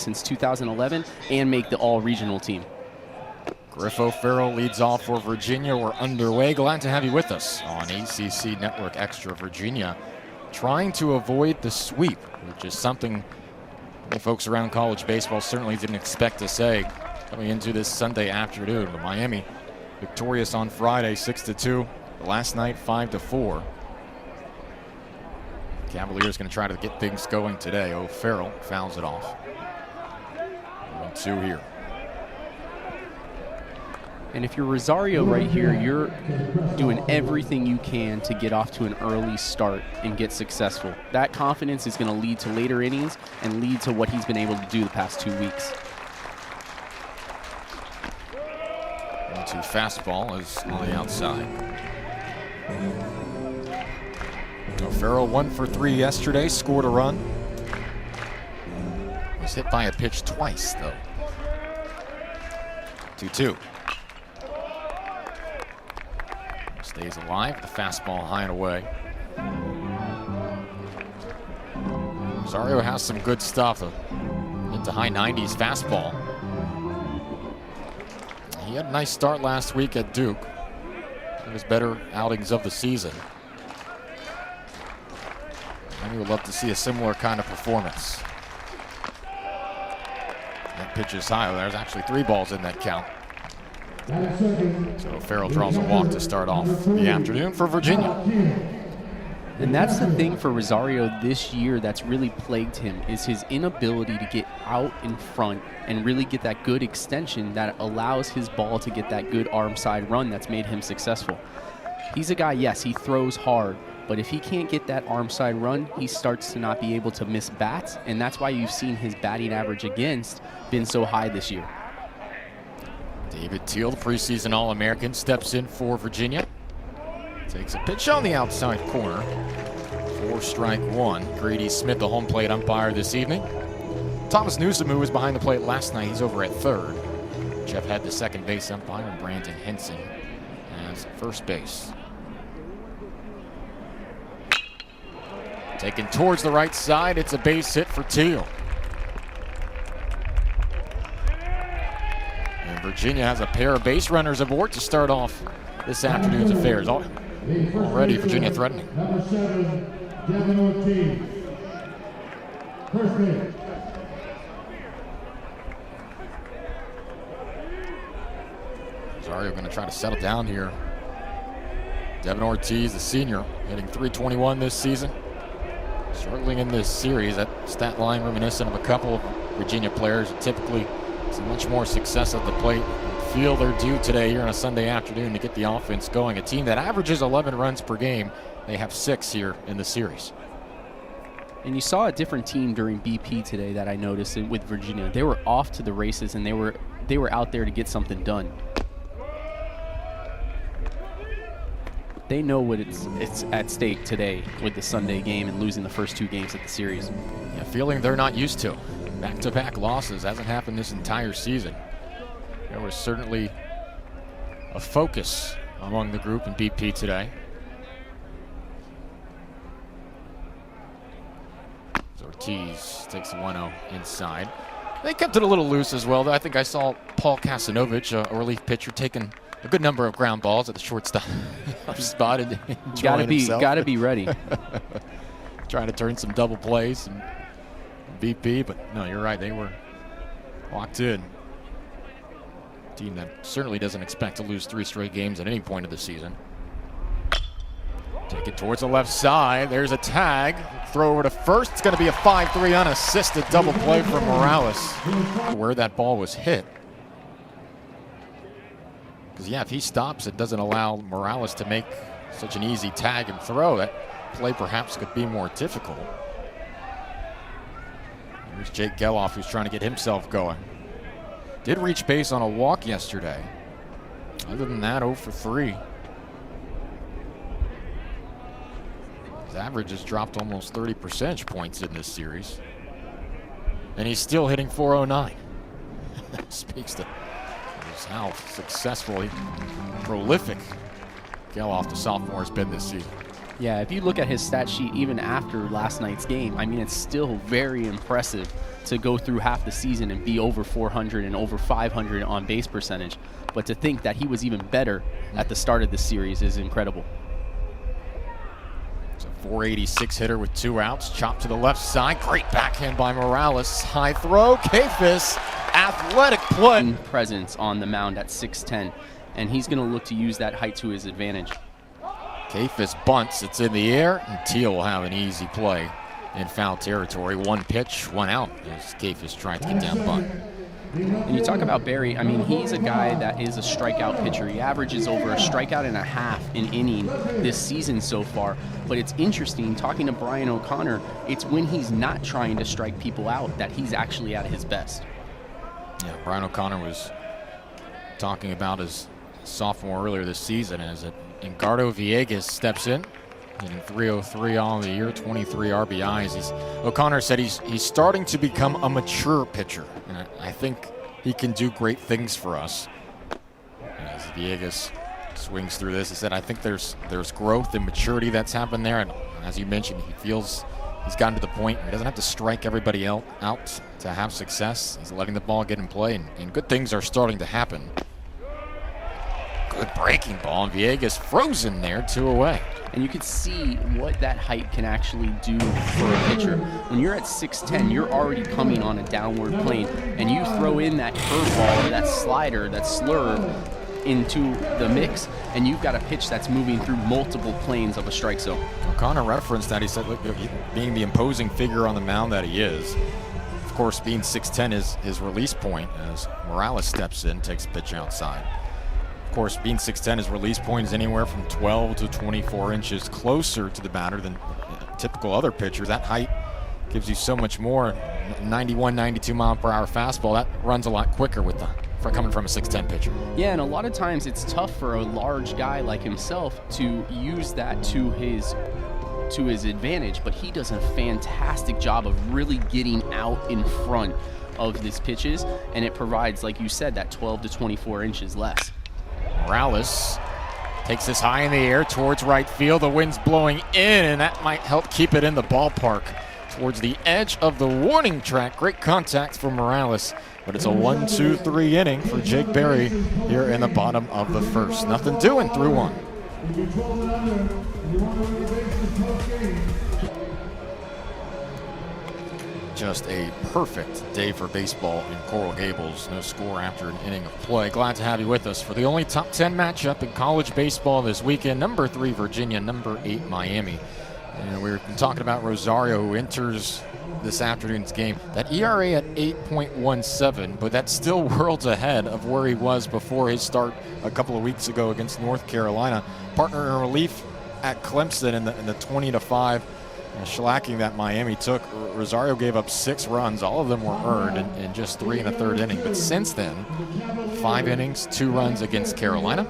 since 2011 and make the all-regional team. Griff O'Farrell leads off for Virginia. We're underway. Glad to have you with us on ACC Network Extra. Virginia trying to avoid the sweep, which is something the folks around college baseball certainly didn't expect to say coming into this Sunday afternoon. But Miami victorious on Friday 6-2. Last night 5-4. Cavaliers going to try to get things going today. O'Farrell fouls it off. 1-2 here. And if you're Rosario right here, you're doing everything you can to get off to an early start and get successful. That confidence is going to lead to later innings and lead to what he's been able to do the past 2 weeks. 1-2 fastball is on the outside. O'Farrell 1 for 3 yesterday, scored a run. Was hit by a pitch twice, though. 2-2. Stays alive, the fastball high and away. Rosario has some good stuff, into high 90s fastball. He had a nice start last week at Duke. One of his better outings of the season. And we would love to see a similar kind of performance. That pitch is high. There's actually 3 balls in that count. So O'Farrell draws a walk to start off the afternoon for Virginia. And that's the thing for Rosario this year that's really plagued him, is his inability to get out in front and really get that good extension that allows his ball to get that good arm side run that's made him successful. He's a guy, yes, he throws hard, but if he can't get that arm side run, he starts to not be able to miss bats, and that's why you've seen his batting average against been so high this year. David Teal, the preseason All-American, steps in for Virginia. Takes a pitch on the outside corner. 4-1. Grady Smith, the home plate umpire this evening. Thomas Newsom, who was behind the plate last night, he's over at third. Jeff had the second base umpire, and Brandon Henson as first base. Taken towards the right side, it's a base hit for Teal. And Virginia has a pair of base runners aboard to start off this afternoon's affairs. Already Virginia threatening. Number 7, Devin Ortiz. First base. Rosario going to try to settle down here. Devin Ortiz, the senior, hitting .321 this season. Struggling in this series. That stat line reminiscent of a couple of Virginia players who typically see much more success at the plate. Feel their due today here on a Sunday afternoon to get the offense going. A team that averages 11 runs per game. They have 6 here in the series. And you saw a different team during BP today that I noticed with Virginia. They were off to the races, and they were out there to get something done. They know what it's at stake today with the Sunday game and losing the first 2 games of the series. Yeah, feeling they're not used to. Back-to-back losses hasn't happened this entire season. There was certainly a focus among the group in BP today. Ortiz takes the 1-0 inside. They kept it a little loose as well. I think I saw Paul Kasanovich, a relief pitcher, taking a good number of ground balls at the shortstop spot and enjoying himself. Gotta be ready. Trying to turn some double plays and BP, but no, you're right. They were locked in. Team that certainly doesn't expect to lose 3 straight games at any point of the season. Take it towards the left side. There's a tag. Throw over to first. It's going to be a 5-3 unassisted double play from Morales. Where that ball was hit. Because, yeah, if he stops, it doesn't allow Morales to make such an easy tag and throw. That play perhaps could be more difficult. Here's Jake Geloff, who's trying to get himself going. Did reach base on a walk yesterday. Other than that, 0 for 3. His average has dropped almost 30 percentage points in this series. And he's still hitting .409. Speaks to how successful, prolific Geloff, the sophomore, has been this season. Yeah, if you look at his stat sheet even after last night's game, I mean, it's still very impressive to go through half the season and be over 400 and over 500 on base percentage. But to think that he was even better at the start of the series is incredible. It's a 486 hitter with 2 outs. Chopped to the left side. Great backhand by Morales. High throw. Kafis. Athletic play. Presence on the mound at 6'10", and he's going to look to use that height to his advantage. Kafis bunts. It's in the air, and Teal will have an easy play in foul territory. 1 pitch, 1 out as Kafis trying to get down bunt. And you talk about Barry, I mean, he's a guy that is a strikeout pitcher. He averages over a strikeout and a half an inning this season so far. But it's interesting, talking to Brian O'Connor, it's when he's not trying to strike people out that he's actually at his best. Yeah, Brian O'Connor was talking about his sophomore earlier this season as Edgardo Villegas steps in, hitting .303 all the year, 23 RBIs. O'Connor said he's starting to become a mature pitcher, and I think he can do great things for us. As Villegas swings through this, he said, I think there's growth and maturity that's happened there, and as you mentioned, he feels he's gotten to the point where he doesn't have to strike everybody out to have success. He's letting the ball get in play, and good things are starting to happen. Good breaking ball, and Villegas frozen there, 2 away. And you can see what that height can actually do for a pitcher. When you're at 6'10", you're already coming on a downward plane, and you throw in that curveball or that slider, that slurve into the mix, and you've got a pitch that's moving through multiple planes of a strike zone. O'Connor referenced that. He said, look, being the imposing figure on the mound that he is, of course, being 6'10" is his release point as Morales steps in, takes a pitch outside. Of course, being 6'10", his release point is anywhere from 12 to 24 inches closer to the batter than typical other pitchers. That height gives you so much more. 91, 92 mile per hour fastball, that runs a lot quicker with coming from a 6'10" pitcher. Yeah, and a lot of times it's tough for a large guy like himself to use that to his advantage, but he does a fantastic job of really getting out in front of these pitches, and it provides, like you said, that 12 to 24 inches less. Morales takes this high in the air towards right field. The wind's blowing in, and that might help keep it in the ballpark towards the edge of the warning track. Great contact for Morales, but it's a 1-2-3 inning for Jake Berry here in the bottom of the first. Nothing doing through 1. Just a perfect day for baseball in Coral Gables. No score after an inning of play. Glad to have you with us for the only top 10 matchup in college baseball this weekend. Number 3 Virginia, number 8 Miami. And we've been talking about Rosario, who enters this afternoon's game. That ERA at 8.17, but that's still worlds ahead of where he was before his start a couple of weeks ago against North Carolina. Partner in relief at Clemson in the 20-5 shellacking that Miami took. Rosario gave up 6 runs. All of them were earned in just 3 1/3 inning. But since then, 5 innings, 2 runs against Carolina,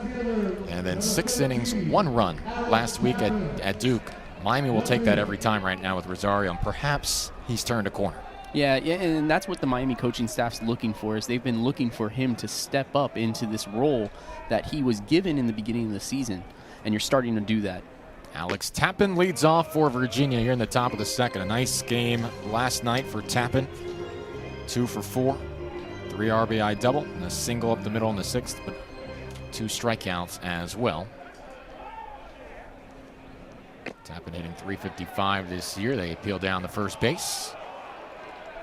and then 6 innings, 1 run last week at Duke. Miami will take that every time right now with Rosario, and perhaps he's turned a corner. Yeah, and that's what the Miami coaching staff's looking for, is they've been looking for him to step up into this role that he was given in the beginning of the season, and you're starting to do that. Alex Tappan leads off for Virginia here in the top of the second. A nice game last night for Tappan. 2 for 4, 3 RBI double, and a single up the middle in the 6th, but 2 strikeouts as well. Tappan hitting .355 this year. They peel down the first base.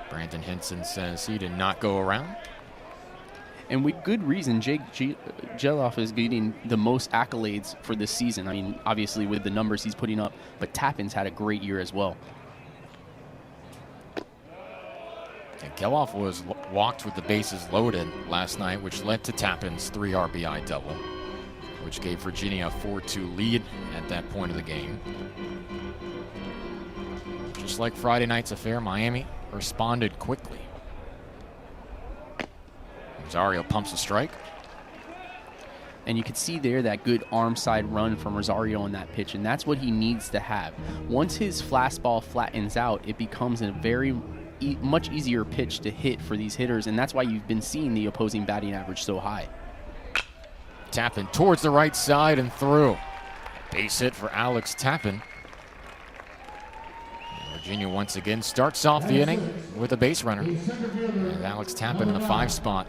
Brandon Henson says he did not go around. And with good reason, Jake Geloff is getting the most accolades for this season. I mean, obviously with the numbers he's putting up, but Tappan's had a great year as well. And Geloff was walked with the bases loaded last night, which led to Tappan's 3 RBI double, which gave Virginia a 4-2 lead at that point of the game. Just like Friday night's affair, Miami responded quickly. Rosario pumps a strike. And you can see there that good arm side run from Rosario on that pitch, and that's what he needs to have. Once his fastball flattens out, it becomes a very much easier pitch to hit for these hitters, and that's why you've been seeing the opposing batting average so high. Tappan towards the right side and through. Base hit for Alex Tappan. Virginia once again starts off the inning with a base runner. And Alex Tappan in the 5 spot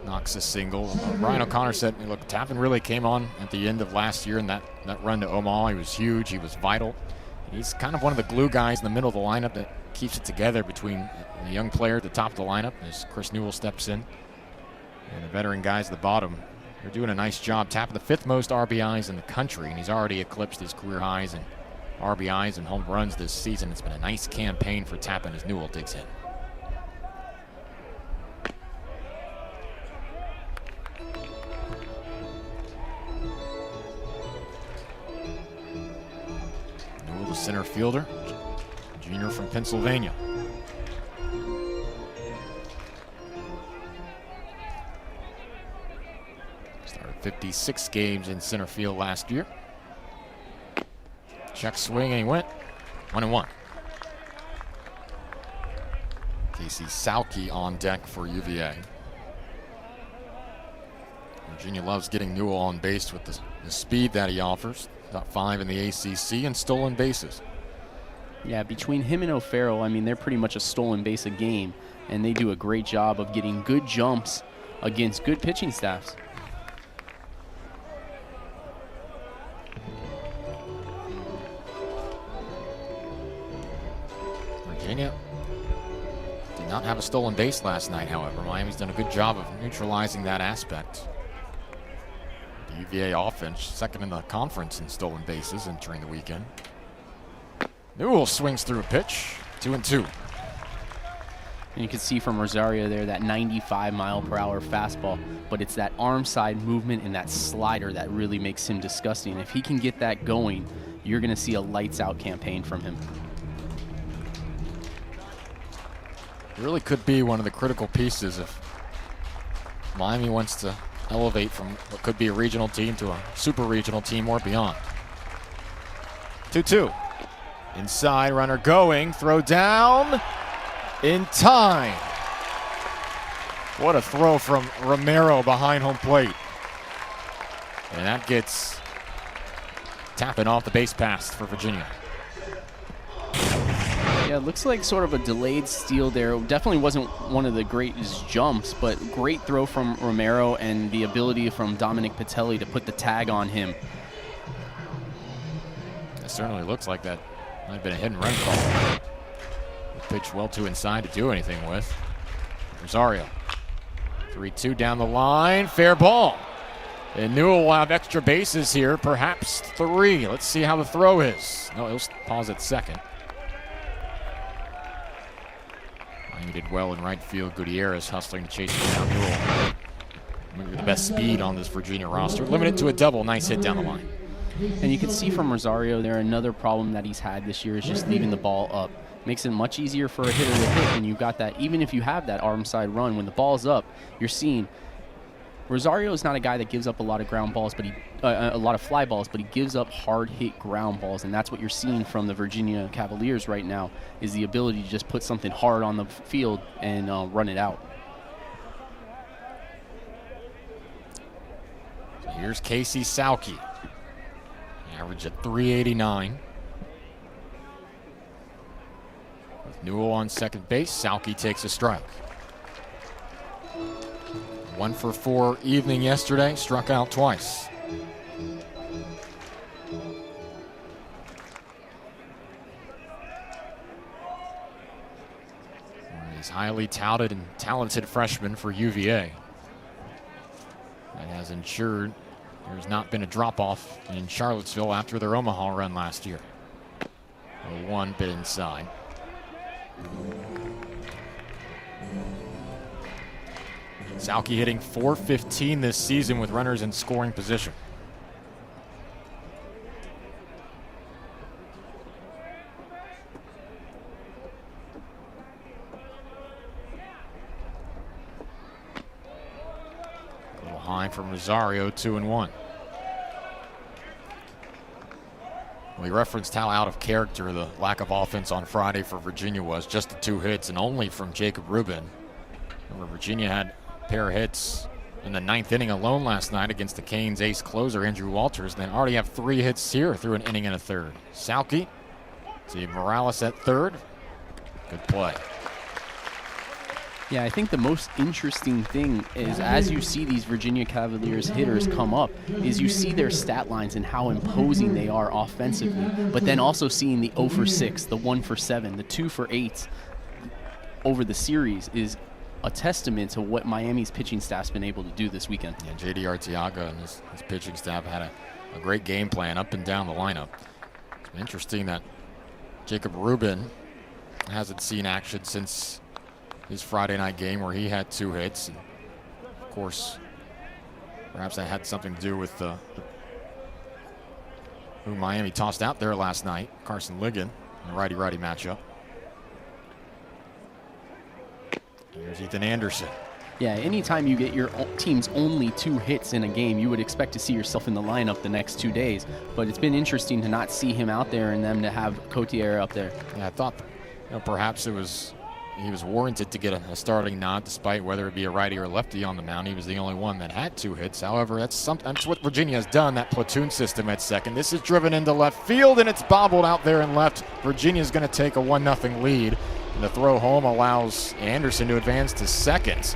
knocks a single. Brian O'Connor said, look, Tappan really came on at the end of last year in that run to Omaha. He was huge. He was vital. He's kind of one of the glue guys in the middle of the lineup that keeps it together between the young player at the top of the lineup as Chris Newell steps in and the veteran guys at the bottom. They're doing a nice job. Tappan, the 5th most RBIs in the country, and he's already eclipsed his career highs in RBIs and home runs this season. It's been a nice campaign for Tappan as Newell digs in. Newell, the center fielder, junior from Pennsylvania. Started 56 games in center field last year. Check swing, and he went 1-1. Casey Sauke on deck for UVA. Virginia loves getting Newell on base with the speed that he offers. Top 5 in the ACC and stolen bases. Yeah, between him and O'Farrell, I mean, they're pretty much a stolen base a game, and they do a great job of getting good jumps against good pitching staffs. Virginia did not have a stolen base last night, however. Miami's done a good job of neutralizing that aspect. The UVA offense, 2nd in the conference in stolen bases entering the weekend. Newell swings through a pitch, 2-2. And you can see from Rosario there that 95-mile-per-hour fastball, but it's that arm side movement and that slider that really makes him disgusting. If he can get that going, you're going to see a lights-out campaign from him. It really could be one of the critical pieces if Miami wants to elevate from what could be a regional team to a super regional team or beyond. 2-2. Inside, runner going, throw down in time. What a throw from Romero behind home plate. And that gets Tappan off the base pass for Virginia. Yeah, it looks like sort of a delayed steal there. It definitely wasn't one of the greatest jumps, but great throw from Romero and the ability from Dominic Patelli to put the tag on him. It certainly looks like that might have been a hit and run call. The pitch well too inside to do anything with. Rosario. 3-2 down the line. Fair ball. And Newell will have extra bases here, perhaps 3. Let's see how the throw is. No, he'll pause at second. He did well in right field. Gutierrez hustling to chase him down. Newell, maybe the best speed on this Virginia roster. Limited to a double. Nice hit down the line. And you can see from Rosario there, another problem that he's had this year is just leaving the ball up. Makes it much easier for a hitter to hit when you've got that. Even if you have that arm side run, when the ball's up, you're seeing Rosario is not a guy that gives up a lot of ground balls, but a lot of fly balls, but he gives up hard hit ground balls, and that's what you're seeing from the Virginia Cavaliers right now is the ability to just put something hard on the field and run it out. So here's Casey Sauke, average at 389. With Newell on second base, Sauke takes a strike. 1 for 4 evening yesterday, struck out twice. He's highly touted and talented freshman for UVA. That has ensured there's not been a drop-off in Charlottesville after their Omaha run last year. 1 bit inside. Sauke hitting .415 this season with runners in scoring position. A little high from Rosario, 2-1. We referenced how out of character the lack of offense on Friday for Virginia was. Just the 2 hits and only from Jacob Rubin. Remember, Virginia had pair of hits in the 9th inning alone last night against the Canes ace closer Andrew Walters. Then already have 3 hits here through an inning and a third. Sauke See Morales at third. Good play. Yeah, I think the most interesting thing is as you see these Virginia Cavaliers hitters come up, is you see their stat lines and how imposing they are offensively, but then also seeing the 0 for 6, the 1 for 7, the 2 for 8 over the series is a testament to what Miami's pitching staff's been able to do this weekend. Yeah, J.D. Arteaga and his pitching staff had a great game plan up and down the lineup. It's been interesting that Jacob Rubin hasn't seen action since his Friday night game where he had 2 hits. And of course, perhaps that had something to do with who Miami tossed out there last night, Carson Ligon, in a righty-righty matchup. Here's Ethan Anderson. Yeah, anytime you get your team's only 2 hits in a game, you would expect to see yourself in the lineup the next 2 days. But it's been interesting to not see him out there and them to have Cotier up there. Yeah, I thought perhaps he was warranted to get a starting nod, despite whether it be a righty or lefty on the mound. He was the only one that had 2 hits. However, that's what Virginia has done, that platoon system at second. This is driven into left field, and it's bobbled out there in left. Virginia's going to take a 1-0 lead. And the throw home allows Anderson to advance to second.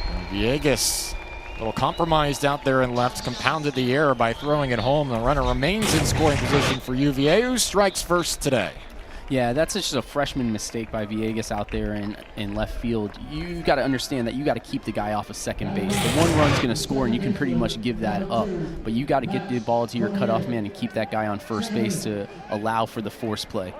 And Villegas, a little compromised out there in left, compounded the error by throwing it home. The runner remains in scoring position for UVA, who strikes first today. Yeah, that's just a freshman mistake by Villegas out there in left field. You got to understand that you got to keep the guy off of second base. The 1 run's going to score, and you can pretty much give that up. But you got to get the ball to your cutoff man and keep that guy on first base to allow for the force play.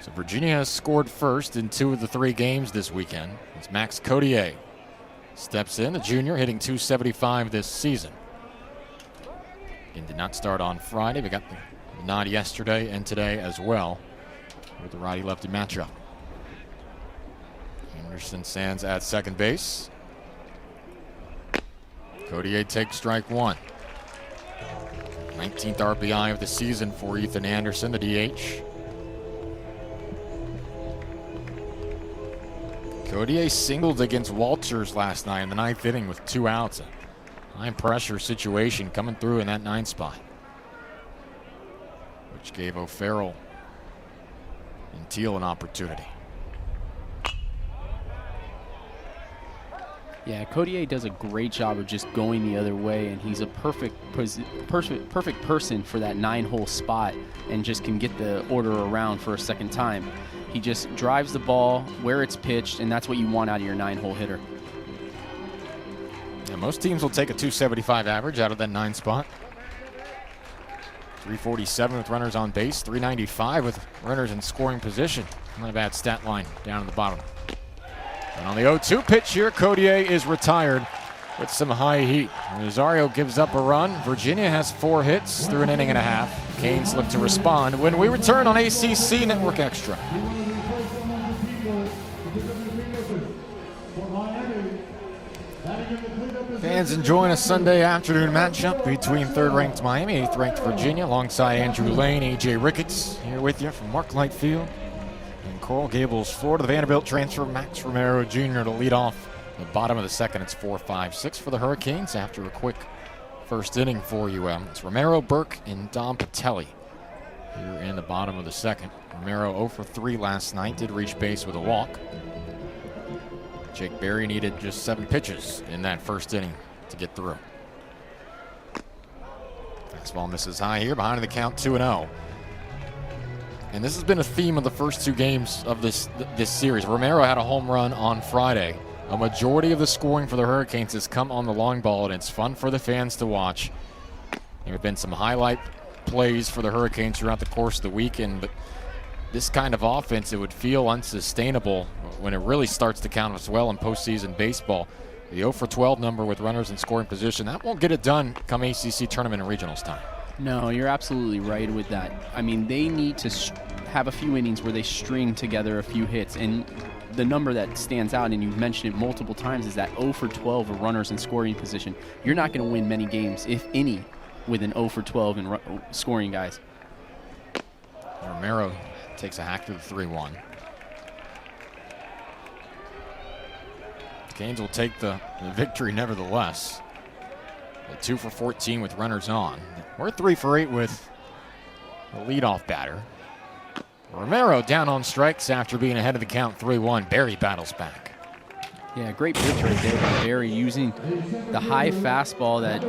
So Virginia has scored first in 2 of the 3 games this weekend. It's Max Cotier steps in, a junior hitting .275 this season. And did not start on Friday. We got the nod yesterday and today as well with the righty-lefty matchup. Anderson stands at second base. Cotier takes strike 1. 19th RBI of the season for Ethan Anderson, the DH. Cotier singled against Walters last night in the 9th inning with 2 outs. A high-pressure situation coming through in that 9 spot, which gave O'Farrell and Teal an opportunity. Yeah, Cotier does a great job of just going the other way, and he's a perfect person for that 9-hole spot and just can get the order around for a second time. He just drives the ball where it's pitched, and that's what you want out of your 9-hole hitter. Yeah, most teams will take a .275 average out of that 9 spot. 347 with runners on base, 395 with runners in scoring position. Not a bad stat line down at the bottom. And on the 0-2 pitch here, Cotier is retired with some high heat. Rosario gives up a run. Virginia has 4 hits through an inning and a half. Canes look to respond when we return on ACC Network Extra. Fans enjoying a Sunday afternoon matchup between 3rd-ranked Miami, 8th-ranked Virginia, alongside Andrew Lane, A.J. Ricketts, here with you from Marklight Field in Coral Gables, Florida. The Vanderbilt transfer Max Romero Jr. to lead off the bottom of the second. It's 4-5-6 for the Hurricanes after a quick first inning for you. It's Romero, Burke, and Dom Patelli here in the bottom of the second. Romero 0 for 3 last night, did reach base with a walk. Jake Berry needed just 7 pitches in that first inning to get through. Fastball misses high here, behind the count 2-0. And this has been a theme of the first 2 games of this series. Romero had a home run on Friday. A majority of the scoring for the Hurricanes has come on the long ball, and it's fun for the fans to watch. There have been some highlight plays for the Hurricanes throughout the course of the weekend, but this kind of offense, it would feel unsustainable when it really starts to count as well in postseason baseball. The 0 for 12 number with runners in scoring position, that won't get it done come ACC tournament and regionals time. No, you're absolutely right with that. I mean, they need to have a few innings where they string together a few hits, and the number that stands out, and you've mentioned it multiple times, is that 0 for 12 of runners in scoring position. You're not going to win many games, if any, with an 0 for 12 in scoring guys. Romero takes a hack to the 3-1. The Canes will take the victory nevertheless. They're 2 for 14 with runners on. We're 3 for 8 with the leadoff batter. Romero down on strikes after being ahead of the count 3-1. Berry battles back. Yeah, great pitch right there by Berry, using the high fastball that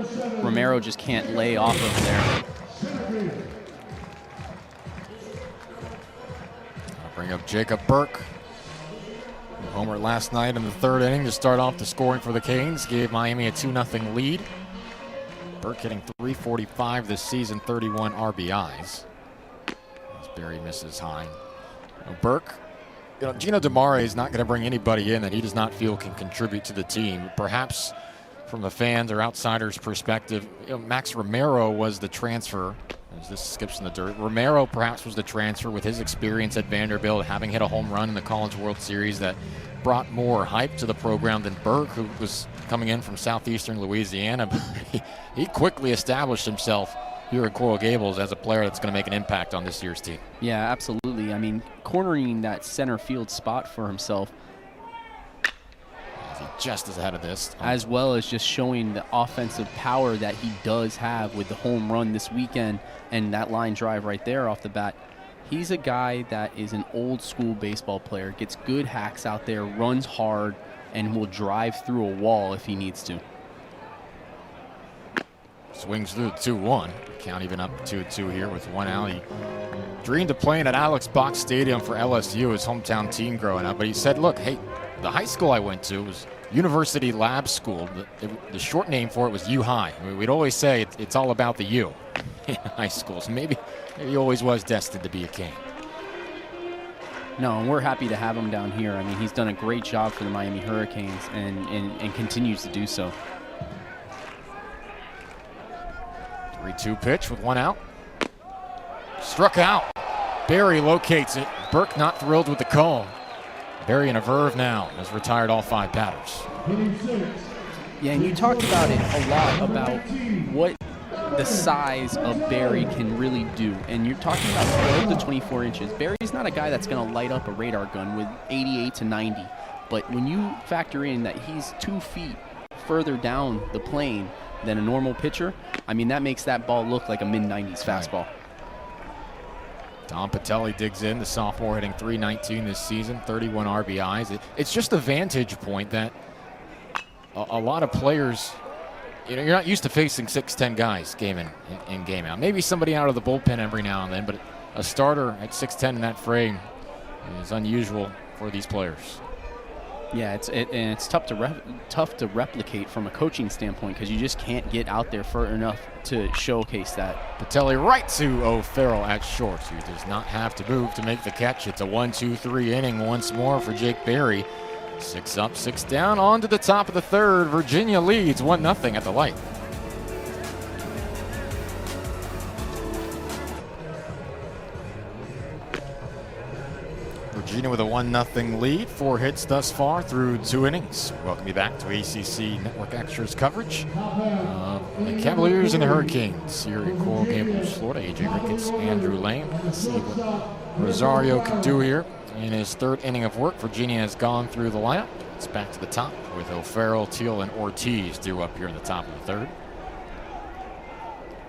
Romero just can't lay off of there. I'll bring up Jacob Burke. Homer last night in the third inning to start off the scoring for the Canes. Gave Miami a 2-0 lead. Burke hitting .345 this season, 31 RBIs. As Berry misses high. Now Burke, Gino DeMare is not going to bring anybody in that he does not feel can contribute to the team. Perhaps from the fans or outsiders' perspective, Max Romero was the transfer. As this skips in the dirt, Romero perhaps was the transfer with his experience at Vanderbilt, having hit a home run in the College World Series that brought more hype to the program than Burke, who was coming in from southeastern Louisiana. But he quickly established himself here at Coral Gables as a player that's going to make an impact on this year's team. Yeah, absolutely. I mean, cornering that center field spot for himself, He just is ahead of this. as well as just showing the offensive power that he does have with the home run this weekend and that line drive right there off the bat. He's a guy that is an old school baseball player, gets good hacks out there, runs hard, and will drive through a wall if he needs to. Swings through 2-1. Count even up 2-2 here with one out. He dreamed of playing at Alex Box Stadium for LSU, his hometown team growing up. But he said, look, hey, the high school I went to was University Lab School. The short name for it was U-High. I mean, we'd always say it's all about the U in high school. So maybe he always was destined to be a Cane. No, and we're happy to have him down here. I mean, he's done a great job for the Miami Hurricanes and continues to do so. 3-2 pitch with one out. Struck out. Berry locates it. Burke not thrilled with the call. Berry in a verve now, has retired all 5 batters. Yeah, and you talked about it a lot, about what the size of Berry can really do. And you're talking about 12 to 24 inches. Berry's not a guy that's going to light up a radar gun with 88 to 90. But when you factor in that he's 2 feet further down the plane than a normal pitcher, I mean, that makes that ball look like a mid-90s fastball. Tom Patelli digs in, the sophomore hitting .319 this season, 31 RBIs. It's just a vantage point that a lot of players, you're not used to facing 6'10 guys game in and game out. Maybe somebody out of the bullpen every now and then, but a starter at 6'10 in that frame is unusual for these players. Yeah, it's tough to replicate from a coaching standpoint because you just can't get out there far enough to showcase that. Patelli right to O'Farrell at short, who does not have to move to make the catch. It's a 1-2-3 inning once more for Jake Berry. 6 up, 6 down, on to the top of the third. Virginia leads 1-0 at the light. Virginia with a 1-0 lead, 4 hits thus far through 2 innings. Welcome you back to ACC Network Extras coverage. The Cavaliers and the Hurricanes here in Coral Gables, Florida. AJ Ricketts, Andrew Lane. Let's see what Rosario can do here in his 3rd inning of work. Virginia has gone through the lineup. It's back to the top with O'Farrell, Teal, and Ortiz due up here in the top of the 3rd.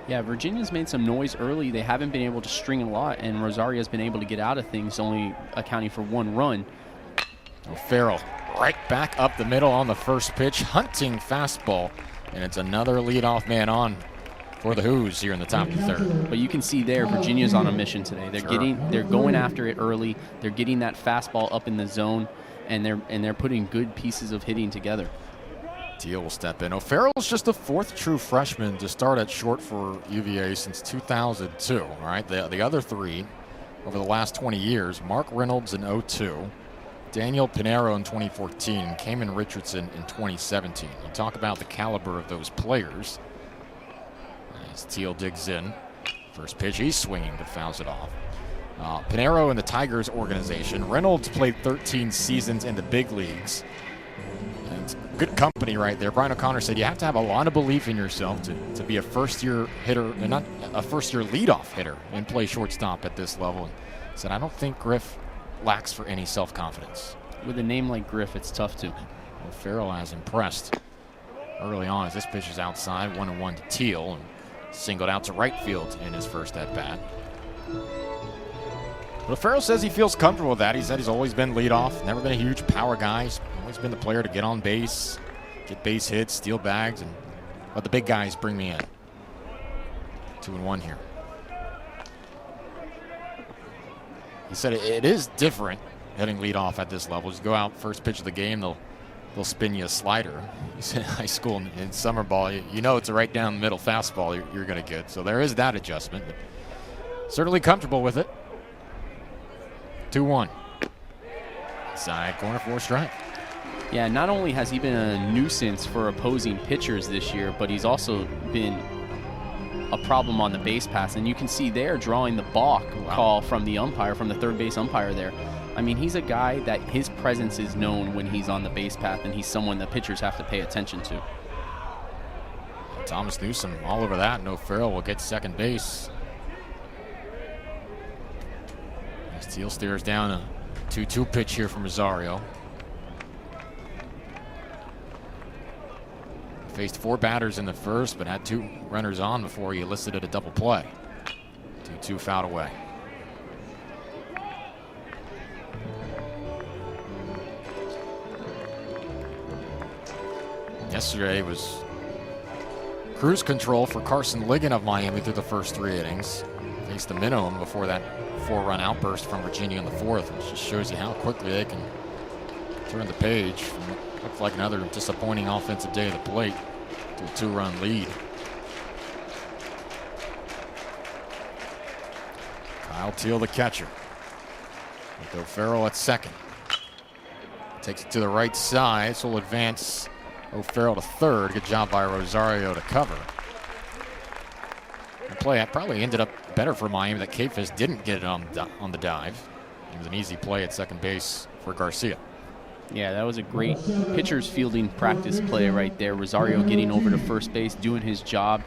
Yeah, Virginia's made some noise early. They haven't been able to string a lot, and Rosario's been able to get out of things, only accounting for 1 run. O'Farrell right back up the middle on the first pitch, hunting fastball, and it's another leadoff man on for the Hoos here in the top of the 3rd. But you can see there, Virginia's on a mission today. They're going after it early. They're getting that fastball up in the zone, and they're putting good pieces of hitting together. Teal will step in. O'Farrell's just the 4th true freshman to start at short for UVA since 2002. All right, the other 3 over the last 20 years: Mark Reynolds in 2002, Daniel Pinero in 2014, and Kamen Richardson in 2017. You talk about the caliber of those players. As Teal digs in, first pitch, he's swinging but fouls it off. Pinero in the Tigers organization. Reynolds played 13 seasons in the big leagues. And it's good company right there. Brian O'Connor said you have to have a lot of belief in yourself to be a first-year hitter, and not a first-year leadoff hitter, and play shortstop at this level. And said, I don't think Griff lacks for any self-confidence. With a name like Griff, it's tough to. Well, Farrell has impressed early on as this pitch is outside, 1-1 to Teal, and singled out to right field in his first at-bat. But Farrell says he feels comfortable with that. He said he's always been leadoff, never been a huge power guy. He's always been the player to get on base, get base hits, steal bags, and let the big guys bring me in. 2-1 here. He said it is different hitting leadoff at this level. Just go out first pitch of the game, they'll spin you a slider. He said in high school in summer ball, you know it's a right down the middle fastball you're going to get. So there is that adjustment. But certainly comfortable with it. 2-1. Side corner for a strike. Yeah, not only has he been a nuisance for opposing pitchers this year, but he's also been a problem on the base pass. And you can see there drawing the balk call from the umpire, from the third base umpire there. I mean, he's a guy that his presence is known when he's on the base path, and he's someone that pitchers have to pay attention to. Thomas Newsom all over that. No Farrell will get second base. Steele stares down a 2-2 pitch here from Rosario. Faced 4 batters in the first, but had 2 runners on before he elicited a double play. 2-2 fouled away. Yesterday was cruise control for Carson Ligon of Miami through the first 3 innings. Faced the minimum before that 4-run outburst from Virginia in the 4th, which just shows you how quickly they can turn the page from what looked like another disappointing offensive day at the plate to a 2-run lead. Kyle Teal, the catcher, with O'Farrell at second. Takes it to the right side, so will advance O'Farrell to third. Good job by Rosario to cover. The play probably ended up better for Miami that Kafis didn't get it on the dive. It was an easy play at second base for Garcia. Yeah, that was a great pitcher's fielding practice play right there. Rosario getting over to first base, doing his job.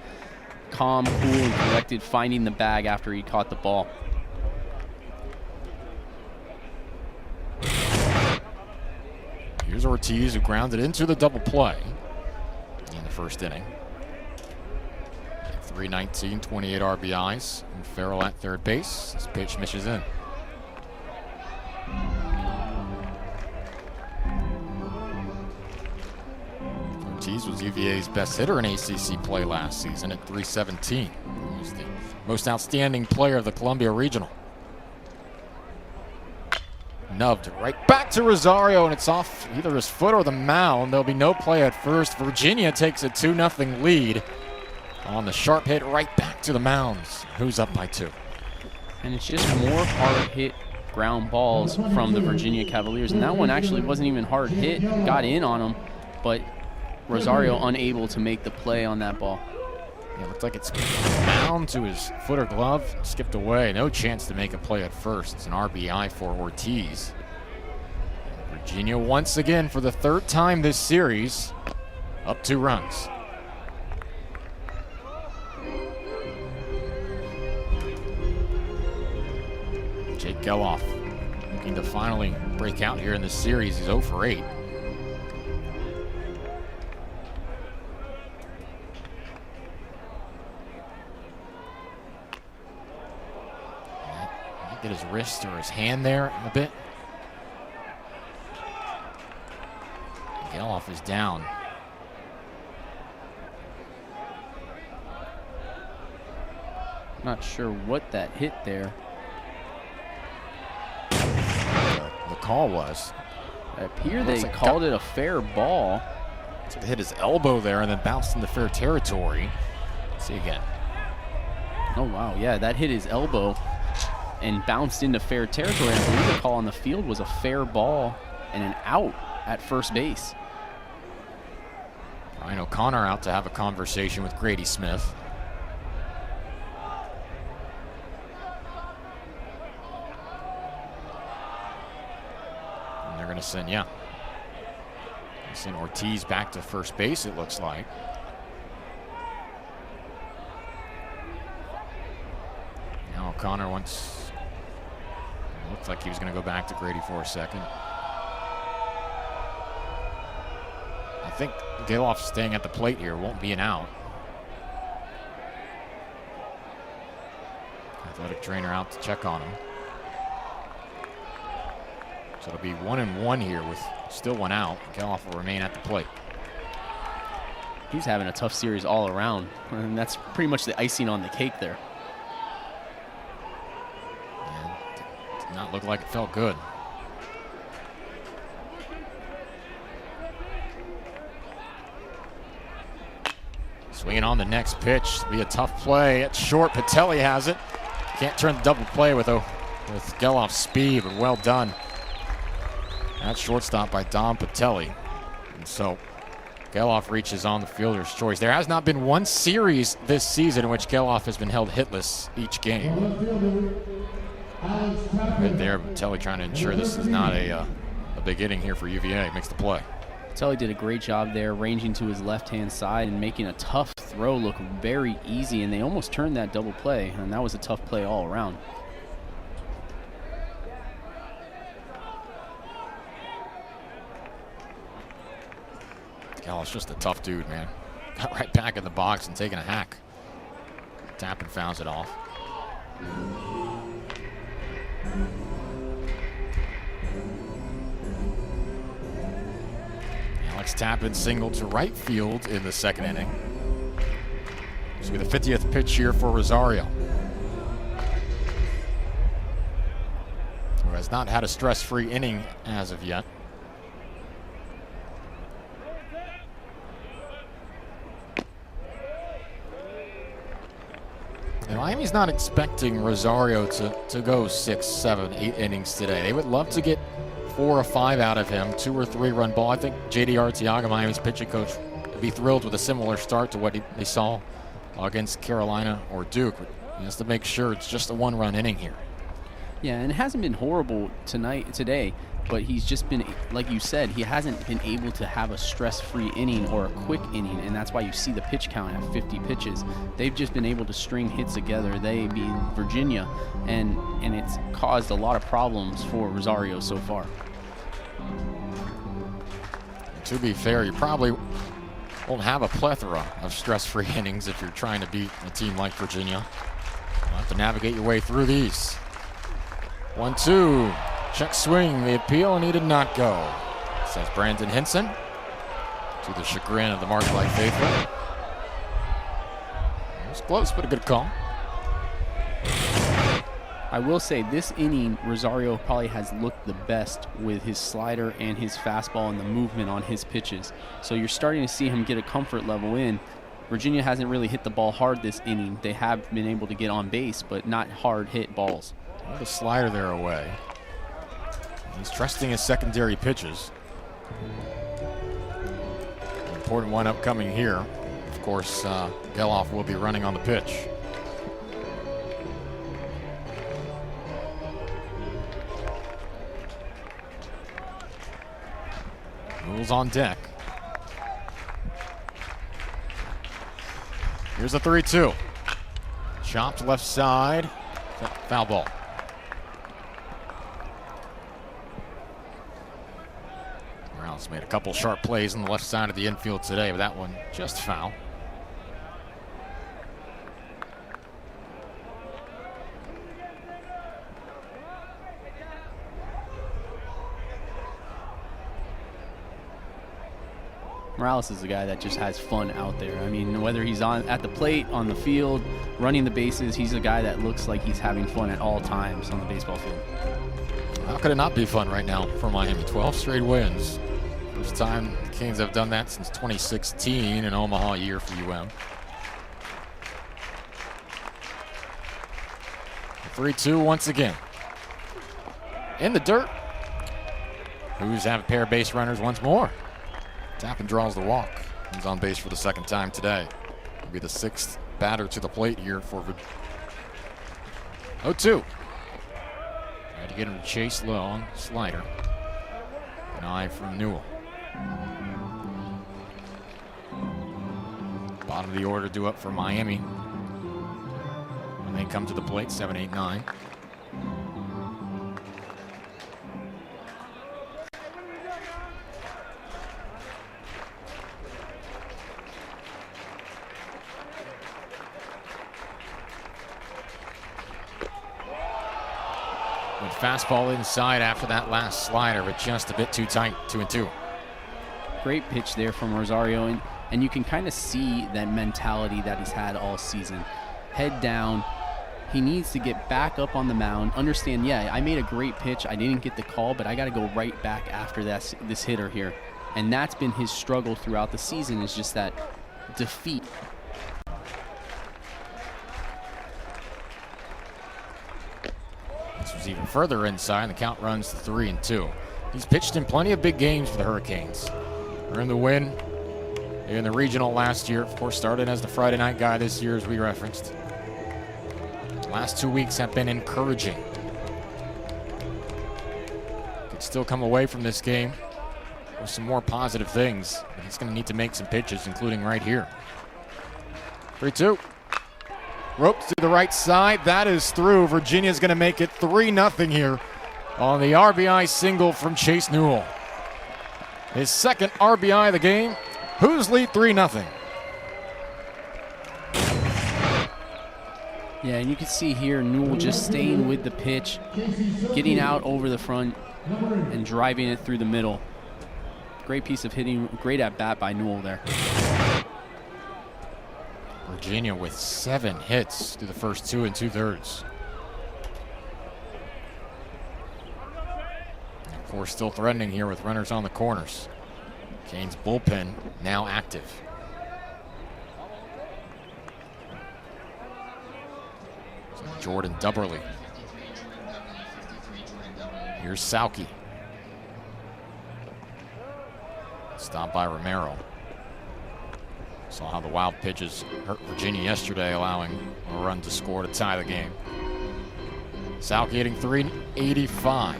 Calm, cool, and collected, finding the bag after he caught the ball. Here's Ortiz, who grounded into the double play in the first inning. 319, 28 RBIs, and Farrell at third base. This pitch misses in. Ortiz was UVA's best hitter in ACC play last season at 317. He was the most outstanding player of the Columbia Regional. Nubbed right back to Rosario, and it's off either his foot or the mound. There'll be no play at first. Virginia takes a 2-0 lead on the sharp hit right back to the mounds. Who's up by 2? And it's just more hard hit ground balls from the Virginia Cavaliers. And that one actually wasn't even hard hit. Got in on him, but Rosario unable to make the play on that ball. Yeah, looked like it's bound to his foot or glove, skipped away. No chance to make a play at first. It's an RBI for Ortiz. Virginia once again for the 3rd time this series, up 2 runs. Jake Geloff looking to finally break out here in this series. He's 0 for 8. Get his wrist or his hand there a bit. Geloff is down. Not sure what that hit there. The call was. I appear they called it a fair ball. So they hit his elbow there and then bounced into fair territory. Let's see again. Oh, wow. Yeah, that hit his elbow and bounced into fair territory. I believe the call on the field was a fair ball and an out at first base. Ryan O'Connor out to have a conversation with Grady Smith. And they're going to send Ortiz back to first base, it looks like. Now O'Connor looked like he was going to go back to Grady for a second. I think Geloff staying at the plate here won't be an out. I Athletic trainer out to check on him. So it'll be 1-1 here with still one out. Geloff will remain at the plate. He's having a tough series all around, and that's pretty much the icing on the cake there. And did not look like it felt good. Swinging on the next pitch. It'll be a tough play. It's short. Patelli has it. Can't turn the double play with Geloff's speed, but well done. That's shortstop by Dom Patelli. And so Geloff reaches on the fielder's choice. There has not been one series this season in which Geloff has been held hitless each game. Right there, Patelli trying to ensure this is not a big inning here for UVA. Makes the play. Patelli did a great job there, ranging to his left-hand side and making a tough throw look very easy, and they almost turned that double play, and that was a tough play all around. Geloff's just a tough dude, man. Got right back in the box and taking a hack. Tappan fouls it off. Alex Tappan singled to right field in the second inning. This will be the 50th pitch here for Rosario, who has not had a stress-free inning as of yet. And Miami's not expecting Rosario to go 6, 7, 8 innings today. They would love to get 4 or 5 out of him, 2 or 3 run ball. I think J.D. Arteaga, Miami's pitching coach, would be thrilled with a similar start to what they saw against Carolina or Duke. He has to make sure it's just a 1-run inning here. Yeah, and it hasn't been horrible today, but he's just been, like you said, he hasn't been able to have a stress-free inning or a quick inning, and that's why you see the pitch count at 50 pitches. They've just been able to string hits together, they being Virginia, and it's caused a lot of problems for Rosario so far. To be fair, you probably won't have a plethora of stress-free innings if you're trying to beat a team like Virginia. You'll have to navigate your way through these. 1-2. Check swing, the appeal, and he did not go, says Brandon Hinson, to the chagrin of the Marshlight faithful. It was close, but a good call. I will say this inning, Rosario probably has looked the best with his slider and his fastball and the movement on his pitches. So you're starting to see him get a comfort level in. Virginia hasn't really hit the ball hard this inning. They have been able to get on base, but not hard hit balls. The slider there away. He's trusting his secondary pitches. An important one upcoming here. Of course, Geloff will be running on the pitch. Rules on deck. Here's a 3-2. Chopped left side. Foul ball. Morales made a couple sharp plays on the left side of the infield today, but that one just foul. Morales is the guy that just has fun out there. I mean, whether he's at the plate, on the field, running the bases, he's a guy that looks like he's having fun at all times on the baseball field. How could it not be fun right now for Miami? 12 straight wins. First time the Kings have done that since 2016, an Omaha year for UM. 3-2 once again. In the dirt. Who's have a pair of base runners once more? Tappan draws the walk. He's on base for the second time today. He'll be the 6th batter to the plate here for 0-2. Trying to get him to chase low on slider. An eye from Newell. Bottom of the order due up for Miami. When they come to the plate, 7, 8, 9. fastball inside after that last slider, but just a bit too tight, 2-2. Great pitch there from Rosario, and you can kind of see that mentality that he's had all season. Head down. He needs to get back up on the mound, understand, yeah, I made a great pitch, I didn't get the call, but I got to go right back after this hitter here. And that's been his struggle throughout the season, is just that defeat. This was even further inside. The count runs to 3-2. He's pitched in plenty of big games for the Hurricanes. Earned the win in the regional last year. Of course, started as the Friday night guy this year, as we referenced. The last 2 weeks have been encouraging. Could still come away from this game with some more positive things, but he's going to need to make some pitches, including right here. 3-2. Ropes to the right side. That is through. Virginia's going to make it 3-0 here on the RBI single from Chase Newell. His second RBI of the game. Who's lead 3-0? Yeah, and you can see here Newell just staying with the pitch, getting out over the front and driving it through the middle. Great piece of hitting, great at bat by Newell there. Virginia with 7 hits through the first 2 2/3. Of course, still threatening here with runners on the corners. Canes bullpen now active. So Jordan Dubberly. Here's Sauke. Stopped by Romero. Saw how the wild pitches hurt Virginia yesterday, allowing a run to score to tie the game. Sauke hitting .385.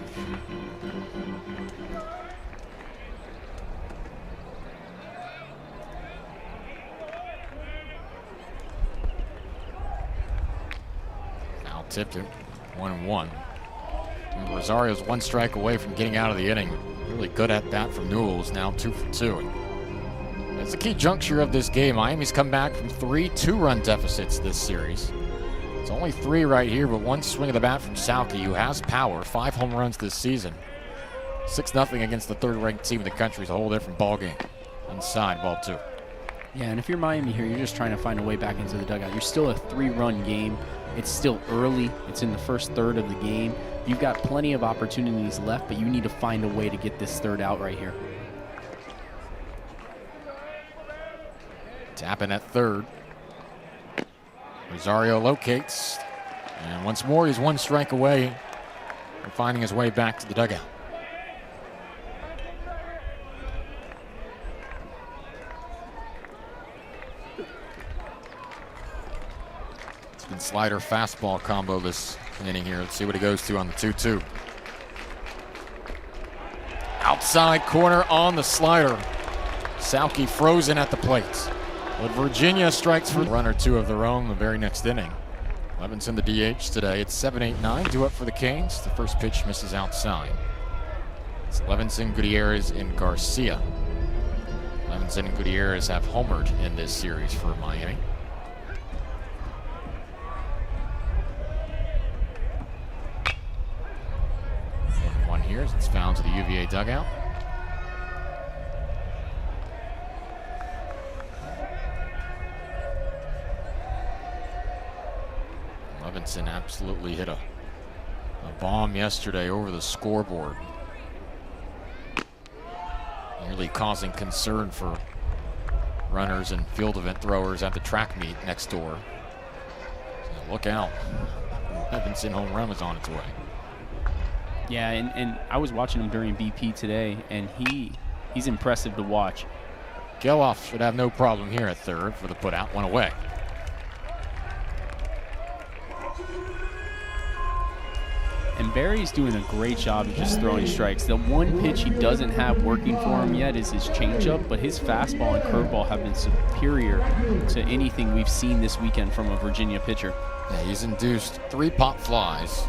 Now tipped it, 1-1. And Rosario's 1 strike away from getting out of the inning. Really good at bat from Newell, is now 2 for 2. It's a key juncture of this game. Miami's come back from 3 2-run deficits this series. It's only 3 right here, but 1 swing of the bat from Sauke, who has power. 5 home runs this season. 6-0 against the 3rd-ranked team in the country is a whole different ballgame. Inside, ball 2. Yeah, and if you're Miami here, you're just trying to find a way back into the dugout. You're still a 3-run game. It's still early. It's in the first third of the game. You've got plenty of opportunities left, but you need to find a way to get this third out right here. Tapping at third. Rosario locates. And once more, he's 1 strike away from finding his way back to the dugout. It's been slider fastball combo this inning here. Let's see what he goes to on the 2-2. Outside corner on the slider. Sauke frozen at the plate. But Virginia strikes for a run or 2 of their own the very next inning. Levinson the DH today. It's 7-8-9. 2 up for the Canes. The first pitch misses outside. It's Levinson, Gutierrez, and Garcia. Levinson and Gutierrez have homered in this series for Miami. One here as it's found to the UVA dugout. Levinson absolutely hit a bomb yesterday over the scoreboard. Nearly causing concern for runners and field event throwers at the track meet next door. So look out. Levinson home run was on its way. Yeah, and I was watching him during BP today, and he's impressive to watch. Geloff should have no problem here at third for the putout, 1 away. And Barry's doing a great job of just throwing strikes. The one pitch he doesn't have working for him yet is his changeup, but his fastball and curveball have been superior to anything we've seen this weekend from a Virginia pitcher. Yeah, he's induced 3 pop flies.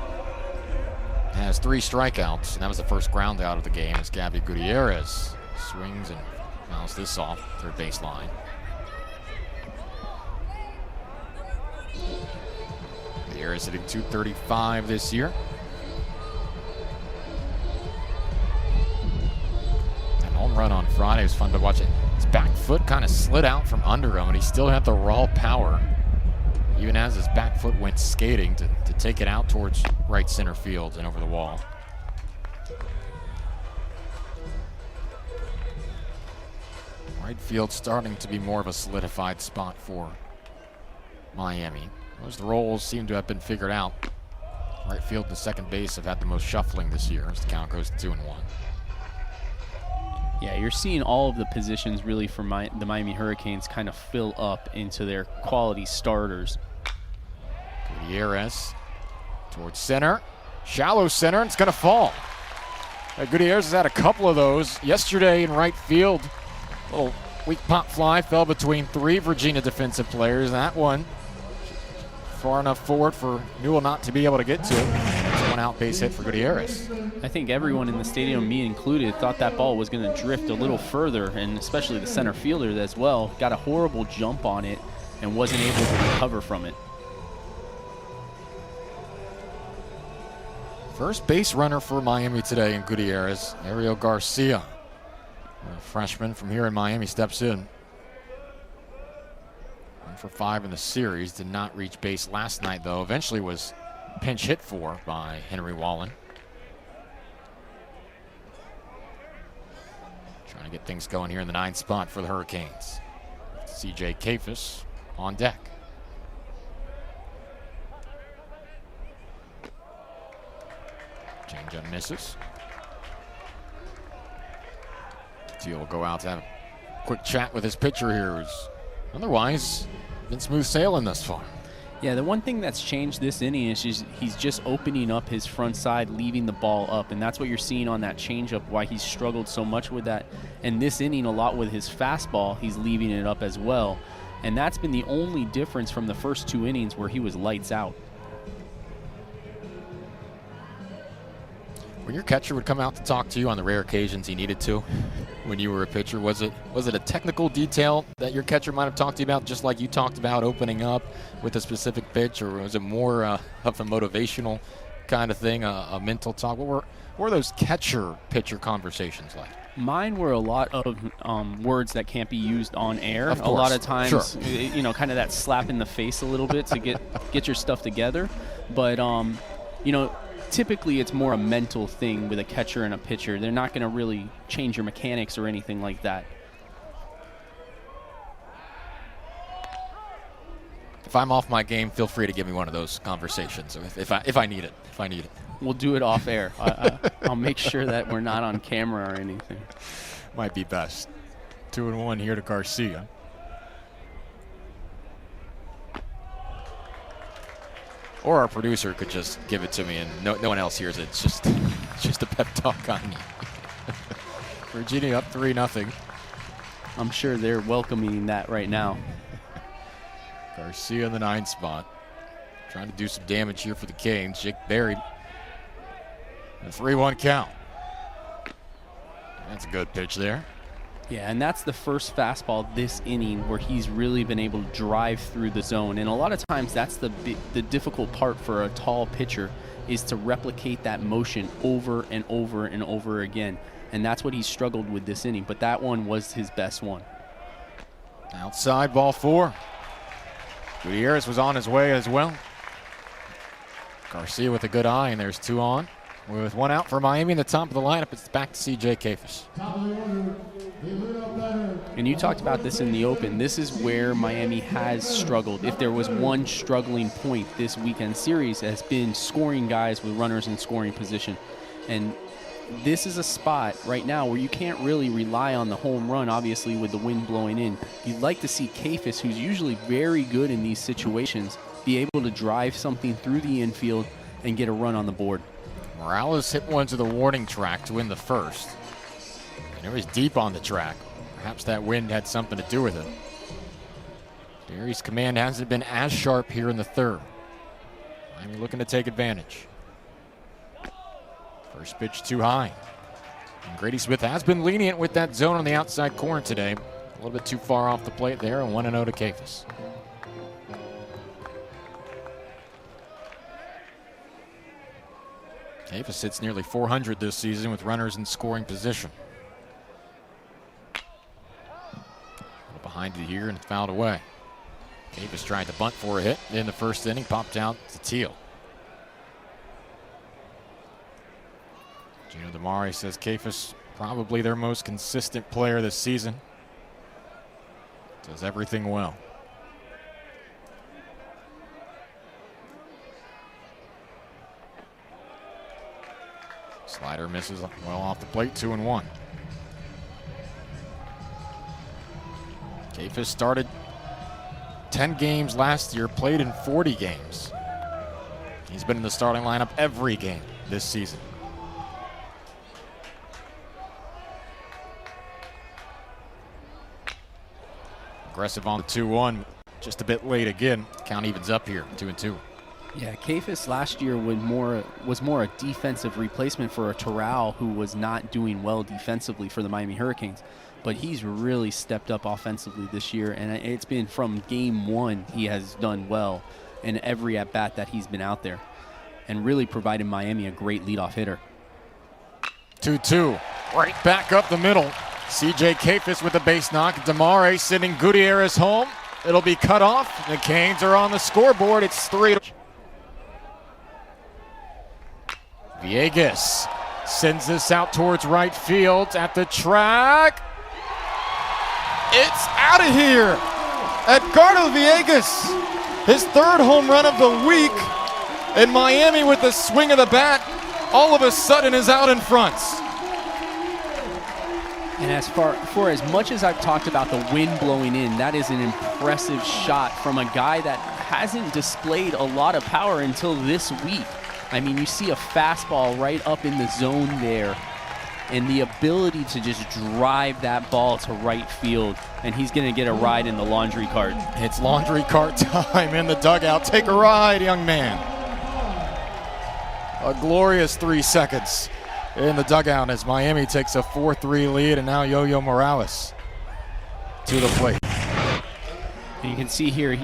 Has 3 strikeouts, and that was the first ground out of the game as Gabby Gutierrez swings and fouls this off third baseline. Gutierrez hitting .235 this year. run on Friday. It was fun to watch it. His back foot kind of slid out from under him, and he still had the raw power, even as his back foot went skating to take it out towards right center field and over the wall. Right field starting to be more of a solidified spot for Miami. Most roles seem to have been figured out. Right field and second base have had the most shuffling this year as the count goes to 2-1. Yeah, you're seeing all of the positions really for the Miami Hurricanes kind of fill up into their quality starters. Gutierrez towards center. Shallow center, and it's going to fall. Gutierrez has had a couple of those yesterday in right field. Little weak pop fly fell between 3 Virginia defensive players. That one far enough forward for Newell not to be able to get to. It's one out base hit for Gutierrez. I think everyone in the stadium, me included, thought that ball was going to drift a little further, and especially the center fielder as well. Got a horrible jump on it and wasn't able to recover from it. First base runner for Miami today in Gutierrez, Ariel Garcia. A freshman from here in Miami steps in. 1 for 5 in the series. Did not reach base last night, though. Eventually was pinch hit for by Henry Wallen. Trying to get things going here in the 9th spot for the Hurricanes. C.J. Kafis on deck. Changeup misses. Teal will go out to have a quick chat with his pitcher here, who's otherwise been smooth sailing thus far. Yeah, the one thing that's changed this inning is he's just opening up his front side, leaving the ball up, and that's what you're seeing on that changeup, why he's struggled so much with that. And this inning, a lot with his fastball, he's leaving it up as well. And that's been the only difference from the first 2 innings where he was lights out. When your catcher would come out to talk to you on the rare occasions he needed to when you were a pitcher, was it a technical detail that your catcher might have talked to you about, just like you talked about opening up with a specific pitch, or was it more of a motivational kind of thing, a mental talk? What were those catcher-pitcher conversations like? Mine were a lot of words that can't be used on air. Of a course. lot of times, Sure. Kind of that slap in the face a little bit to get your stuff together. But, typically it's more a mental thing with a catcher and a pitcher. They're not going to really change your mechanics or anything like that. If I'm off my game, feel free to give me one of those conversations if I need it. We'll do it off air. I'll make sure that we're not on camera or anything. Might be best. 2-1 here to Garcia. Or our producer could just give it to me and no one else hears it. It's just a pep talk on me. Virginia up 3-0. I'm sure they're welcoming that right now. Garcia in the 9th spot. Trying to do some damage here for the Canes. Jake Berry. A 3-1 count. That's a good pitch there. Yeah, and that's the first fastball this inning where he's really been able to drive through the zone. And a lot of times that's the difficult part for a tall pitcher, is to replicate that motion over and over and over again. And that's what he struggled with this inning. But that one was his best one. Outside, ball 4. Gutierrez was on his way as well. Garcia with a good eye, and there's 2 on. With 1 out for Miami in the top of the lineup, it's back to C.J. Kafis. And you talked about this in the open. This is where Miami has struggled. If there was one struggling point this weekend series, it has been scoring guys with runners in scoring position. And this is a spot right now where you can't really rely on the home run, obviously, with the wind blowing in. You'd like to see Kafis, who's usually very good in these situations, be able to drive something through the infield and get a run on the board. Morales hit one to the warning track to win the first. And it was deep on the track. Perhaps that wind had something to do with it. Berry's command hasn't been as sharp here in the 3rd. I'm looking to take advantage. First pitch too high. And Grady Smith has been lenient with that zone on the outside corner today. A little bit too far off the plate there, and 1-0 to Kafis. Kafis hits nearly 400 this season with runners in scoring position. behind it here and fouled away. Davis tried to bunt for a hit in the first inning, popped out to Teal. Gino DeMare says Kafis probably their most consistent player this season. Does everything well. Slider misses well off the plate, 2-1. Kafis started 10 games last year, played in 40 games. He's been in the starting lineup every game this season. Aggressive on the 2-1, just a bit late again. Count evens up here, 2-2. Yeah, Kafis last year was more a defensive replacement for a Terrell who was not doing well defensively for the Miami Hurricanes. But he's really stepped up offensively this year, and it's been from game one he has done well in every at-bat that he's been out there and really provided Miami a great leadoff hitter. 2-2, right back up the middle. C.J. Kafis with the base knock. DeMare sending Gutierrez home. It'll be cut off. The Canes are on the scoreboard. It's 3. Villegas sends this out towards right field at the track. It's out of here. Edgardo Villegas, his 3rd home run of the week. And Miami with the swing of the bat, all of a sudden is out in front. And for as much as I've talked about the wind blowing in, that is an impressive shot from a guy that hasn't displayed a lot of power until this week. I mean, you see a fastball right up in the zone there, and the ability to just drive that ball to right field, and he's going to get a ride in the laundry cart. It's laundry cart time in the dugout. Take a ride, young man. A glorious 3 seconds in the dugout as Miami takes a 4-3 lead, and now Yo-Yo Morales to the plate. And you can see here,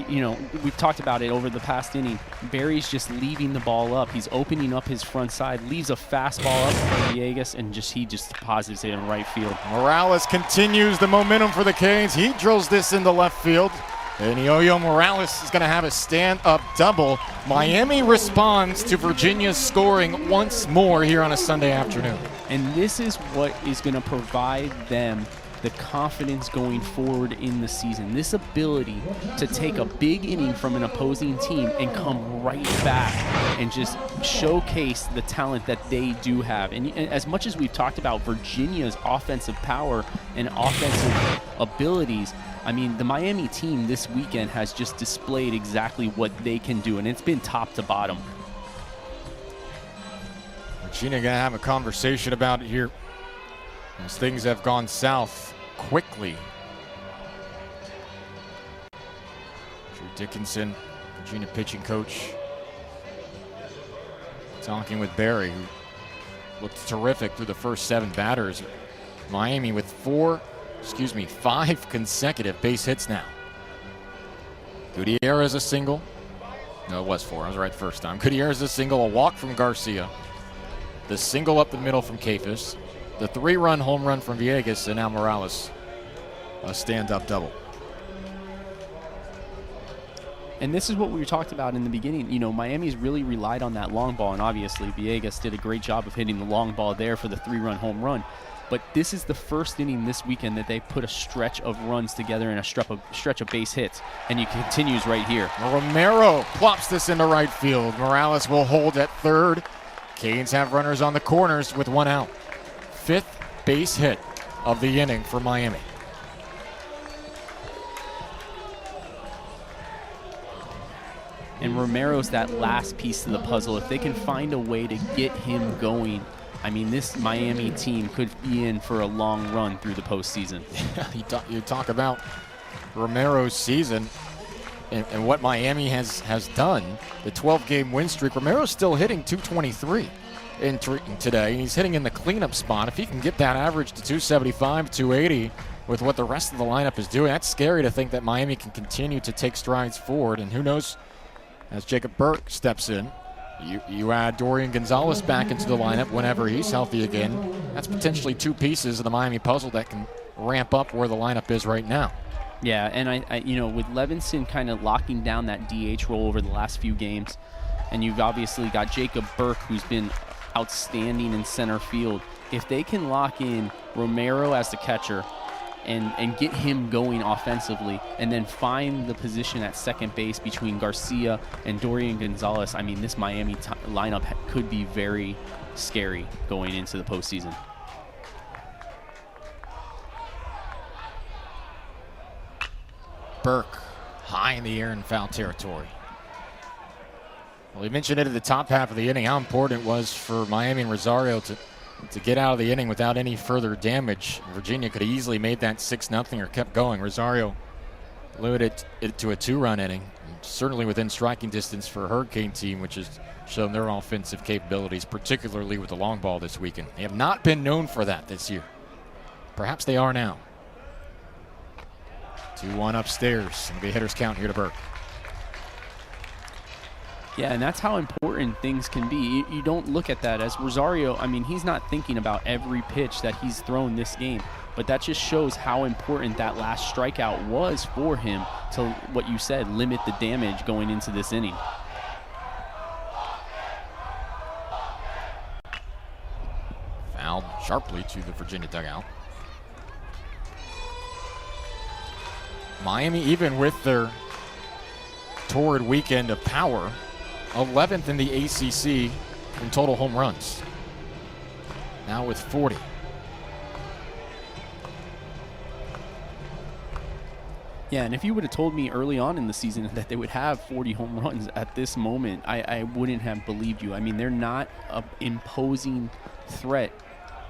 we've talked about it over the past inning. Barry's just leaving the ball up. He's opening up his front side, leaves a fastball up for Villegas, and he just deposits it in right field. Morales continues the momentum for the Canes. He drills this into left field. And Yo-Yo Morales is going to have a stand-up double. Miami responds to Virginia's scoring once more here on a Sunday afternoon. And this is what is going to provide them the confidence going forward in the season. This ability to take a big inning from an opposing team and come right back and just showcase the talent that they do have. And as much as we've talked about Virginia's offensive power and offensive abilities, I mean, the Miami team this weekend has just displayed exactly what they can do, and it's been top to bottom. Virginia going to have a conversation about it here as things have gone south quickly. Drew Dickinson, Virginia pitching coach, talking with Barry, who looked terrific through the first 7 batters. Miami with 5 consecutive base hits now. Gutierrez a single. No, it was 4. I was right the first time. Gutierrez a single, a walk from Garcia. The single up the middle from Kafis. The 3-run home run from Villegas, and now Morales a stand-up double. And this is what we talked about in the beginning. Miami's really relied on that long ball, and obviously Villegas did a great job of hitting the long ball there for the 3-run home run. But this is the first inning this weekend that they put a stretch of runs together and a stretch of base hits, and it continues right here. Romero plops this into right field. Morales will hold at third. Canes have runners on the corners with 1 out. 5th base hit of the inning for Miami. And Romero's that last piece of the puzzle. If they can find a way to get him going, I mean, this Miami team could be in for a long run through the postseason. You talk about Romero's season and what Miami has done, the 12-game win streak. Romero's still hitting .223 today, and he's hitting in the cleanup spot. If he can get that average to .275, .280 with what the rest of the lineup is doing, that's scary to think that Miami can continue to take strides forward. And who knows, as Jacob Burke steps in, you add Dorian Gonzalez back into the lineup whenever he's healthy again. That's potentially 2 pieces of the Miami puzzle that can ramp up where the lineup is right now. Yeah, and I with Levinson kind of locking down that DH role over the last few games, and you've obviously got Jacob Burke, who's been outstanding in center field. If they can lock in Romero as the catcher and get him going offensively, and then find the position at second base between Garcia and Dorian Gonzalez, I mean, this Miami lineup could be very scary going into the postseason. Burke high in the air in foul territory. Well, we mentioned it at the top half of the inning, how important it was for Miami and Rosario to get out of the inning without any further damage. Virginia could have easily made that 6-0 or kept going. Rosario limited it to a 2-run inning, certainly within striking distance for a Hurricane team, which has shown their offensive capabilities, particularly with the long ball this weekend. They have not been known for that this year. Perhaps they are now. 2-1 upstairs. It'll be a hitter's count here to Burke. Yeah, and that's how important things can be. You don't look at that as Rosario. I mean, he's not thinking about every pitch that he's thrown this game, but that just shows how important that last strikeout was for him to, what you said, limit the damage going into this inning. Fouled sharply to the Virginia dugout. Miami, even with their torrid weekend of power, 11th in the ACC in total home runs. Now with 40. Yeah, and if you would have told me early on in the season that they would have 40 home runs at this moment, I wouldn't have believed you. I mean, they're not an imposing threat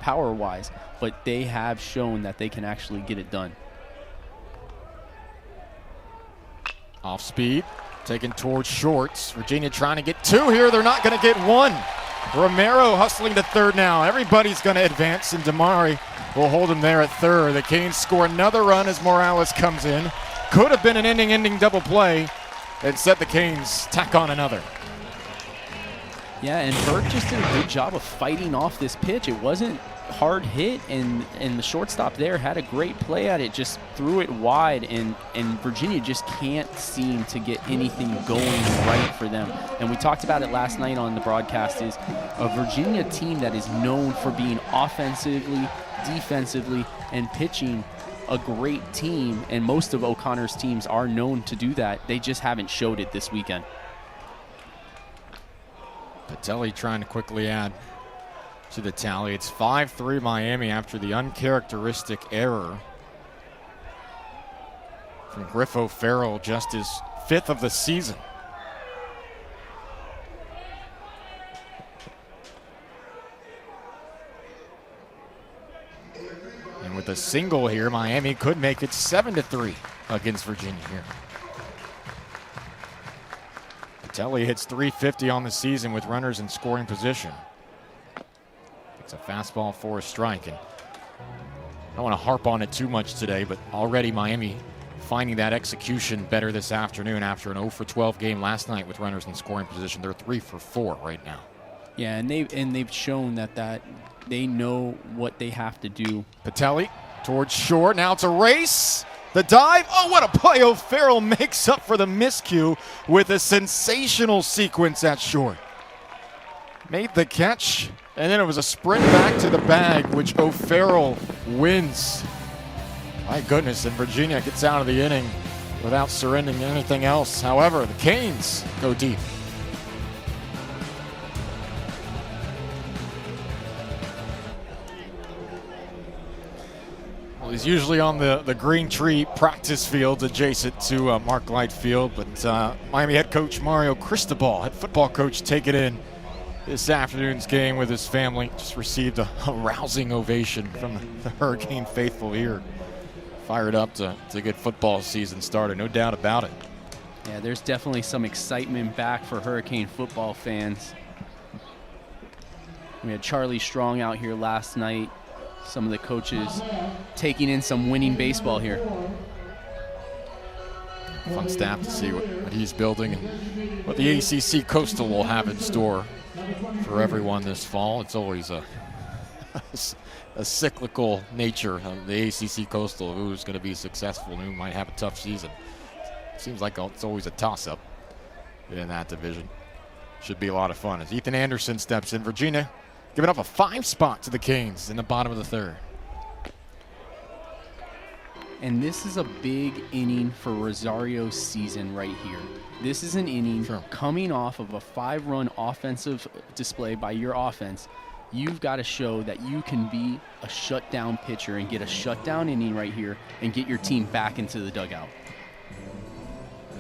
power-wise, but they have shown that they can actually get it done. Off speed, taken towards shorts. Virginia trying to get 2 here. They're not going to get 1. Romero hustling to third now. Everybody's going to advance, and Damari will hold him there at third. The Canes score another run as Morales comes in. Could have been an ending double play. Instead, the Canes tack on another. Yeah, and Burke just did a good job of fighting off this pitch. It wasn't hard hit, and the shortstop there had a great play at it, just threw it wide, and Virginia just can't seem to get anything going right for them. And we talked about it last night on the broadcast, is a Virginia team that is known for being offensively, defensively, and pitching a great team, and most of O'Connor's teams are known to do that. They just haven't showed it this weekend. Patelli trying to quickly add to the tally. It's 5-3 Miami after the uncharacteristic error from Griff O'Farrell, just his 5th of the season. And with a single here, Miami could make it 7-3 against Virginia here. Patelli hits .350 on the season with runners in scoring position. It's a fastball for a strike, and I don't want to harp on it too much today, but already Miami finding that execution better this afternoon after an 0-for-12 game last night with runners in scoring position. They're 3-for-4 right now. Yeah, and they've shown that they know what they have to do. Patelli towards short. Now it's a race. The dive. Oh, what a play. O'Farrell makes up for the miscue with a sensational sequence at short. Made the catch, and then it was a sprint back to the bag, which O'Farrell wins. My goodness, and Virginia gets out of the inning without surrendering anything else. However, the Canes go deep. Well, he's usually on the Green Tree practice field adjacent to Mark Light Field, but Miami head coach Mario Cristobal, head football coach, take it in this afternoon's game with his family. Just received a rousing ovation from the Hurricane faithful here. Fired up to get football season started, no doubt about it. Yeah, there's definitely some excitement back for Hurricane football fans. We had Charlie Strong out here last night. Some of the coaches taking in some winning baseball here. Fun staff to see what he's building and what the ACC Coastal will have in store for everyone this fall. It's always a a cyclical nature of the ACC Coastal, who's going to be successful and who might have a tough season. Seems like it's always a toss-up in that division. Should be a lot of fun as Ethan Anderson steps in. Virginia giving up a 5 spot to the Canes in the bottom of the 3rd. And this is a big inning for Rosario's season right here. This is an inning coming off of a 5-run offensive display by your offense. You've got to show that you can be a shutdown pitcher and get a shutdown inning right here and get your team back into the dugout.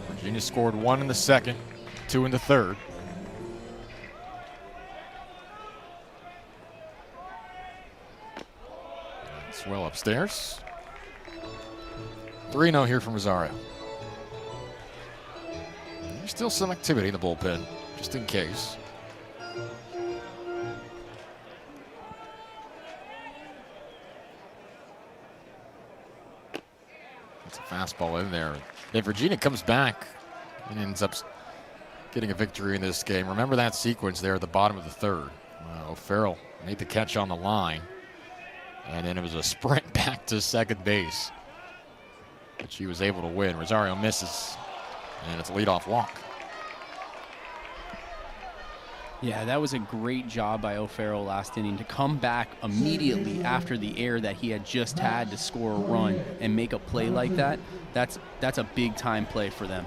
Virginia scored 1 in the 2nd, 2 in the 3rd. Swell upstairs. 3-0 here from Rosario. There's still some activity in the bullpen, just in case. That's a fastball in there. If Virginia comes back and ends up getting a victory in this game, remember that sequence there at the bottom of the 3rd. O'Farrell made the catch on the line, and then it was a sprint back to second base. But she was able to win. Rosario misses, and it's a leadoff walk. Yeah, that was a great job by O'Farrell last inning to come back immediately after the error that he had just had to score a run and make a play like that. That's a big-time play for them.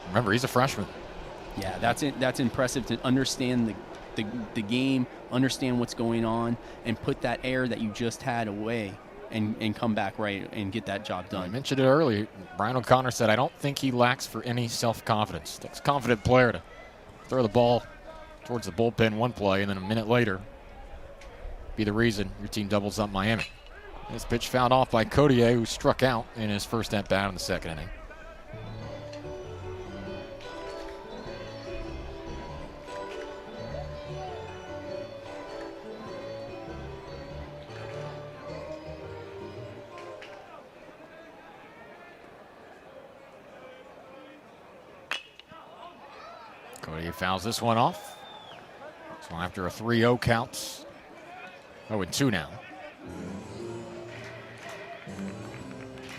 Remember, he's a freshman. Yeah, that's impressive to understand the game, understand what's going on, and put that error that you just had away. And come back right and get that job done. I mentioned it earlier. Brian O'Connor said, I don't think he lacks for any self-confidence. That's a confident player to throw the ball towards the bullpen one play and then a minute later be the reason your team doubles up Miami. This pitch fouled off by Codier, who struck out in his first at-bat in the 2nd inning. Cody fouls this one off. So after a 3-0 count, 0-2 now.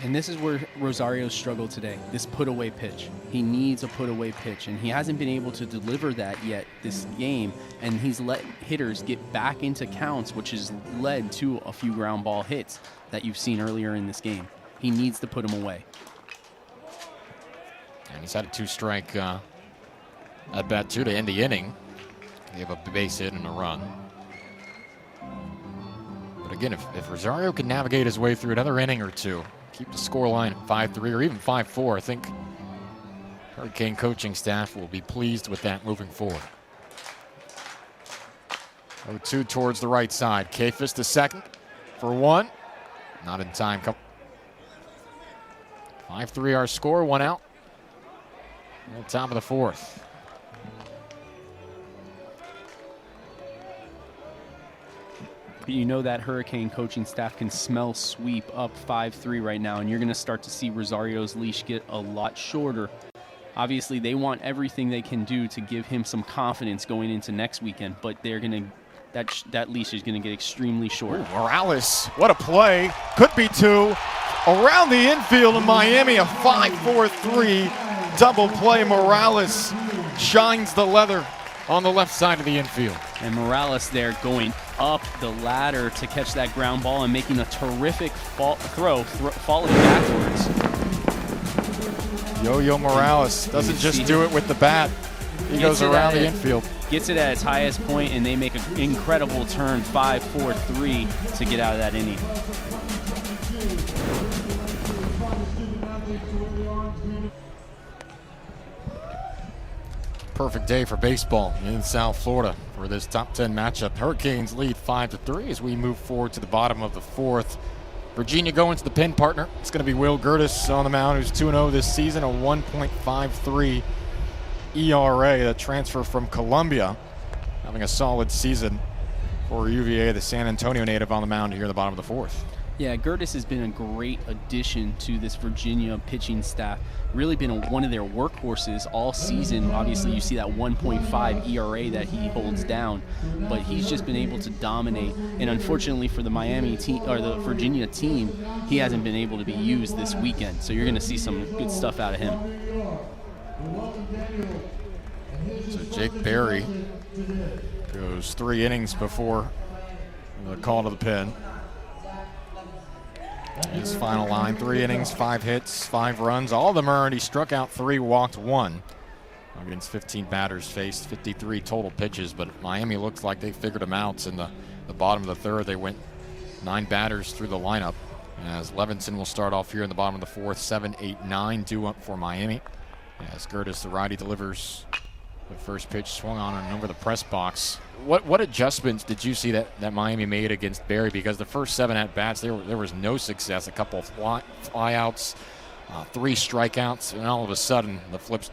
And this is where Rosario struggled today, this put-away pitch. He needs a put-away pitch, and he hasn't been able to deliver that yet this game, and he's let hitters get back into counts, which has led to a few ground ball hits that you've seen earlier in this game. He needs to put them away. And he's had a 2-strike at bat 2 to end the inning. Gave up a base hit and a run. But again, if Rosario can navigate his way through another inning or two, keep the scoreline at 5-3 or even 5-4, I think Hurricane coaching staff will be pleased with that moving forward. 0-2 towards the right side. Kafis to second for 1. Not in time. 5-3 our score, 1 out. At the top of the 4th. You know that Hurricane coaching staff can smell sweep up 5-3 right now, and you're going to start to see Rosario's leash get a lot shorter. Obviously, they want everything they can do to give him some confidence going into next weekend, but they're going to that leash is going to get extremely short. Ooh, Morales, what a play. Could be 2. Around the infield in Miami, a 5-4-3 double play. Morales shines the leather on the left side of the infield. And Morales there going up the ladder to catch that ground ball and making a terrific falling backwards. Yo-Yo Morales doesn't just do it with the bat. He goes around the infield. Gets it at its highest point, and they make an incredible turn, 5-4-3, to get out of that inning. Perfect day for baseball in South Florida for this top 10 matchup. Hurricanes lead 5-3 as we move forward to the bottom of the 4th. Virginia going to the pin partner. It's going to be Will Gertis on the mound, who's 2-0 this season, a 1.53 ERA. The transfer from Columbia, having a solid season for UVA, the San Antonio native, on the mound here in the bottom of the 4th. Yeah, Gertis has been a great addition to this Virginia pitching staff. Really been one of their workhorses all season. Obviously, you see that 1.5 ERA that he holds down, but he's just been able to dominate. And unfortunately for the Miami team or the Virginia team, he hasn't been able to be used this weekend. So you're going to see some good stuff out of him. So Jake Berry goes 3 innings before the call to the pen. His final line, 3 innings, 5 hits, 5 runs. All of them earned. He struck out 3, walked 1. Against 15 batters faced, 53 total pitches, but Miami looks like they figured him out. In the bottom of the third, they went 9 batters through the lineup. As Levinson will start off here in the bottom of the fourth, 7, 8, 9 due up for Miami. As Gertis, the righty, delivers the first pitch, swung on and over the press box. What adjustments did you see that Miami made against Berry? Because the first 7 at-bats, there was no success. A couple of flyouts, 3 strikeouts, and all of a sudden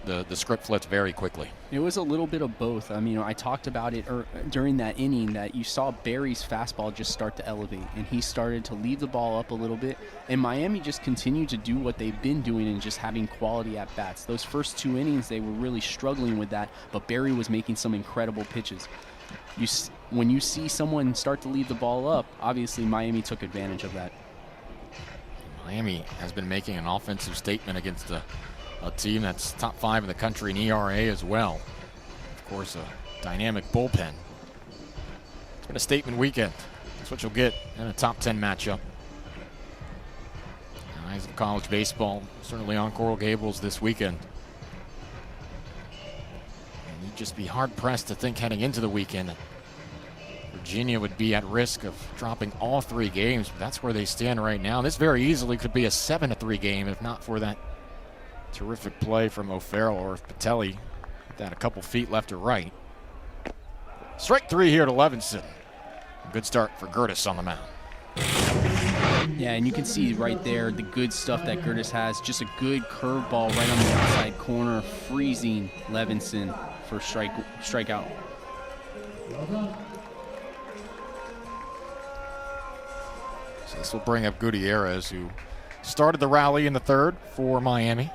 the script flipped very quickly. It was a little bit of both. I mean, I talked about it during that inning that you saw Berry's fastball just start to elevate, and he started to leave the ball up a little bit, and Miami just continued to do what they've been doing and just having quality at-bats. Those first 2 innings, they were really struggling with that, but Berry was making some incredible pitches. When you see someone start to leave the ball up, obviously Miami took advantage of that. Miami has been making an offensive statement against a team that's top 5 in the country in ERA as well. Of course, a dynamic bullpen. It's been a statement weekend. That's what you'll get in a top 10 matchup. Eyes of college baseball certainly on Coral Gables this weekend. And you'd just be hard-pressed to think heading into the weekend Virginia would be at risk of dropping all 3 games, but that's where they stand right now. This very easily could be a 7-3 game if not for that terrific play from O'Farrell, or if Patelli had a couple feet left or right. Strike 3 here to Levinson. A good start for Gertis on the mound. Yeah, and you can see right there the good stuff that Gertis has. Just a good curveball right on the outside corner, freezing Levinson for strikeout. So this will bring up Gutierrez, who started the rally in the third for Miami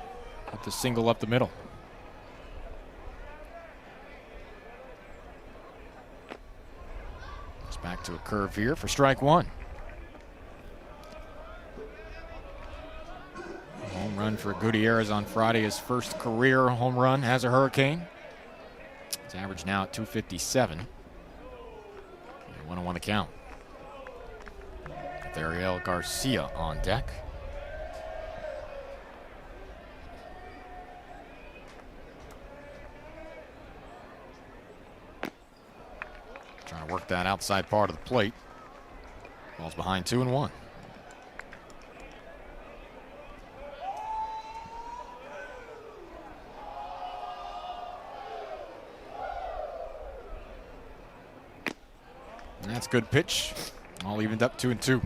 with the single up the middle. It's back to a curve here for strike 1. Home run for Gutierrez on Friday, his first career home run as a Hurricane. His average now at 257. 1-1 the count. With Ariel Garcia on deck. Trying to work that outside part of the plate. Ball's behind 2-1. And that's a good pitch. All evened up 2-2.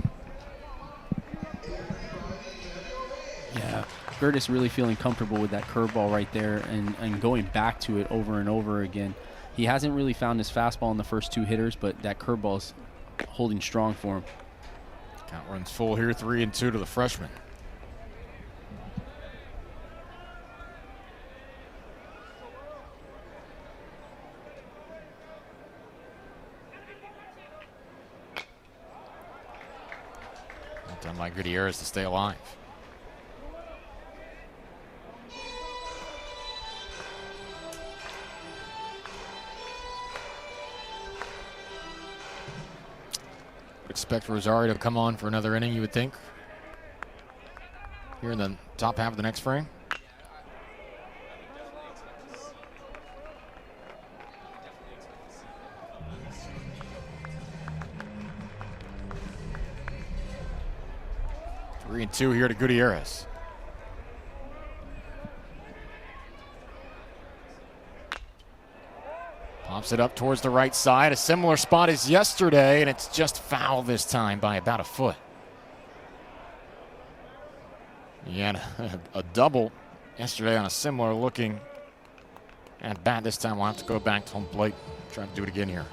Yeah, Gertis really feeling comfortable with that curveball right there and going back to it over and over again. He hasn't really found his fastball in the first 2 hitters, but that curveball's holding strong for him. Count runs full here, 3-2 to the freshman. Done by Gutierrez to stay alive. Expect Rosario to come on for another inning, you would think, here in the top half of the next frame. Three and 2 here to Gutierrez. Pops it up towards the right side. A similar spot as yesterday, and it's just foul this time by about a foot. He had a double yesterday on a similar looking at bat. This time we'll have to go back to home plate. Try to do it again here.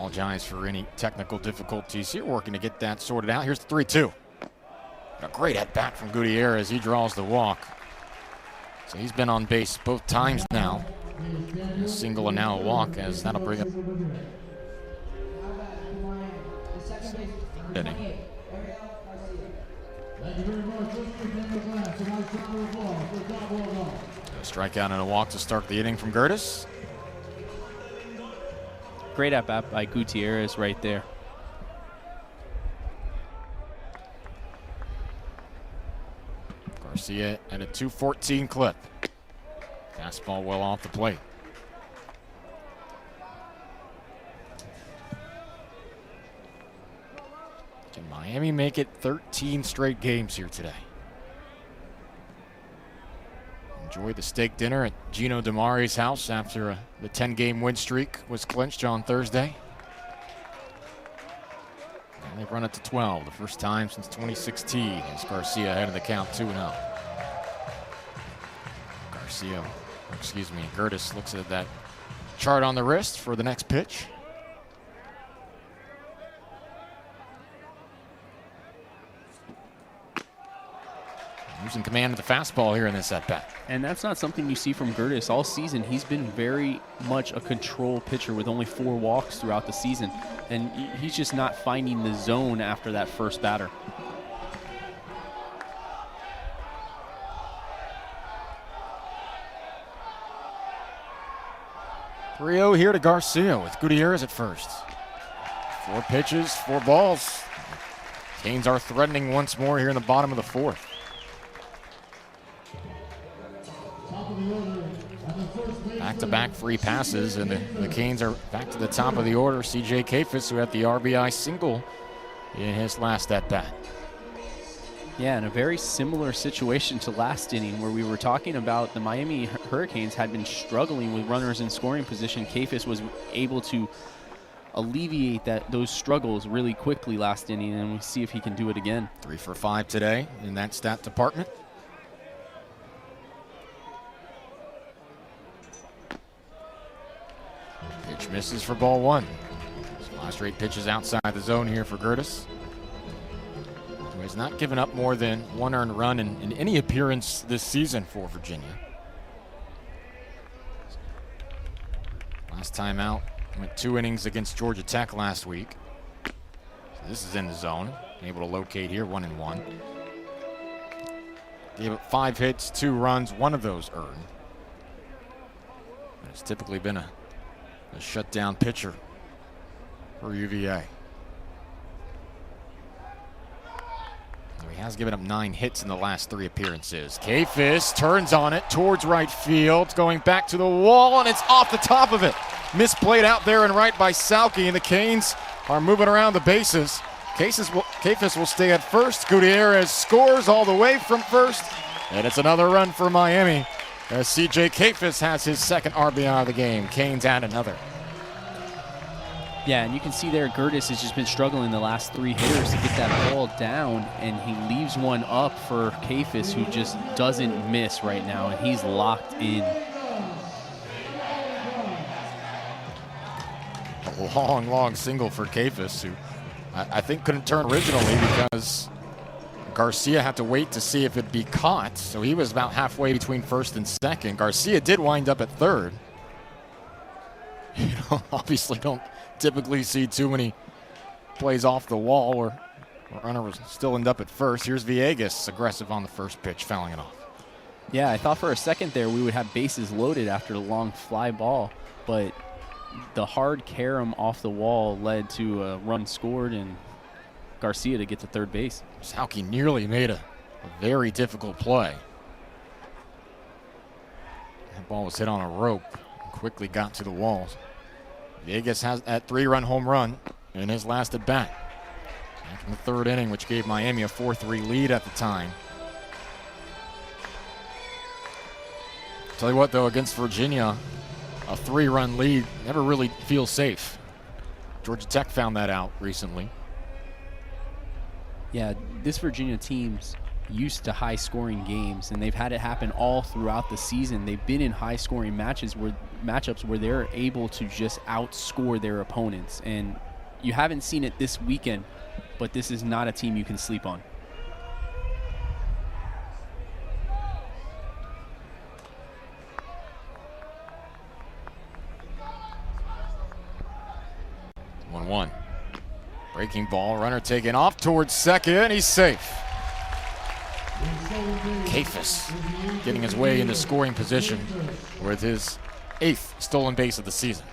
Apologize for any technical difficulties here. Working to get that sorted out. Here's the 3-2. A great at bat from Gutierrez. He draws the walk. So he's been on base both times now. A single and now a walk, as that'll bring up inning. A strikeout and a walk to start the inning from Gertis. Great at bat by Gutierrez right there. Garcia at a 214 clip. Fastball well off the plate. Can Miami make it 13 straight games here today? Enjoyed the steak dinner at Gino DeMari's house after the 10-game win streak was clinched on Thursday. And they've run it to 12, the first time since 2016, as Garcia ahead of the count 2-0. Gertis looks at that chart on the wrist for the next pitch. Losing command of the fastball here in this at-bat. And that's not something you see from Gertis all season. He's been very much a control pitcher with only 4 walks throughout the season. And he's just not finding the zone after that first batter. .3-0 here to Garcia with Gutierrez at first. 4 pitches, 4 balls. Canes are threatening once more here in the bottom of the 4th. Back-to-back free passes, and the Canes are back to the top of the order. CJ Kafis, who had the RBI single in his last at-bat. Yeah, in a very similar situation to last inning where we were talking about the Miami Hurricanes had been struggling with runners in scoring position. Kafis was able to alleviate those struggles really quickly last inning, and we'll see if he can do it again. 3 for 5 today in that stat department. Pitch misses for ball 1. So last 8 pitches outside the zone here for Gertis, who has not given up more than 1 earned run in any appearance this season for Virginia. Last time out, went 2 innings against Georgia Tech last week. So this is in the zone. Able to locate here, 1-1. Gave up 5 hits, 2 runs, 1 of those earned. But it's typically been a shutdown pitcher for UVA. He has given up 9 hits in the last 3 appearances. Kafis turns on it towards right field, going back to the wall, and it's off the top of it. Misplayed out there and right by Salke, and the Canes are moving around the bases. Kafis will stay at first. Gutierrez scores all the way from first, and it's another run for Miami, as CJ Kafis has his 2nd RBI of the game. Canes add another. Yeah, and you can see there Gertis has just been struggling the last 3 hitters to get that ball down, and he leaves one up for Kafis, who just doesn't miss right now, and he's locked in. A long single for Kafis, who I think couldn't turn originally because Garcia had to wait to see if it'd be caught, so he was about halfway between first and second. Garcia did wind up at third. Obviously don't typically see too many plays off the wall where runner was still end up at first. Here's Villegas, aggressive on the first pitch, fouling it off. Yeah, I thought for a second there we would have bases loaded after the long fly ball, but the hard carom off the wall led to a run scored and Garcia to get to third base. Salke nearly made a very difficult play. That ball was hit on a rope and quickly got to the walls. Vegas has that 3-run home run in his last at bat. Back in the 3rd inning, which gave Miami a 4-3 lead at the time. Tell you what, though, against Virginia, a 3-run lead never really feels safe. Georgia Tech found that out recently. Yeah, this Virginia team used to high-scoring games, and they've had it happen all throughout the season. They've been in high-scoring matchups where they're able to just outscore their opponents, and you haven't seen it this weekend, but this is not a team you can sleep on. Breaking ball, runner taken off towards second. He's safe. Kafis getting his way into scoring position with his 8th stolen base of the season.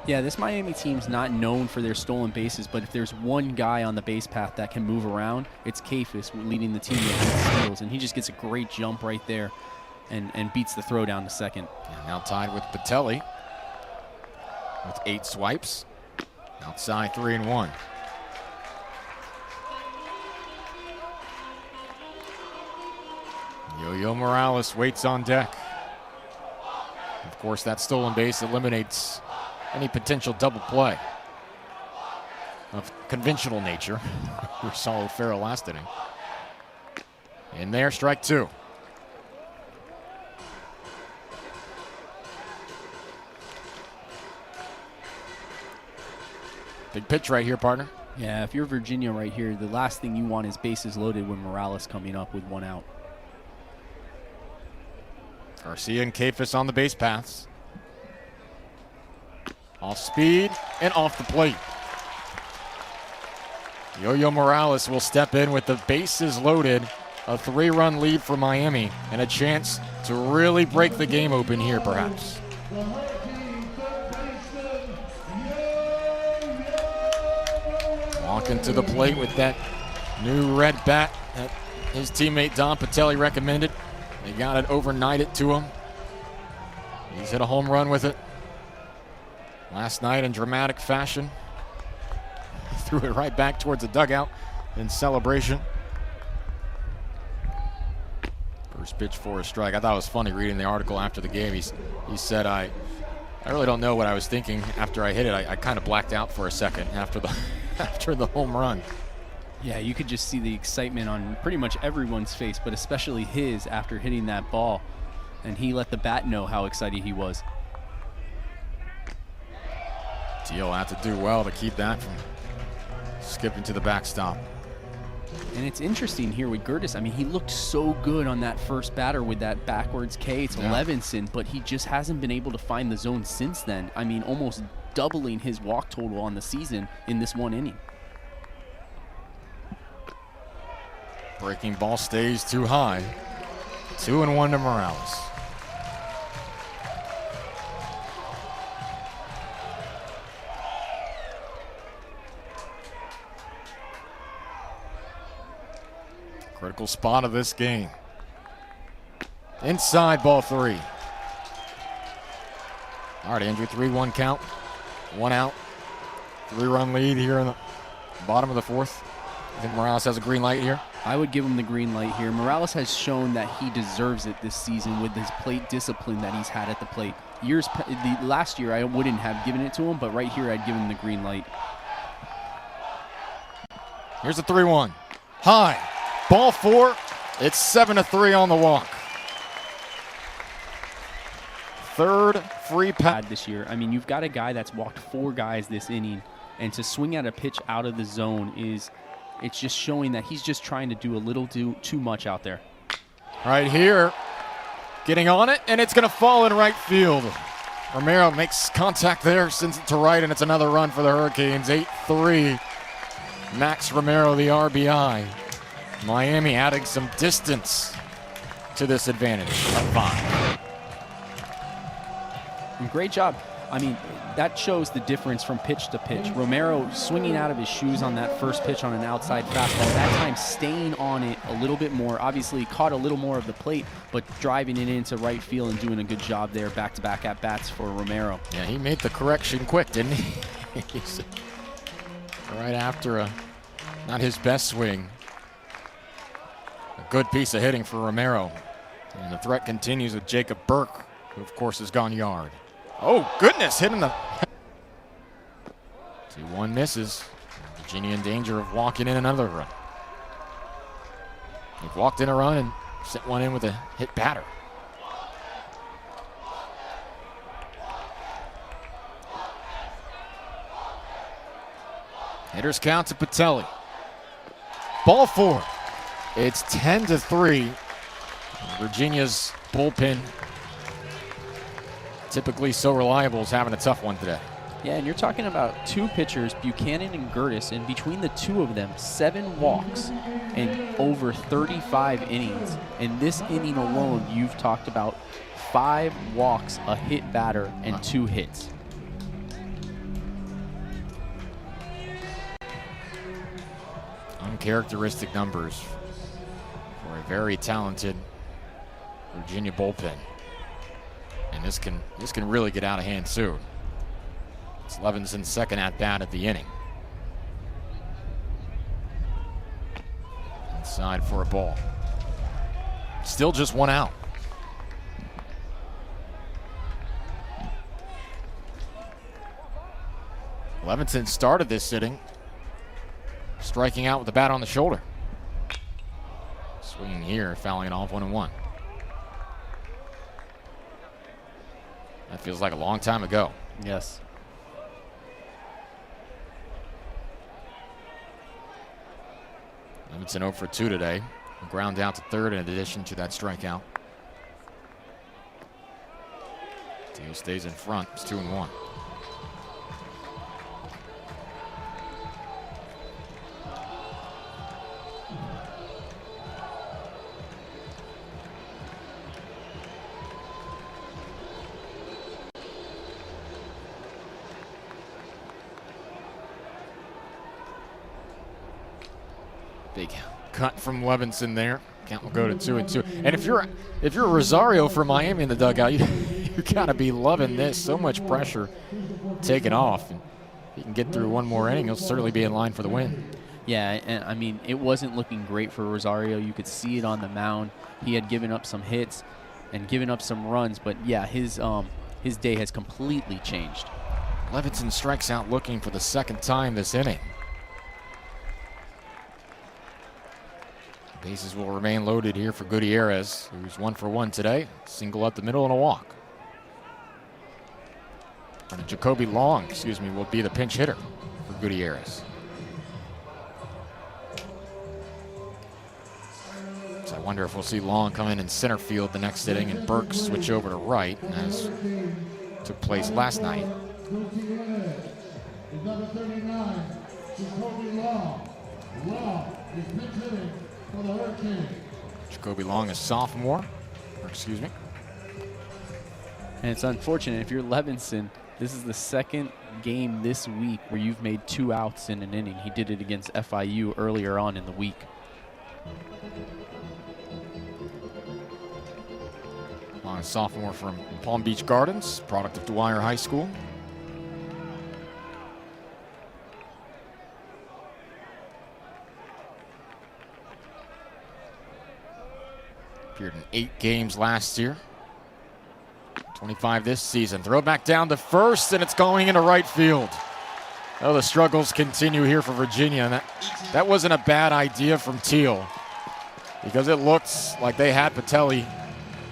Yeah, this Miami team's not known for their stolen bases, but if there's one guy on the base path that can move around, it's Kafis leading the team with 8 steals, and he just gets a great jump right there and beats the throw down to second. And now tied with Patelli with 8 swipes. Outside 3-1. Yo-Yo Morales waits on deck. Of course, that stolen base eliminates any potential double play of conventional nature. We saw O'Farrell last inning. In there, strike 2. Big pitch right here, partner. Yeah, if you're Virginia right here, the last thing you want is bases loaded with Morales coming up with 1 out. Garcia and Kafis on the base paths. Off speed and off the plate. Yo-Yo Morales will step in with the bases loaded, a 3-run lead for Miami, and a chance to really break the game open here, perhaps. Walking to the plate with that new red bat that his teammate Don Patelli recommended. They got it overnighted to him. He's hit a home run with it last night in dramatic fashion. Threw it right back towards the dugout in celebration. First pitch for a strike. I thought it was funny reading the article after the game. He said, I really don't know what I was thinking after I hit it. I kind of blacked out for a second after the after the home run. Yeah, you could just see the excitement on pretty much everyone's face, but especially his after hitting that ball. And he let the bat know how excited he was. Teal had to do well to keep that from skipping to the backstop. And it's interesting here with Gertis. I mean, he looked so good on that first batter with that backwards K to Levinson, but he just hasn't been able to find the zone since then. I mean, almost doubling his walk total on the season in this 1 inning. Breaking ball stays too high. 2-1 to Morales. Critical spot of this game. Inside, ball 3. All right, Andrew, 3-1 count. 1 out. 3-run lead here in the bottom of the 4th. I think Morales has a green light here. I would give him the green light here. Morales has shown that he deserves it this season with his plate discipline that he's had at the plate. Last year, I wouldn't have given it to him, but right here, I'd give him the green light. Here's a 3-1. High. Ball 4. It's 7-3 on the walk. Third free pass this year. I mean, you've got a guy that's walked 4 guys this inning, and to swing at a pitch out of the zone it's just showing that he's just trying to do a little too much out there. Right here, getting on it, and it's going to fall in right field. Romero makes contact there, sends it to right, and it's another run for the Hurricanes. 8-3. Max Romero, the RBI. Miami adding some distance to this advantage of 5. Great job. I mean, that shows the difference from pitch to pitch. Romero swinging out of his shoes on that first pitch on an outside fastball. That time staying on it a little bit more. Obviously caught a little more of the plate, but driving it into right field and doing a good job there. Back-to-back at-bats for Romero. Yeah, he made the correction quick, didn't he? Right after not his best swing. A good piece of hitting for Romero. And the threat continues with Jacob Burke, who of course has gone yard. Oh, goodness, hitting the... 2-1 misses. Virginia in danger of walking in another run. They've walked in a run and sent one in with a hit batter. Hitters count to Patelli. Ball four. It's 10-3. Virginia's bullpen, typically so reliable, is having a tough one today. Yeah, and you're talking about two pitchers, Buchanan and Gertis, and between the two of them, 7 walks and over 35 innings. In this inning alone, you've talked about 5 walks, a hit batter, and 2 hits. Uncharacteristic numbers for a very talented Virginia bullpen. And this can really get out of hand soon. It's Levinson's second at-bat of the inning. Inside for a ball. Still just 1 out. Levinson started this sitting striking out with the bat on the shoulder. Swinging here, fouling it off 1-1. That feels like a long time ago. Yes. Levinson 0 for 2 today. Ground out to third in addition to that strikeout. Teal stays in front. It's 2-1. Big cut from Levinson there. Count will go to 2-2. And if you're Rosario for Miami in the dugout, you gotta be loving this. So much pressure taken off. And if he can get through one more inning, he'll certainly be in line for the win. Yeah, and I mean, it wasn't looking great for Rosario. You could see it on the mound. He had given up some hits and given up some runs, but yeah, his day has completely changed. Levinson strikes out looking for the second time this inning. Bases will remain loaded here for Gutierrez, who's 1 for 1 today. Single up the middle and a walk. And Jacoby Long, will be the pinch hitter for Gutierrez. So I wonder if we'll see Long come in center field the next inning and Burke switch over to right, as took place last night. Gutierrez is number 39, Jacoby Long. Long is pinch hitting for the Hurricanes. Jacoby Long is sophomore, And it's unfortunate if you're Levinson, this is the second game this week where you've made 2 outs in an inning. He did it against FIU earlier on in the week. Long is sophomore from Palm Beach Gardens, product of Dwyer High School. Appeared in 8 games last year. 25 this season. Throw back down to first, and it's going into right field. Oh, the struggles continue here for Virginia. And that wasn't a bad idea from Teal, because it looked like they had Patelli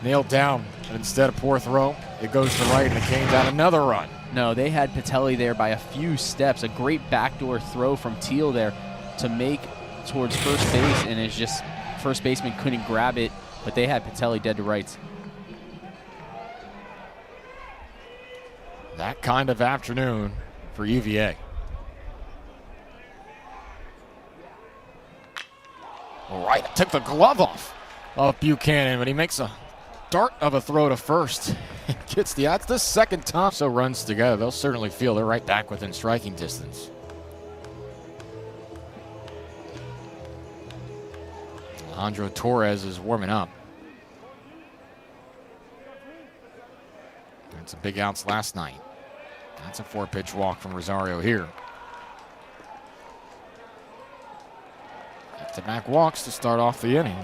nailed down. But instead, a poor throw. It goes to right, and it came down another run. No, they had Patelli there by a few steps. A great backdoor throw from Teal there to make towards first base, and it's just first baseman couldn't grab it. But they had Patelli dead to rights. That kind of afternoon for UVA. All right, took the glove off of Buchanan, but he makes a dart of a throw to first. Gets that's the second time. So runs together. They'll certainly feel they're right back within striking distance. Alejandro Torres is warming up. Had some big outs last night. That's a 4-pitch walk from Rosario here. Back-to-back walks to start off the inning.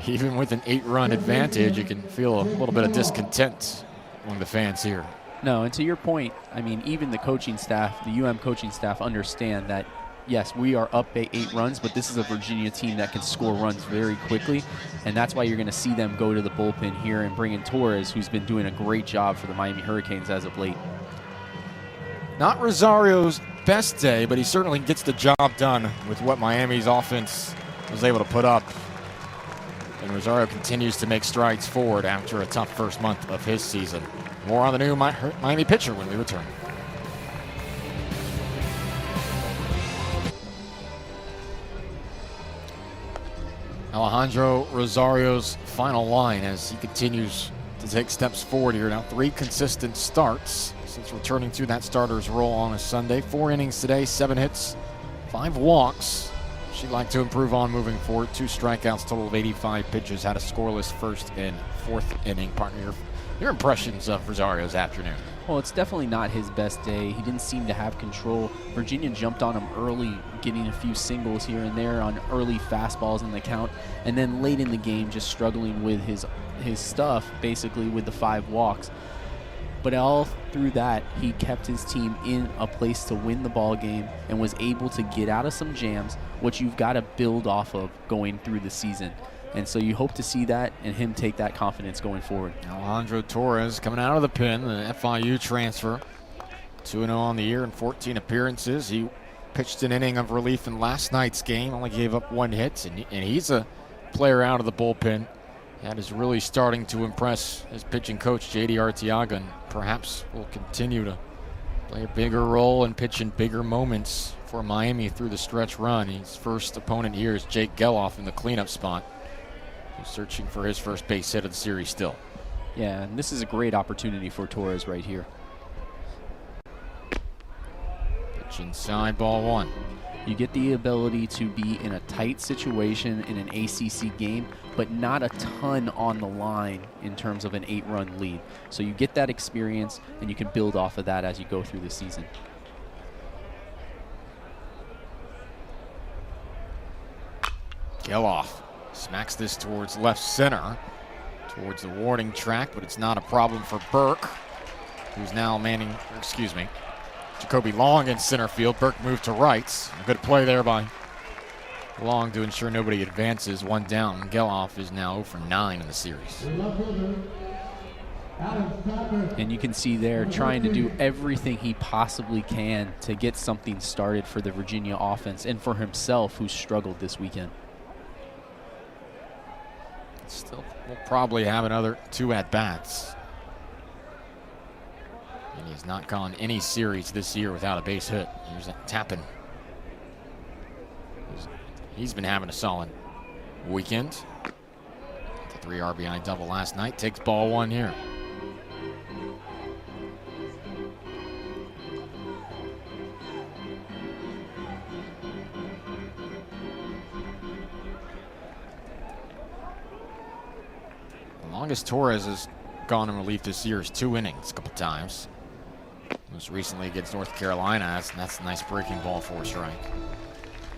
Even with an 8-run advantage, you can feel a little bit of discontent among the fans here. No, and to your point, I mean, even the coaching staff, the UM coaching staff, understand that yes, we are up 8 runs, but this is a Virginia team that can score runs very quickly, and that's why you're going to see them go to the bullpen here and bring in Torres, who's been doing a great job for the Miami Hurricanes as of late. Not Rosario's best day, but he certainly gets the job done with what Miami's offense was able to put up. And Rosario continues to make strides forward after a tough first month of his season. More on the new Miami pitcher when we return. Alejandro Rosario's final line as he continues to take steps forward here. Now 3 consistent starts since returning to that starter's role on a Sunday. 4 innings today, 7 hits, 5 walks. She'd like to improve on moving forward. 2 strikeouts, total of 85 pitches. Had a scoreless first and 4th inning. Partner, your impressions of Rosario's afternoon? Well, it's definitely not his best day. He didn't seem to have control. Virginia jumped on him early, getting a few singles here and there on early fastballs in the count, and then late in the game just struggling with his stuff, basically with the 5 walks. But all through that, he kept his team in a place to win the ball game and was able to get out of some jams, which you've got to build off of going through the season. And so you hope to see that and him take that confidence going forward. Alejandro Torres coming out of the pen, the FIU transfer. 2-0 on the year in 14 appearances. He pitched an inning of relief in last night's game, only gave up 1 hit, and he's a player out of the bullpen that is really starting to impress his pitching coach, J.D. Arteaga, and perhaps will continue to play a bigger role and pitch in bigger moments for Miami through the stretch run. His first opponent here is Jake Geloff in the cleanup spot, who's searching for his first base hit of the series still. Yeah, and this is a great opportunity for Torres right here. Pitch inside, ball 1. You get the ability to be in a tight situation in an ACC game, but not a ton on the line in terms of an 8-run lead. So you get that experience, and you can build off of that as you go through the season. Geloff smacks this towards left center, towards the warning track, but it's not a problem for Burke, who's now Jacoby Long in center field. Burke moved to right. A good play there by Long to ensure nobody advances. 1 down. Geloff is now 0 for 9 in the series. And you can see there trying to do everything he possibly can to get something started for the Virginia offense and for himself, who struggled this weekend. Still, we'll probably have another 2 at-bats. And he's not gone any series this year without a base hit. Here's that Tappan. He's been having a solid weekend. The 3 RBI double last night. Takes ball 1 here. The longest Torres has gone in relief this year is 2 innings a couple times. Most recently against North Carolina, that's a nice breaking ball for a strike.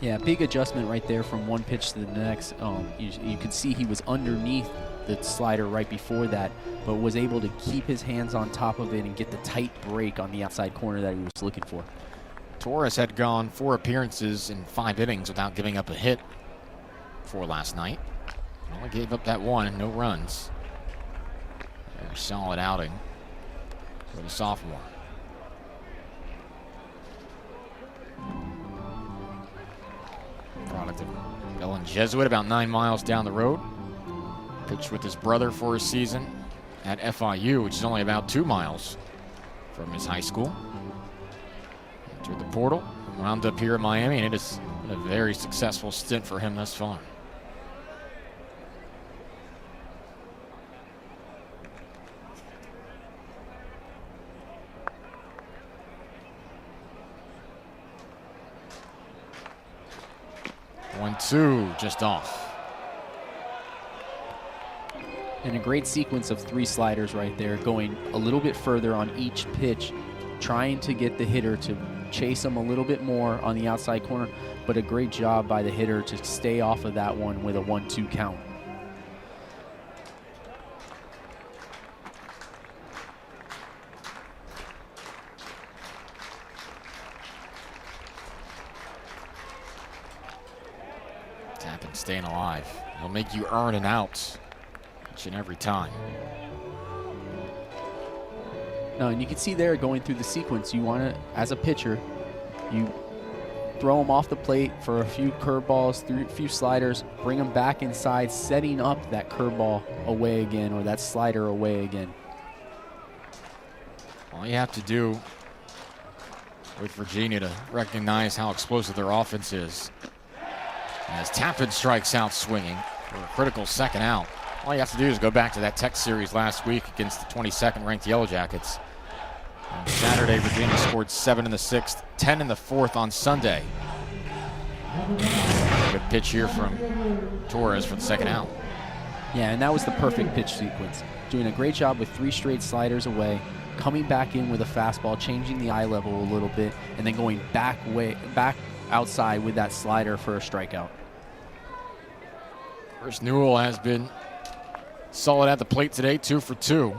Yeah, big adjustment right there from one pitch to the next. You could see he was underneath the slider right before that, but was able to keep his hands on top of it and get the tight break on the outside corner that he was looking for. Torres had gone 4 appearances in 5 innings without giving up a hit for last night. Only gave up that 1 and no runs. Very solid outing for the sophomore. Product of Ellen Jesuit, about 9 miles down the road. Pitched with his brother for a season at FIU, which is only about 2 miles from his high school. Entered the portal, wound up here in Miami, and it is a very successful stint for him thus far. One, 2, just off. And a great sequence of 3 sliders right there, going a little bit further on each pitch, trying to get the hitter to chase him a little bit more on the outside corner, but a great job by the hitter to stay off of that one with a 1-2 count. Tappan staying alive. He'll make you earn an out each and every time. No, and you can see there going through the sequence, you want to, as a pitcher, you throw them off the plate for a few curveballs, a few sliders, bring them back inside, setting up that curveball away again or that slider away again. All you have to do with Virginia to recognize how explosive their offense is. As Tappan strikes out swinging for a critical second out, all you have to do is go back to that Tech series last week against the 22nd ranked Yellow Jackets. On Saturday, Virginia scored 7 in the 6th, 10 in the 4th on Sunday. Good pitch here from Torres for the second out. Yeah, and that was the perfect pitch sequence. Doing a great job with 3 straight sliders away, coming back in with a fastball, changing the eye level a little bit, and then going back outside with that slider for a strikeout. Chris Newell has been solid at the plate today, 2 for 2.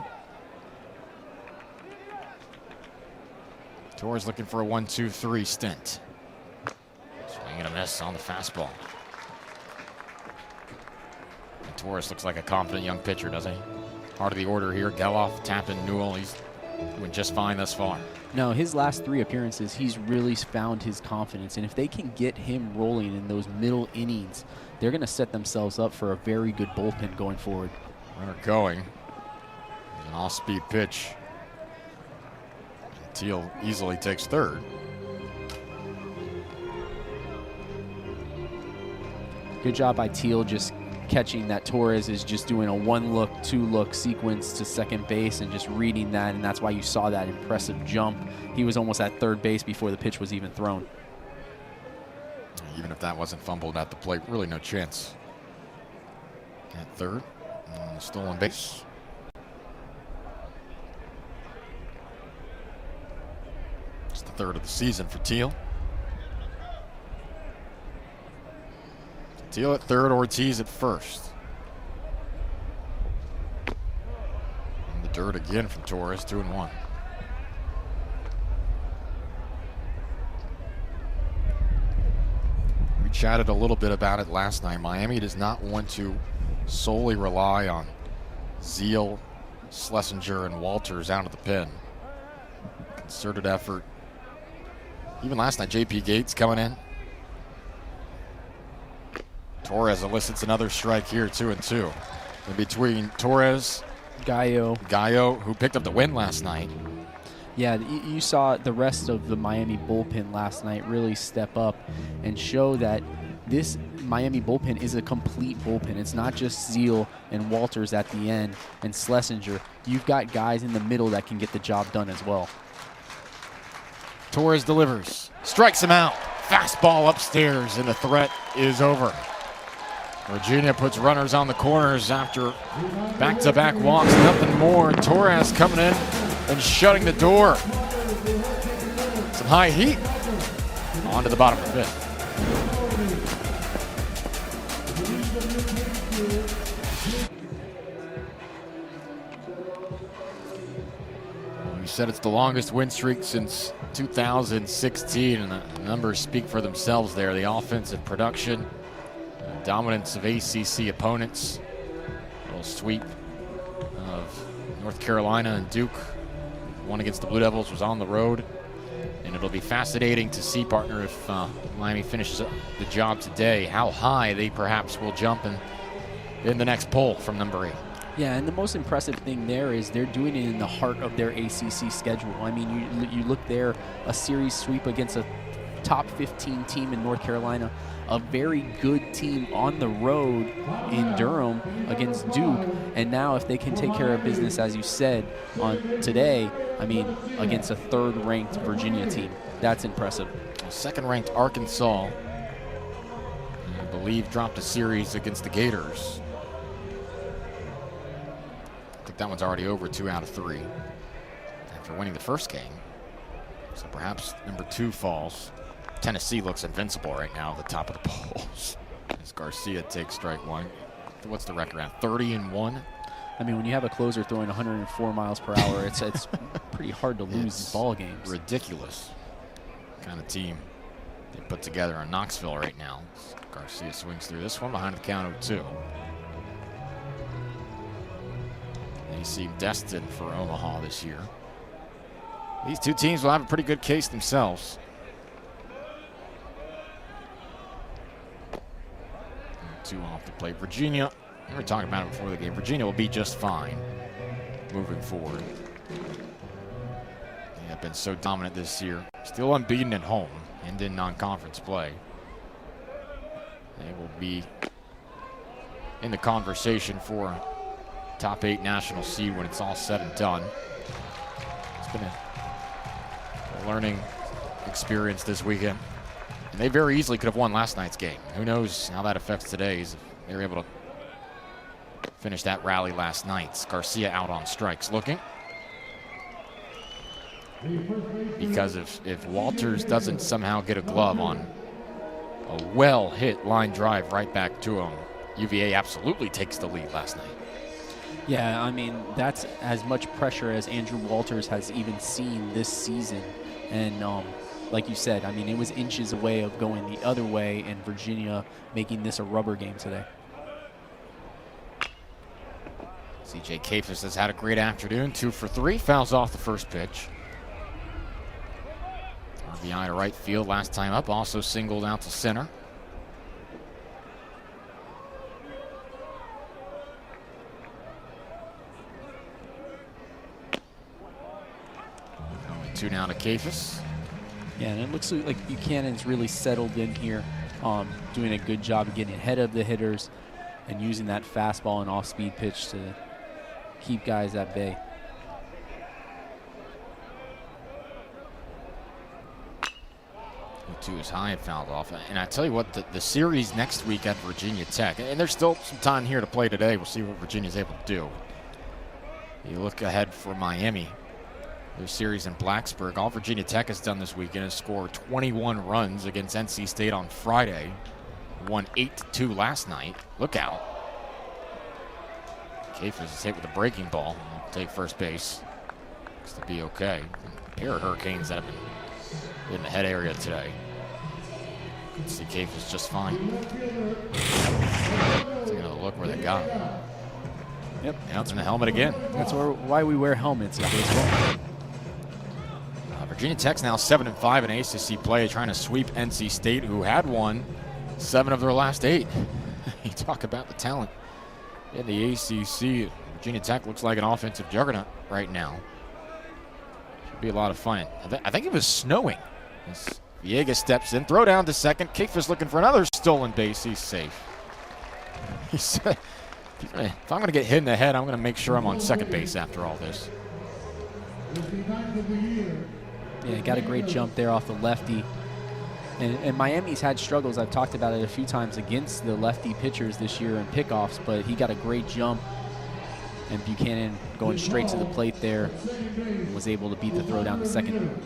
Torres looking for a 1-2-3 stint. Swing and a miss on the fastball. And Torres looks like a confident young pitcher, doesn't he? Heart of the order here. Geloff, Tappan, Newell. He's doing just fine thus far. No, his last 3 appearances, he's really found his confidence. And if they can get him rolling in those middle innings, they're going to set themselves up for a very good bullpen going forward. Runner going. An off-speed pitch. Teal easily takes third. Good job by Teal just catching that Torres is just doing a 1-look, 2-look sequence to second base and just reading that, and that's why you saw that impressive jump. He was almost at third base before the pitch was even thrown. Even if that wasn't fumbled at the plate, really no chance. At third, stolen base. It's the 3rd of the season for Teal. Teal at 3rd, Ortiz at 1st. In the dirt again from Torres, 2-1. We chatted a little bit about it last night. Miami does not want to solely rely on Zeal, Schlesinger, and Walters out of the pen. Concerted effort. Even last night, J.P. Gates coming in. Torres elicits another strike here, 2-2. In between Torres, Gallo, who picked up the win last night. Yeah, you saw the rest of the Miami bullpen last night really step up and show that this Miami bullpen is a complete bullpen. It's not just Zeal and Walters at the end and Schlesinger. You've got guys in the middle that can get the job done as well. Torres delivers, strikes him out. Fastball upstairs, and the threat is over. Virginia puts runners on the corners after back-to-back walks, nothing more. Torres coming in and shutting the door. Some high heat. On to the bottom of the 5th. We said it's the longest win streak since 2016, and the numbers speak for themselves there. The offensive production, dominance of ACC opponents, a little sweep of North Carolina and Duke. One against the Blue Devils was on the road, and it'll be fascinating to see, partner, if Miami finishes up the job today, how high they perhaps will jump in the next poll from number 8. Yeah, and the most impressive thing there is they're doing it in the heart of their ACC schedule. I mean, you look there, a series sweep against a top 15 team in North Carolina, a very good team on the road in Durham against Duke, and now if they can take care of business, as you said, on today, I mean, against a 3rd-ranked Virginia team, that's impressive. 2nd-ranked Arkansas, I believe, dropped a series against the Gators. I think that one's already over 2 out of 3 after winning the first game. So perhaps number 2 falls. Tennessee looks invincible right now at the top of the polls as Garcia takes strike 1. What's the record at 30-1? I mean, when you have a closer throwing 104 miles per hour, it's pretty hard to lose ball games. Ridiculous kind of team they put together in Knoxville right now. Garcia swings through this one behind the count of 2. They seem destined for Omaha this year. These two teams will have a pretty good case themselves. 2 off the plate. Virginia, we were talking about it before the game. Virginia will be just fine moving forward. They have been so dominant this year. Still unbeaten at home and in non-conference play. They will be in the conversation for top 8 national seed when it's all said and done. It's been a learning experience this weekend. And they very easily could have won last night's game. Who knows how that affects today's. They were able to finish that rally last night. Garcia out on strikes looking. Because if Walters doesn't somehow get a glove on a well-hit line drive right back to him, UVA absolutely takes the lead last night. Yeah, I mean, that's as much pressure as Andrew Walters has even seen this season. And like you said, I mean, it was inches away of going the other way, and Virginia making this a rubber game today. CJ Kafis has had a great afternoon. 2 for 3, fouls off the first pitch. RBI to right field last time up, also singled out to center. Only 2 now to Kafis. Yeah, and it looks like Buchanan's really settled in here, doing a good job of getting ahead of the hitters and using that fastball and off-speed pitch to keep guys at bay. 2 is high and fouled off. And I tell you what, the series next week at Virginia Tech, and there's still some time here to play today. We'll see what Virginia's able to do. You look ahead for Miami. Their series in Blacksburg. All Virginia Tech has done this weekend is score 21 runs against NC State on Friday. Won 8-2 last night. Look out. Kafis is hit with a breaking ball. He'll take first base. Looks to be okay. A pair of Hurricanes that have been in the head area today. You can see Kafis just fine. Taking a look where they got him. Yep. Now it's in the helmet again. That's why we wear helmets in baseball. Virginia Tech's now 7-5 in ACC play, trying to sweep NC State, who had won 7 of their last 8. You talk about the talent in the ACC. Virginia Tech looks like an offensive juggernaut right now. Should be a lot of fun. I think it was snowing. As Villegas steps in, throw down to second. Kafis looking for another stolen base. He's safe. He said, if I'm going to get hit in the head, I'm going to make sure I'm on second base after all this. Yeah, got a great jump there off the lefty. And Miami's had struggles. I've talked about it a few times against the lefty pitchers this year in pickoffs, but he got a great jump. And Buchanan going straight to the plate there was able to beat the throw down to second.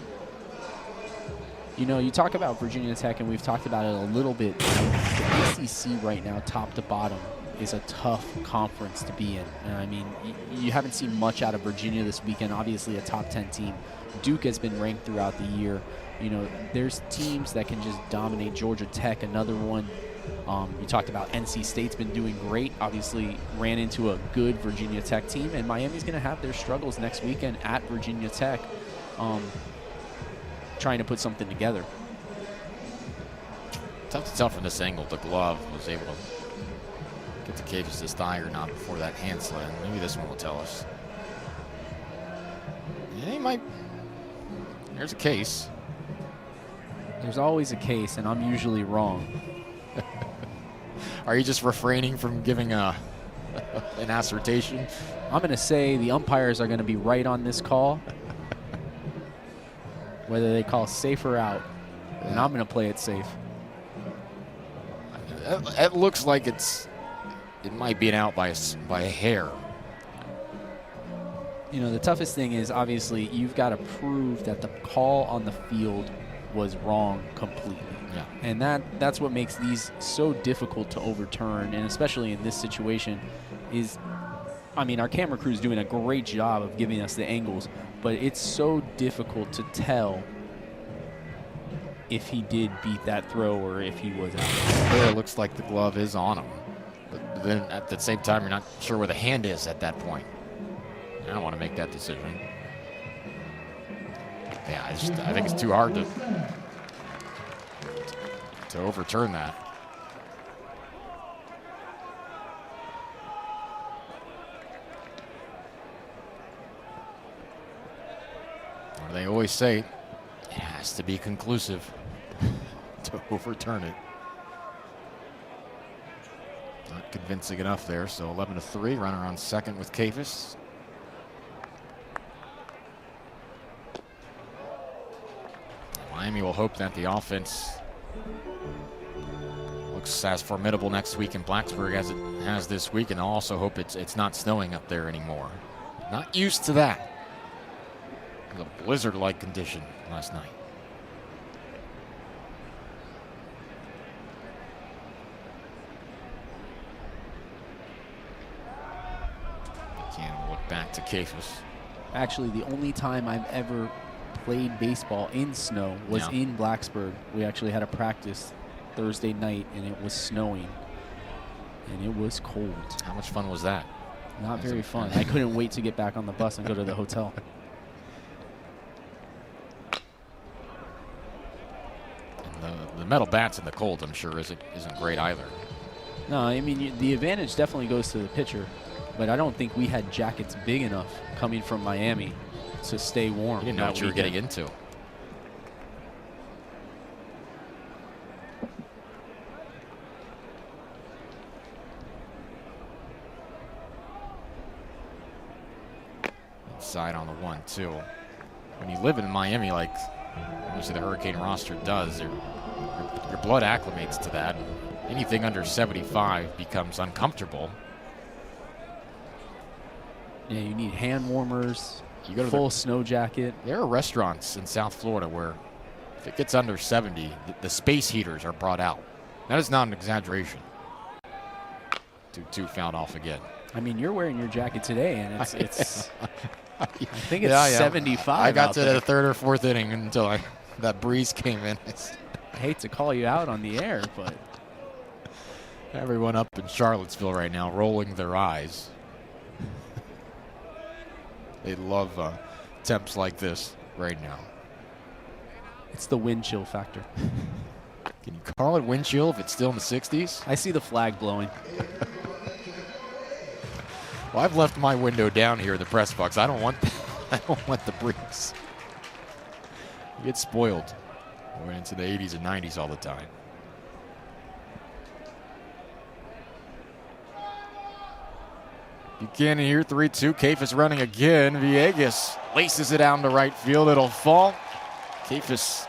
You know, you talk about Virginia Tech, and we've talked about it a little bit. The ACC right now, top to bottom, is a tough conference to be in. And I mean, you haven't seen much out of Virginia this weekend. Obviously, a top 10 team. Duke has been ranked throughout the year. You know, there's teams that can just dominate. Georgia Tech, another one. You talked about NC State's been doing great. Obviously, ran into a good Virginia Tech team, and Miami's going to have their struggles next weekend at Virginia Tech, trying to put something together. Tough to tell from this angle. The glove was able to get to Kafis' thigh or not before that hand slid. Maybe this one will tell us. Yeah, he might. There's a case. There's always a case, and I'm usually wrong. Are you just refraining from giving an assertion? I'm going to say the umpires are going to be right on this call, whether they call safe or out, and I'm going to play it safe. It looks like it might be an out by a hair. You know, the toughest thing is obviously you've got to prove that the call on the field was wrong completely. Yeah. And that's what makes these so difficult to overturn, and especially in this situation is, I mean, our camera crew is doing a great job of giving us the angles, but it's so difficult to tell if he did beat that throw or if he was out. There, it looks like the glove is on him. But then at the same time, you're not sure where the hand is at that point. I don't want to make that decision. Yeah, I think it's too hard to overturn that. Or they always say it has to be conclusive to overturn it. Not convincing enough there, so 11-3, runner on second with Cafus. Miami will hope that the offense looks as formidable next week in Blacksburg as it has this week, and they'll also hope it's not snowing up there anymore. Not used to that. It was a blizzard-like condition last night. Again, we'll look back to Cafus. Actually, the only time I've ever played baseball in snow was in Blacksburg. We actually had a practice Thursday night, and it was snowing, and it was cold. How much fun was that? Not very fun. I couldn't wait to get back on the bus and go to the hotel. And the metal bats in the cold, I'm sure, isn't great either. No, I mean, the advantage definitely goes to the pitcher, but I don't think we had jackets big enough coming from Miami to stay warm. You didn't know what you were getting into. Inside on the 1-2. When you live in Miami, like most of the Hurricane roster does, your blood acclimates to that. Anything under 75 becomes uncomfortable. Yeah, you need hand warmers. You go to full snow jacket. There are restaurants in South Florida where if it gets under 70, the space heaters are brought out. That is not an exaggeration. 2-2 fouled off again. I mean, you're wearing your jacket today, and it's I think it's yeah. 75. I got to the third or fourth inning until that breeze came in. I hate to call you out on the air, but everyone up in Charlottesville right now rolling their eyes. They love temps like this right now. It's the wind chill factor. Can you call it wind chill if it's still in the 60s? I see the flag blowing. Well, I've left my window down here in the press box. I don't want the breeze. You get spoiled. We're into the 80s and 90s all the time. Buchanan here, 3-2. Cafus running again. Villegas laces it down to right field. It'll fall. Cafus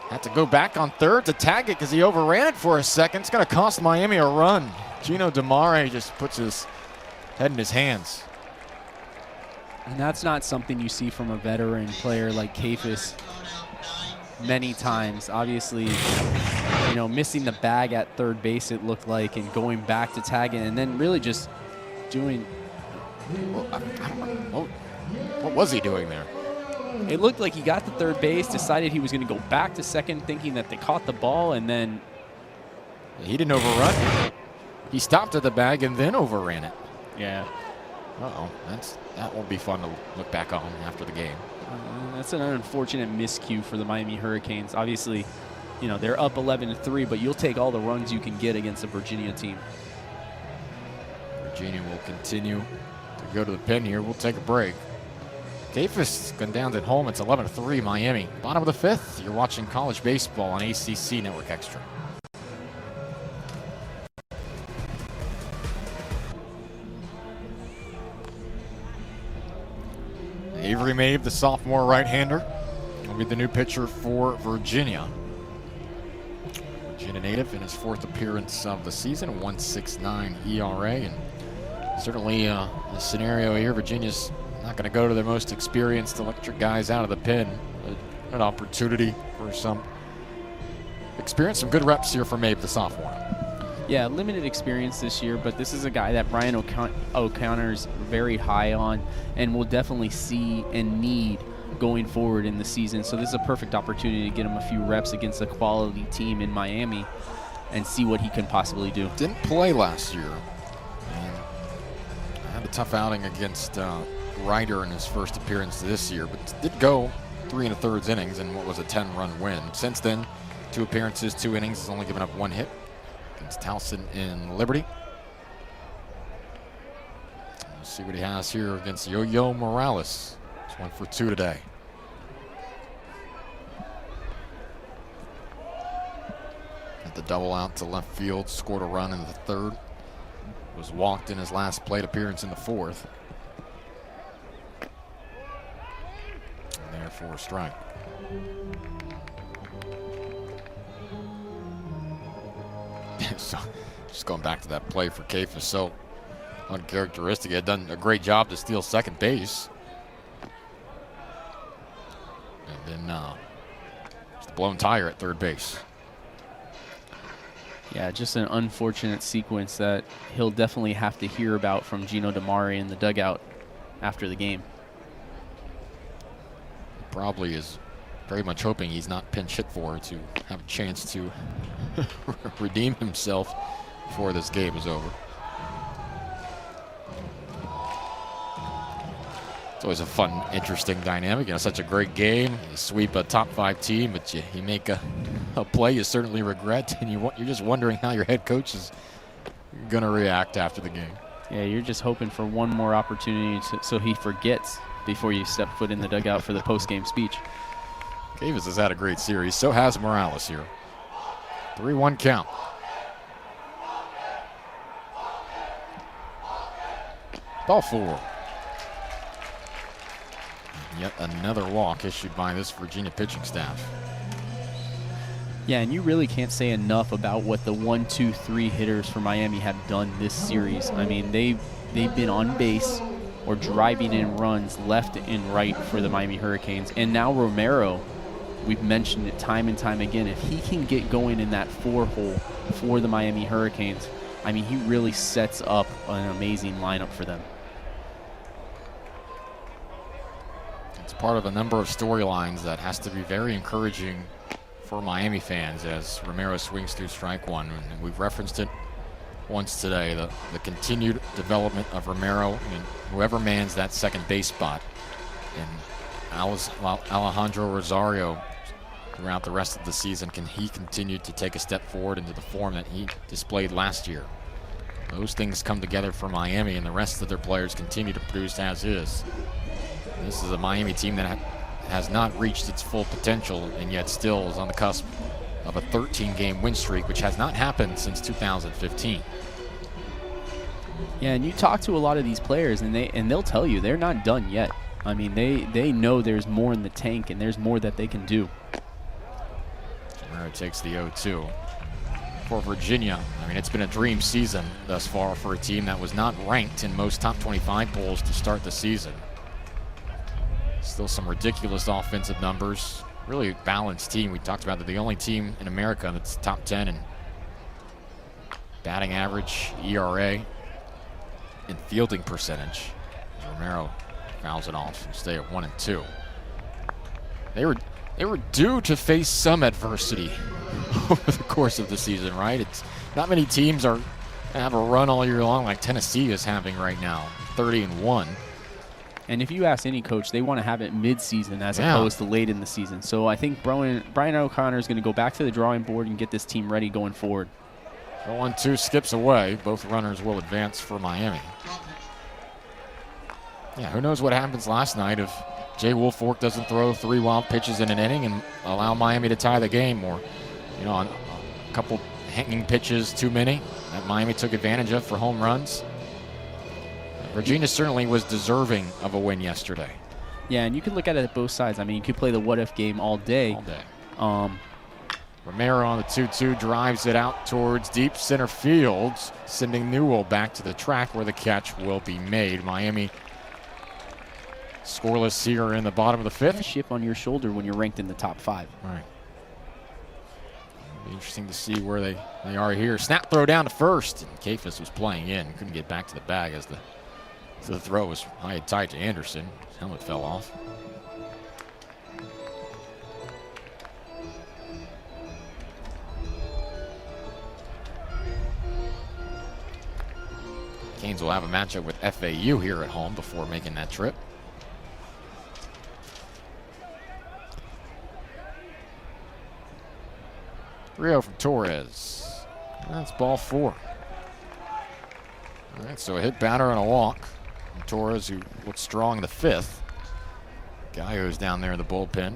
had to go back on third to tag it because he overran it for a second. It's going to cost Miami a run. Gino DeMare just puts his head in his hands. And that's not something you see from a veteran player like Cafus many times. Obviously, you know, missing the bag at third base, it looked like, and going back to tag it, and then really just doing. What was he doing there? It looked like he got to third base, decided he was going to go back to second, thinking that they caught the ball, and then he didn't overrun. He stopped at the bag and then overran it. Yeah. That won't be fun to look back on after the game. That's an unfortunate miscue for the Miami Hurricanes. Obviously, you know, they're up 11-3, but you'll take all the runs you can get against a Virginia team. Virginia will continue to go to the pen here. We'll take a break. Cafus gone down at home. It's 11-3 Miami. Bottom of the fifth. You're watching college baseball on ACC Network Extra. Avery Mabe, the sophomore right-hander, will be the new pitcher for Virginia. Virginia native in his fourth appearance of the season, 1.69 ERA, and certainly the scenario here, Virginia's not going to go to their most experienced electric guys out of the pen. An opportunity for some experience, some good reps here for Mabe, the sophomore. Yeah, limited experience this year, but this is a guy that Brian O'Connor's very high on and will definitely see and need going forward in the season. So this is a perfect opportunity to get him a few reps against a quality team in Miami and see what he can possibly do. Didn't play last year. And had a tough outing against Ryder in his first appearance this year, but did go 3 1/3 innings in what was a 10-run win. Since then, 2 appearances, 2 innings, has only given up 1 hit against Towson in Liberty. We'll see what he has here against Yo-Yo Morales. He's 1 for 2 today. At the double out to left field, scored a run in the 3rd. Was walked in his last plate appearance in the 4th. And there for a strike. So, just going back to that play for Kafis, so uncharacteristic. He had done a great job to steal second base. And then just a blown tire at third base. Yeah, just an unfortunate sequence that he'll definitely have to hear about from Gino DeMare in the dugout after the game. He probably is very much hoping he's not pinch hit for to have a chance to redeem himself before this game is over. It's always a fun, interesting dynamic. You know, such a great game. You sweep a top 5 team, but you make a play you certainly regret, and you're just wondering how your head coach is going to react after the game. Yeah, you're just hoping for one more opportunity so he forgets before you step foot in the dugout for the post-game speech. Davis has had a great series. So has Morales here. 3-1 count. Ball 4. And yet another walk issued by this Virginia pitching staff. Yeah, and you really can't say enough about what the 1, 2, 3 hitters for Miami have done this series. I mean, they've been on base or driving in runs left and right for the Miami Hurricanes. And now Romero, we've mentioned it time and time again, if he can get going in that 4-hole for the Miami Hurricanes, I mean, he really sets up an amazing lineup for them. It's part of a number of storylines that has to be very encouraging for Miami fans as Romero swings through strike 1. And we've referenced it once today, the continued development of Romero and whoever mans that second base spot. And Alejandro Rosario throughout the rest of the season, can he continue to take a step forward into the form that he displayed last year? Those things come together for Miami, and the rest of their players continue to produce as is. This is a Miami team that has not reached its full potential and yet still is on the cusp of a 13-game win streak, which has not happened since 2015. Yeah, and you talk to a lot of these players, and they'll tell you they're not done yet. I mean, they know there's more in the tank, and there's more that they can do. Romero takes the 0-2. For Virginia, I mean, it's been a dream season thus far for a team that was not ranked in most top 25 polls to start the season. Still some ridiculous offensive numbers. Really balanced team. We talked about that the only team in America that's top 10 in batting average, ERA, and fielding percentage. Romero fouls it off and stay at 1-2. They were due to face some adversity over the course of the season, right? It's not many teams are have a run all year long like Tennessee is having right now, 30-1. And if you ask any coach, they want to have it mid-season as opposed to late in the season. So I think Brian O'Connor is going to go back to the drawing board and get this team ready going forward. 0-2 skips away. Both runners will advance for Miami. Yeah, who knows what happens last night if Jay Woolfolk doesn't throw 3 wild pitches in an inning and allow Miami to tie the game, or, you know, a couple hanging pitches too many that Miami took advantage of for home runs. Virginia certainly was deserving of a win yesterday. Yeah, and you can look at it at both sides. I mean, you could play the what-if game all day. Romero on the 2-2 drives it out towards deep center field, sending Newell back to the track where the catch will be made. Miami scoreless here in the bottom of the 5th. Chip on your shoulder when you're ranked in the top 5. All right. Be interesting to see where they are here. Snap throw down to first. And Kafis was playing in. Couldn't get back to the bag as the throw was high and tight to Anderson. His helmet fell off. Canes will have a matchup with FAU here at home before making that trip. Rio from Torres. That's ball 4. All right, so a hit batter and a walk from Torres, who looked strong in the 5th. Gallo's down there in the bullpen.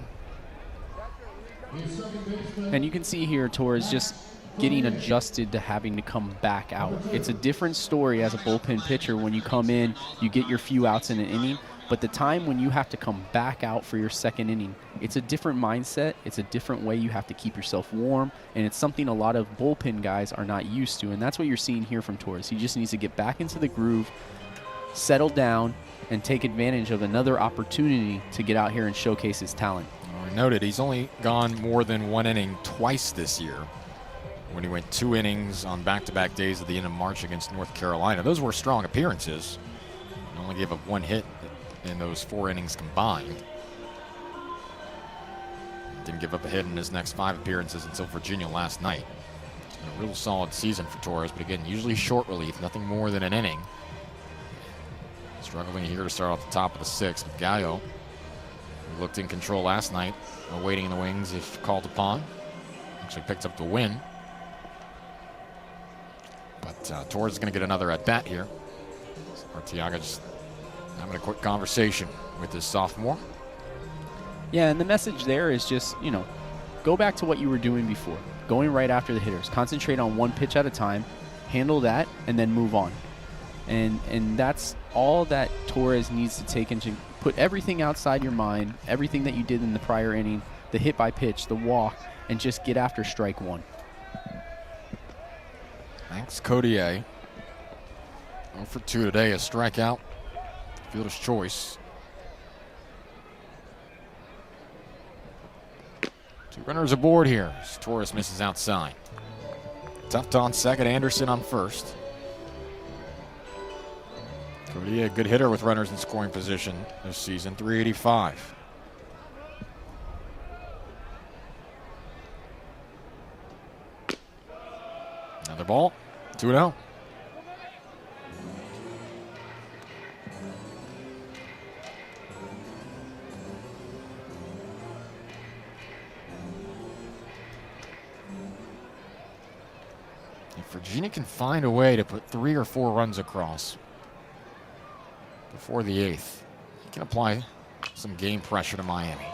And you can see here Torres just getting adjusted to having to come back out. It's a different story as a bullpen pitcher. When you come in, you get your few outs in an inning, but the time when you have to come back out for your second inning, it's a different mindset. It's a different way you have to keep yourself warm, and it's something a lot of bullpen guys are not used to, and that's what you're seeing here from Torres. He just needs to get back into the groove, settle down, and take advantage of another opportunity to get out here and showcase his talent. We noted he's only gone more than 1 inning twice this year, when he went 2 innings on back-to-back days at the end of March against North Carolina. Those were strong appearances. He only gave up 1 hit in those 4 innings combined. Didn't give up a hit in his next 5 appearances until Virginia last night. It's been a real solid season for Torres, but again, usually short relief, nothing more than an inning. Struggling here to start off the top of the 6th with Gallo, who looked in control last night, waiting in the wings if called upon. Actually picked up the win. But Torres is going to get another at-bat here. Arteaga just having a quick conversation with his sophomore. Yeah, and the message there is just, go back to what you were doing before. Going right after the hitters. Concentrate on 1 pitch at a time. Handle that, and then move on. And that's all that Torres needs to take into. Put everything outside your mind, everything that you did in the prior inning, the hit by pitch, the walk, and just get after strike 1. Thanks, Codier. 0 for 2 today, a strikeout. Fielder's choice. 2 runners aboard here as Torres misses outside. Tuft on second, Anderson on first. Codier, a good hitter with runners in scoring position this season, .385. Another ball, 2-0. If Virginia can find a way to put 3 or 4 runs across before the 8th, he can apply some game pressure to Miami.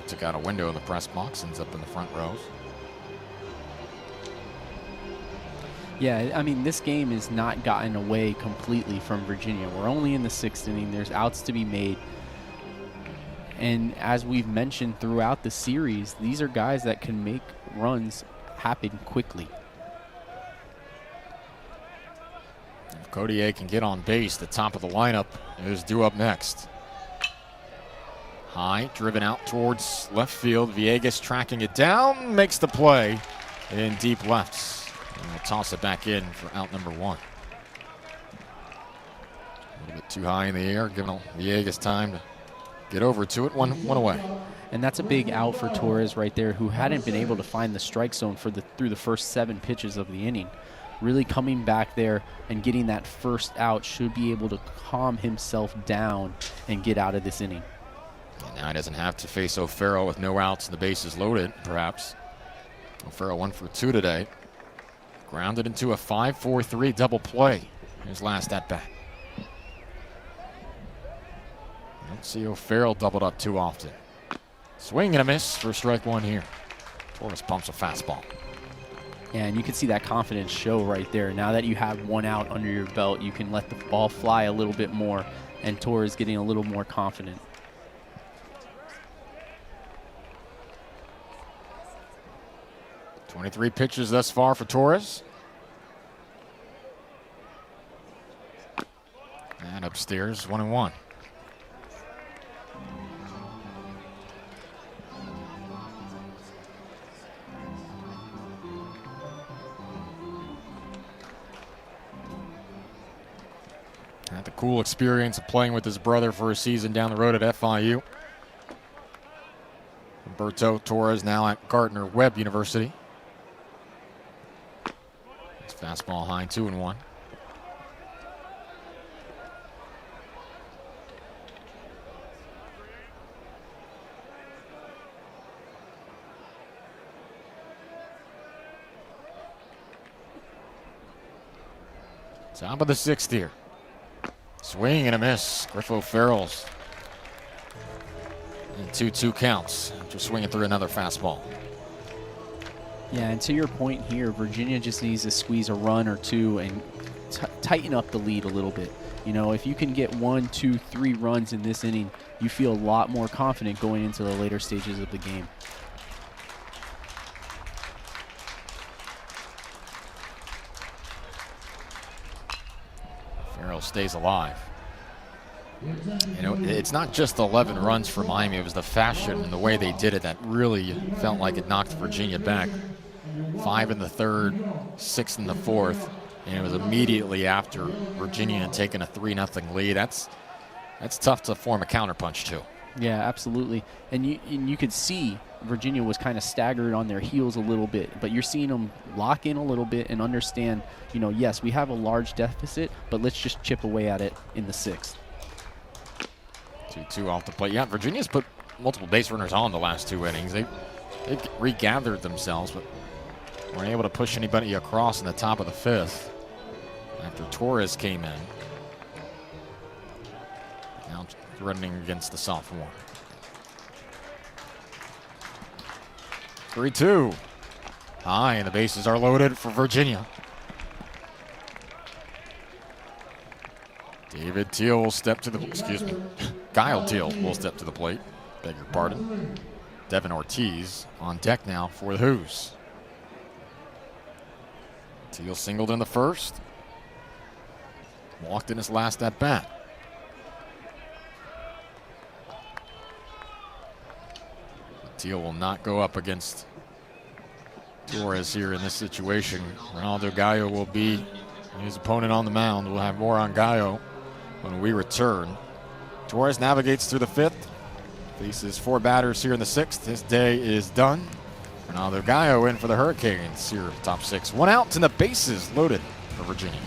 Took out a window in the press box, ends up in the front rows. Yeah, I mean, this game has not gotten away completely from Virginia. We're only in the 6th inning. There's outs to be made. And as we've mentioned throughout the series, these are guys that can make runs happen quickly. If Codier can get on base, the top of the lineup is due up next. High, driven out towards left field. Villegas tracking it down, makes the play in deep lefts. And we'll toss it back in for out number 1. A little bit too high in the air, giving Villegas time to get over to it. One away. And that's a big out for Torres right there, who hadn't been able to find the strike zone through the first 7 pitches of the inning. Really coming back there and getting that first out should be able to calm himself down and get out of this inning. And now he doesn't have to face O'Farrell with no outs and the bases loaded, perhaps. O'Farrell 1 for 2 today. Grounded into a 5-4-3 double play. His last at-bat. Don't see O'Farrell doubled up too often. Swing and a miss for strike 1 here. Torres pumps a fastball. Yeah, and you can see that confidence show right there. Now that you have 1 out under your belt, you can let the ball fly a little bit more, and Torres getting a little more confident. .23 pitches thus far for Torres. And upstairs, 1-1. Had the cool experience of playing with his brother for a season down the road at FIU. Humberto Torres now at Gardner-Webb University. Fastball high, 2-1. Top of the 6th here. Swing and a miss. Griffo Farrell's. And 2-2 counts after swinging through another fastball. Yeah, and to your point here, Virginia just needs to squeeze a run or two and tighten up the lead a little bit. You know, if you can get 1, 2, 3 runs in this inning, you feel a lot more confident going into the later stages of the game. Farrell stays alive. You know, it's not just 11 runs for Miami. It was the fashion and the way they did it that really felt like it knocked Virginia back. 5 in the 3rd, 6 in the 4th, and it was immediately after Virginia had taken a 3-0 lead. That's tough to form a counterpunch to. Yeah, absolutely. And you could see Virginia was kind of staggered on their heels a little bit, but you're seeing them lock in a little bit and understand, you know, yes, we have a large deficit, but let's just chip away at it in the 6th. 2-2 off the plate. Yeah, Virginia's put multiple base runners on the last 2 innings. They've regathered themselves, but weren't able to push anybody across in the top of the 5th after Torres came in. Now running against the sophomore. 3-2. High, and the bases are loaded for Virginia. David Teal will step to the, Kyle Teal will step to the plate. Beg your pardon. Devin Ortiz on deck now for the Hoos. Teal singled in the 1st. Walked in his last at bat. Teal will not go up against Torres here in this situation. Ronaldo Gallo will be his opponent on the mound. We'll have more on Gallo when we return. Torres navigates through the 5th. Faces 4 batters here in the 6th. His day is done. Ronaldo Gallo in for the Hurricanes here, top 6. 1 out and the bases loaded for Virginia.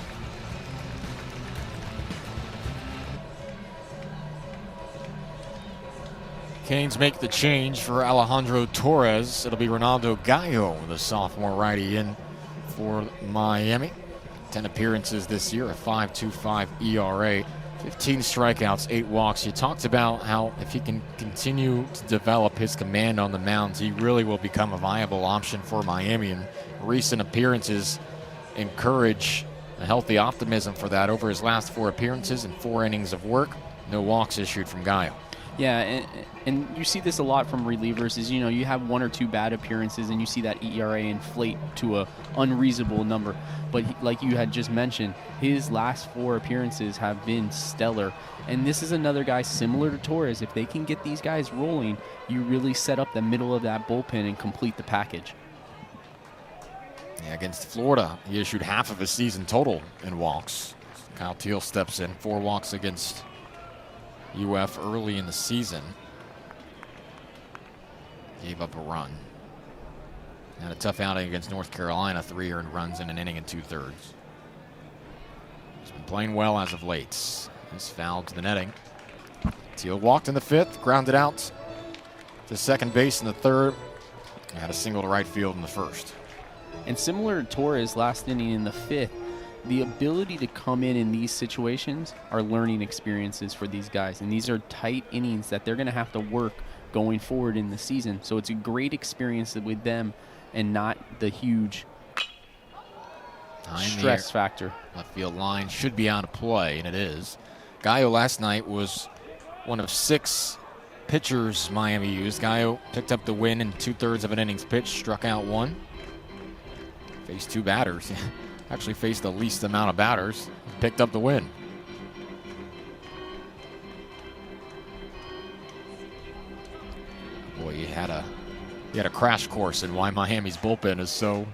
Canes make the change for Alejandro Torres. It'll be Ronaldo Gallo, the sophomore righty, in for Miami. 10 appearances this year, a 5.25 ERA, 15 strikeouts, 8 walks. You talked about how if he can continue to develop his command on the mound, he really will become a viable option for Miami. And recent appearances encourage a healthy optimism for that. Over his last 4 appearances and 4 innings of work, no walks issued from Gallo. Yeah, and you see this a lot from relievers is, you know, you have 1 or 2 bad appearances and you see that ERA inflate to a unreasonable number. But like you had just mentioned, his last 4 appearances have been stellar. And this is another guy similar to Torres. If they can get these guys rolling, you really set up the middle of that bullpen and complete the package. Yeah, against Florida, he issued half of his season total in walks. Kyle Teal steps in, 4 walks against UF early in the season. Gave up a run. Had a tough outing against North Carolina, 3 earned runs in an inning and 2/3. He's been playing well as of late. He's fouled to the netting. Teal walked in the 5th, grounded out to second base in the 3rd. Had a single to right field in the 1st. And similar to Torres last inning in the 5th, the ability to come in these situations are learning experiences for these guys. And these are tight innings that they're going to have to work going forward in the season. So it's a great experience with them and not the huge stress factor. Left field line should be out of play, and it is. Gallo last night was one of 6 pitchers Miami used. Gallo picked up the win in 2/3 of an innings pitched, struck out 1. Faced 2 batters. Actually faced the least amount of batters. Picked up the win. Boy, he had a crash course in why Miami's bullpen is so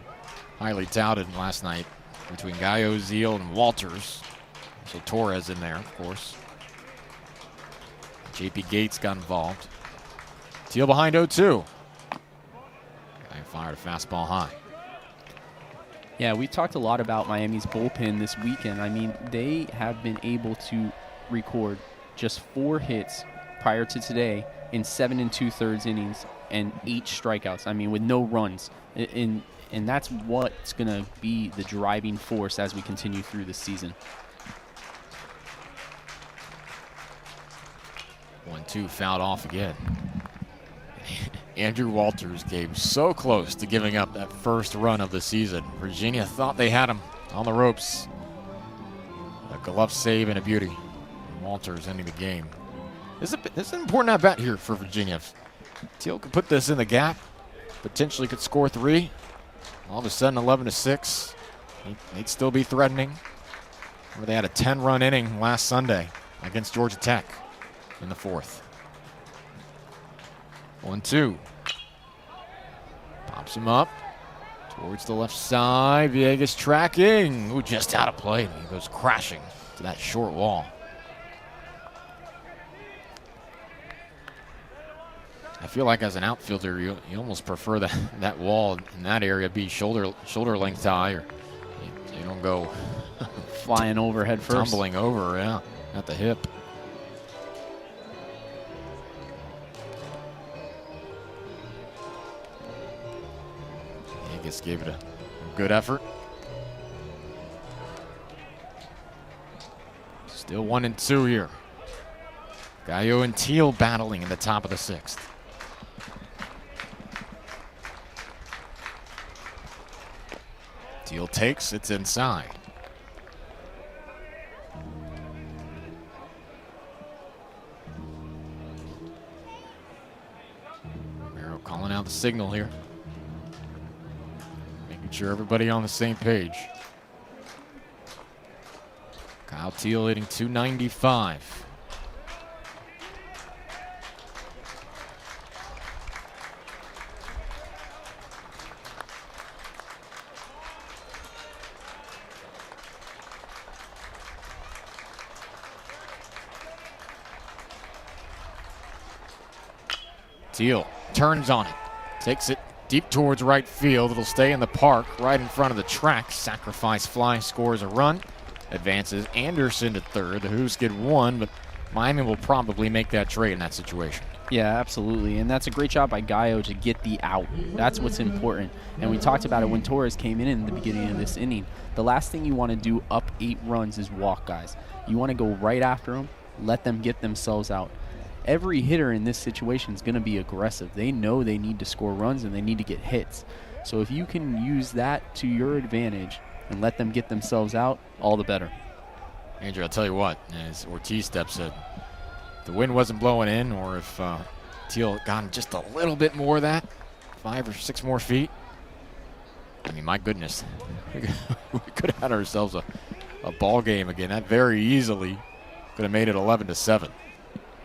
highly touted last night between Gallo, Zeal, and Walters. So Torres in there, of course. JP Gates got involved. Teal behind 0-2. Guy fired a fastball high. Yeah, we talked a lot about Miami's bullpen this weekend. I mean, they have been able to record just 4 hits prior to today in 7 2/3 innings and 8 strikeouts. I mean, with no runs. And that's what's going to be the driving force as we continue through the season. 1-2 fouled off again. Andrew Walters came so close to giving up that first run of the season. Virginia thought they had him on the ropes. A glove save and a beauty. Walters ending the game. This is an important at bat here for Virginia. Teal could put this in the gap, potentially could score 3. All of a sudden, 11-6. They'd still be threatening. They had a 10-run inning last Sunday against Georgia Tech in the 4th. 1-2. Pops him up towards the left side. Villegas tracking. Ooh, just out of play. He goes crashing to that short wall. I feel like as an outfielder, you almost prefer that wall in that area be shoulder length high, or you don't go flying over head first. Tumbling over, yeah, at the hip. Villegas gave it a good effort. Still 1-2 here. Gallo and Teal battling in the top of the 6th. Teal takes, it's inside. Romero calling out the signal here. Making sure everybody on the same page. Kyle Teal hitting .295. Teal turns on it, takes it deep towards right field. It'll stay in the park right in front of the track. Sacrifice fly scores a run, advances Anderson to 3rd. The Hoos get 1, but Miami will probably make that trade in that situation. Yeah, absolutely, and that's a great job by Gallo to get the out. That's what's important, and we talked about it when Torres came in the beginning of this inning. The last thing you want to do up 8 runs is walk guys. You want to go right after them, let them get themselves out. Every hitter in this situation is going to be aggressive. They know they need to score runs and they need to get hits. So if you can use that to your advantage and let them get themselves out, all the better. Andrew, I'll tell you what, as Ortiz steps in, the wind wasn't blowing in, or if Teal had gotten just a little bit more of that, 5 or 6 more feet, I mean, my goodness, we could have had ourselves a ball game again. That very easily could have made it 11-7.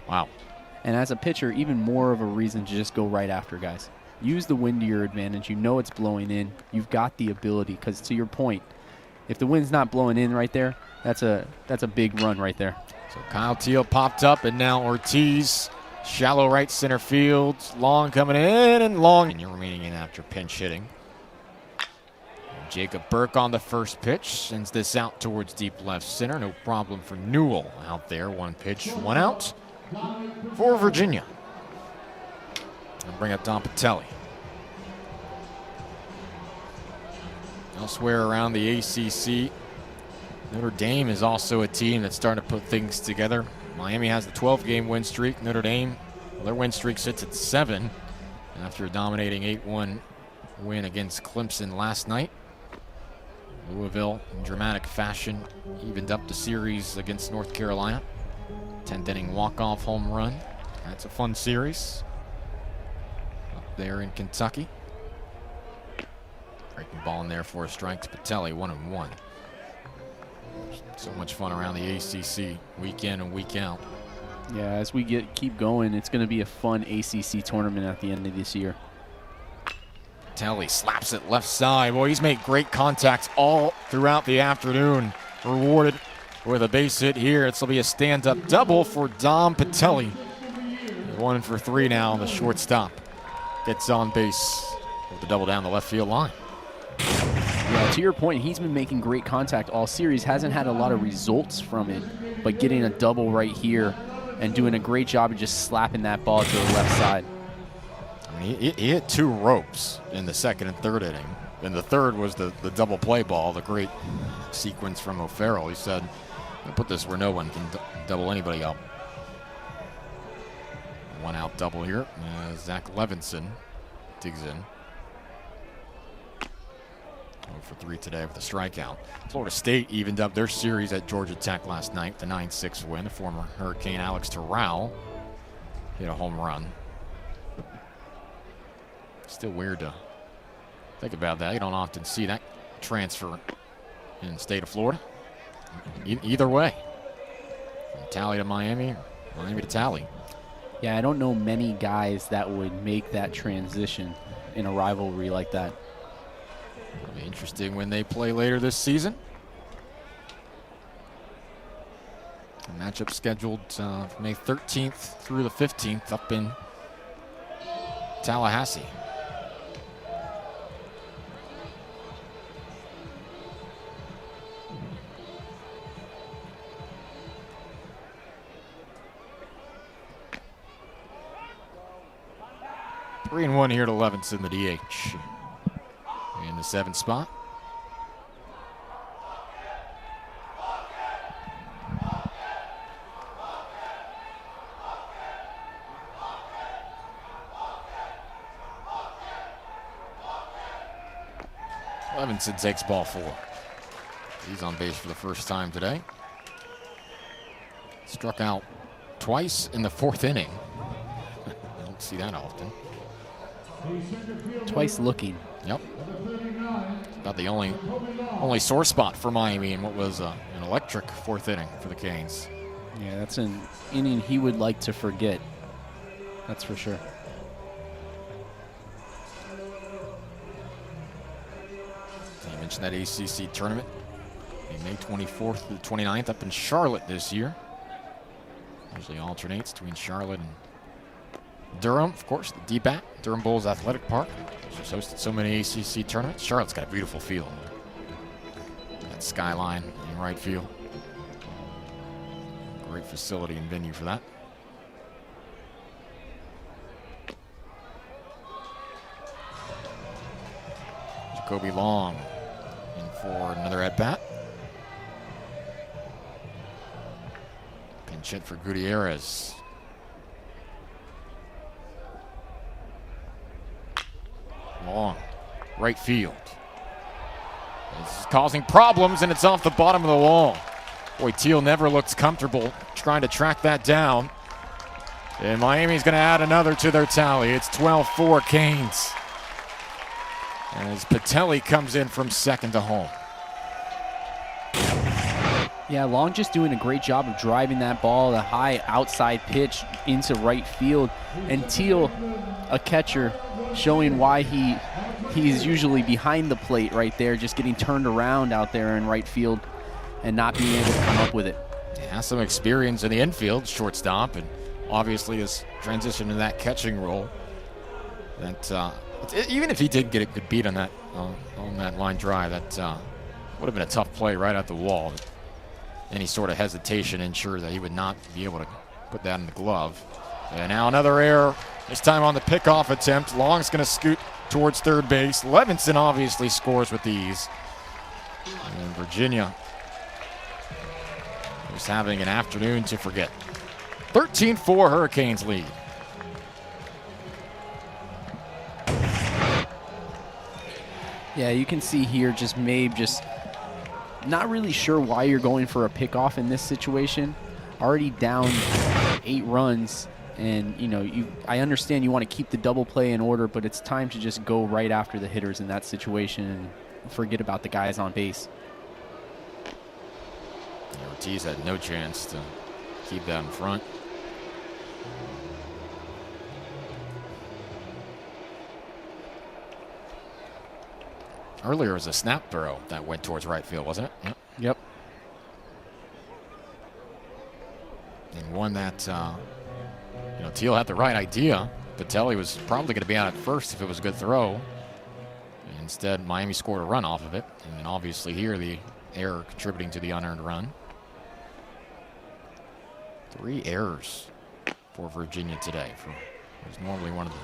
Wow. And as a pitcher, even more of a reason to just go right after guys. Use the wind to your advantage. You know it's blowing in. You've got the ability, because to your point, if the wind's not blowing in right there, that's a big run right there. So Kyle Teal popped up, and now Ortiz, shallow right center field. Long coming in, and Long. And you're remaining in after pinch hitting. And Jacob Burke on the first pitch. Sends this out towards deep left center. No problem for Newell out there. 1 pitch, 1 out for Virginia. And bring up Don Patelli. Elsewhere around the ACC, Notre Dame is also a team that's starting to put things together. Miami has the 12-game win streak. Notre Dame, well, their win streak sits at 7 after a dominating 8-1 win against Clemson last night. Louisville, in dramatic fashion, evened up the series against North Carolina. 10th inning walk-off home run. That's a fun series up there in Kentucky. Breaking ball in there for a strike to Patelli, 1-1. So much fun around the ACC week in and week out. Yeah, as we keep going, it's going to be a fun ACC tournament at the end of this year. Patelli slaps it left side. Boy, he's made great contact all throughout the afternoon. Rewarded with a base hit here. It'll be a stand-up double for Dom Patelli. 1 for 3 now. The shortstop gets on base with the double down the left field line. Yeah, to your point, he's been making great contact all series. Hasn't had a lot of results from it, but getting a double right here and doing a great job of just slapping that ball to the left side. I mean, he hit 2 ropes in the second and third inning. And the third was the double play ball, the great sequence from O'Farrell. He said, "I'll put this where no one can double anybody up." 1 out double here. Zach Levinson digs in. 0 for 3 today with a strikeout. Florida State evened up their series at Georgia Tech last night, the 9-6 win. Former Hurricane Alex Terrell hit a home run. Still weird to think about that. You don't often see that transfer in the state of Florida. Either way, from Tally to Miami, Miami to Tally. Yeah, I don't know many guys that would make that transition in a rivalry like that. It'll be interesting when they play later this season. A matchup scheduled May 13th through the 15th up in Tallahassee. Three and 1 here to Levinson, the DH. In the 7th spot. Levinson takes ball 4. He's on base for the first time today. Struck out twice in the 4th inning. I don't see that often. Twice looking. Yep. About the only sore spot for Miami in what was an electric 4th inning for the Canes. Yeah, that's an inning he would like to forget. That's for sure. I mentioned that ACC tournament. May 24th to the 29th up in Charlotte this year. Usually alternates between Charlotte and Durham, of course, the DBAT, Durham Bulls Athletic Park. She's hosted so many ACC tournaments. Charlotte's got a beautiful field. That skyline in right field. Great facility and venue for that. Jacoby Long in for another at-bat. Pinch hit for Gutierrez. Long, right field. This is causing problems, and it's off the bottom of the wall. Boy, Teal never looks comfortable trying to track that down. And Miami's going to add another to their tally. It's 12-4 Canes. As Patelli comes in from second to home. Yeah, Long just doing a great job of driving that ball, the high outside pitch into right field. And Teal, a catcher, showing why he's usually behind the plate right there, just getting turned around out there in right field and not being able to come up with it. Has some experience in the infield, shortstop, and obviously has transitioned to that catching role. That even if he did get a good beat on that line drive, that would have been a tough play right at the wall. Any sort of hesitation ensured that he would not be able to put that in the glove. And now another error, this time on the pickoff attempt. Long's going to scoot towards third base. Levinson obviously scores with ease. And Virginia is having an afternoon to forget. 13-4 Hurricanes lead. Yeah, you can see here just Mabe just not really sure why you're going for a pickoff in this situation. Already down 8 runs, and I understand you want to keep the double play in order, but it's time to just go right after the hitters in that situation and forget about the guys on base. Ortiz had no chance to keep that in front. Earlier was a snap throw that went towards right field, wasn't it? Yep. And one that, Teal had the right idea. Patelli was probably going to be out at first if it was a good throw. And Instead, Miami scored a run off of it. And obviously here, the error contributing to the unearned run. 3 errors for Virginia today. Who's normally one of the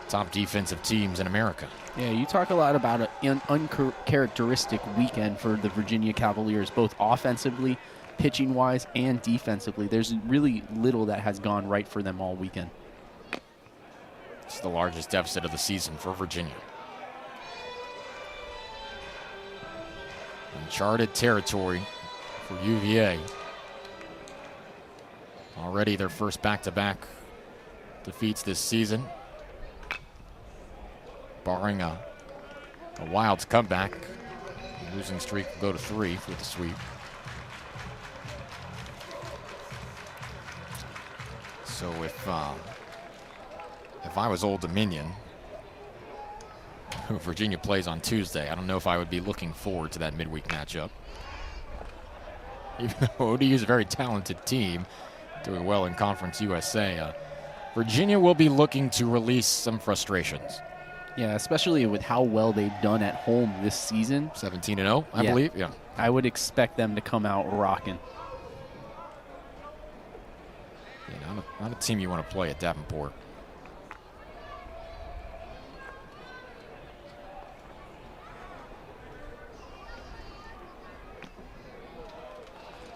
top defensive teams in America. Yeah, you talk a lot about an uncharacteristic weekend for the Virginia Cavaliers, both offensively, pitching-wise, and defensively. There's really little that has gone right for them all weekend. It's the largest deficit of the season for Virginia. Uncharted territory for UVA. Already their first back-to-back defeats this season. Barring a wild comeback, the losing streak will go to 3 for the sweep. So if I was Old Dominion, who Virginia plays on Tuesday, I don't know if I would be looking forward to that midweek matchup. Even though ODU is a very talented team, doing well in Conference USA, Virginia will be looking to release some frustrations. Yeah, especially with how well they've done at home this season. 17-0, I believe. Yeah. I would expect them to come out rocking. Yeah, not a team you want to play at Davenport.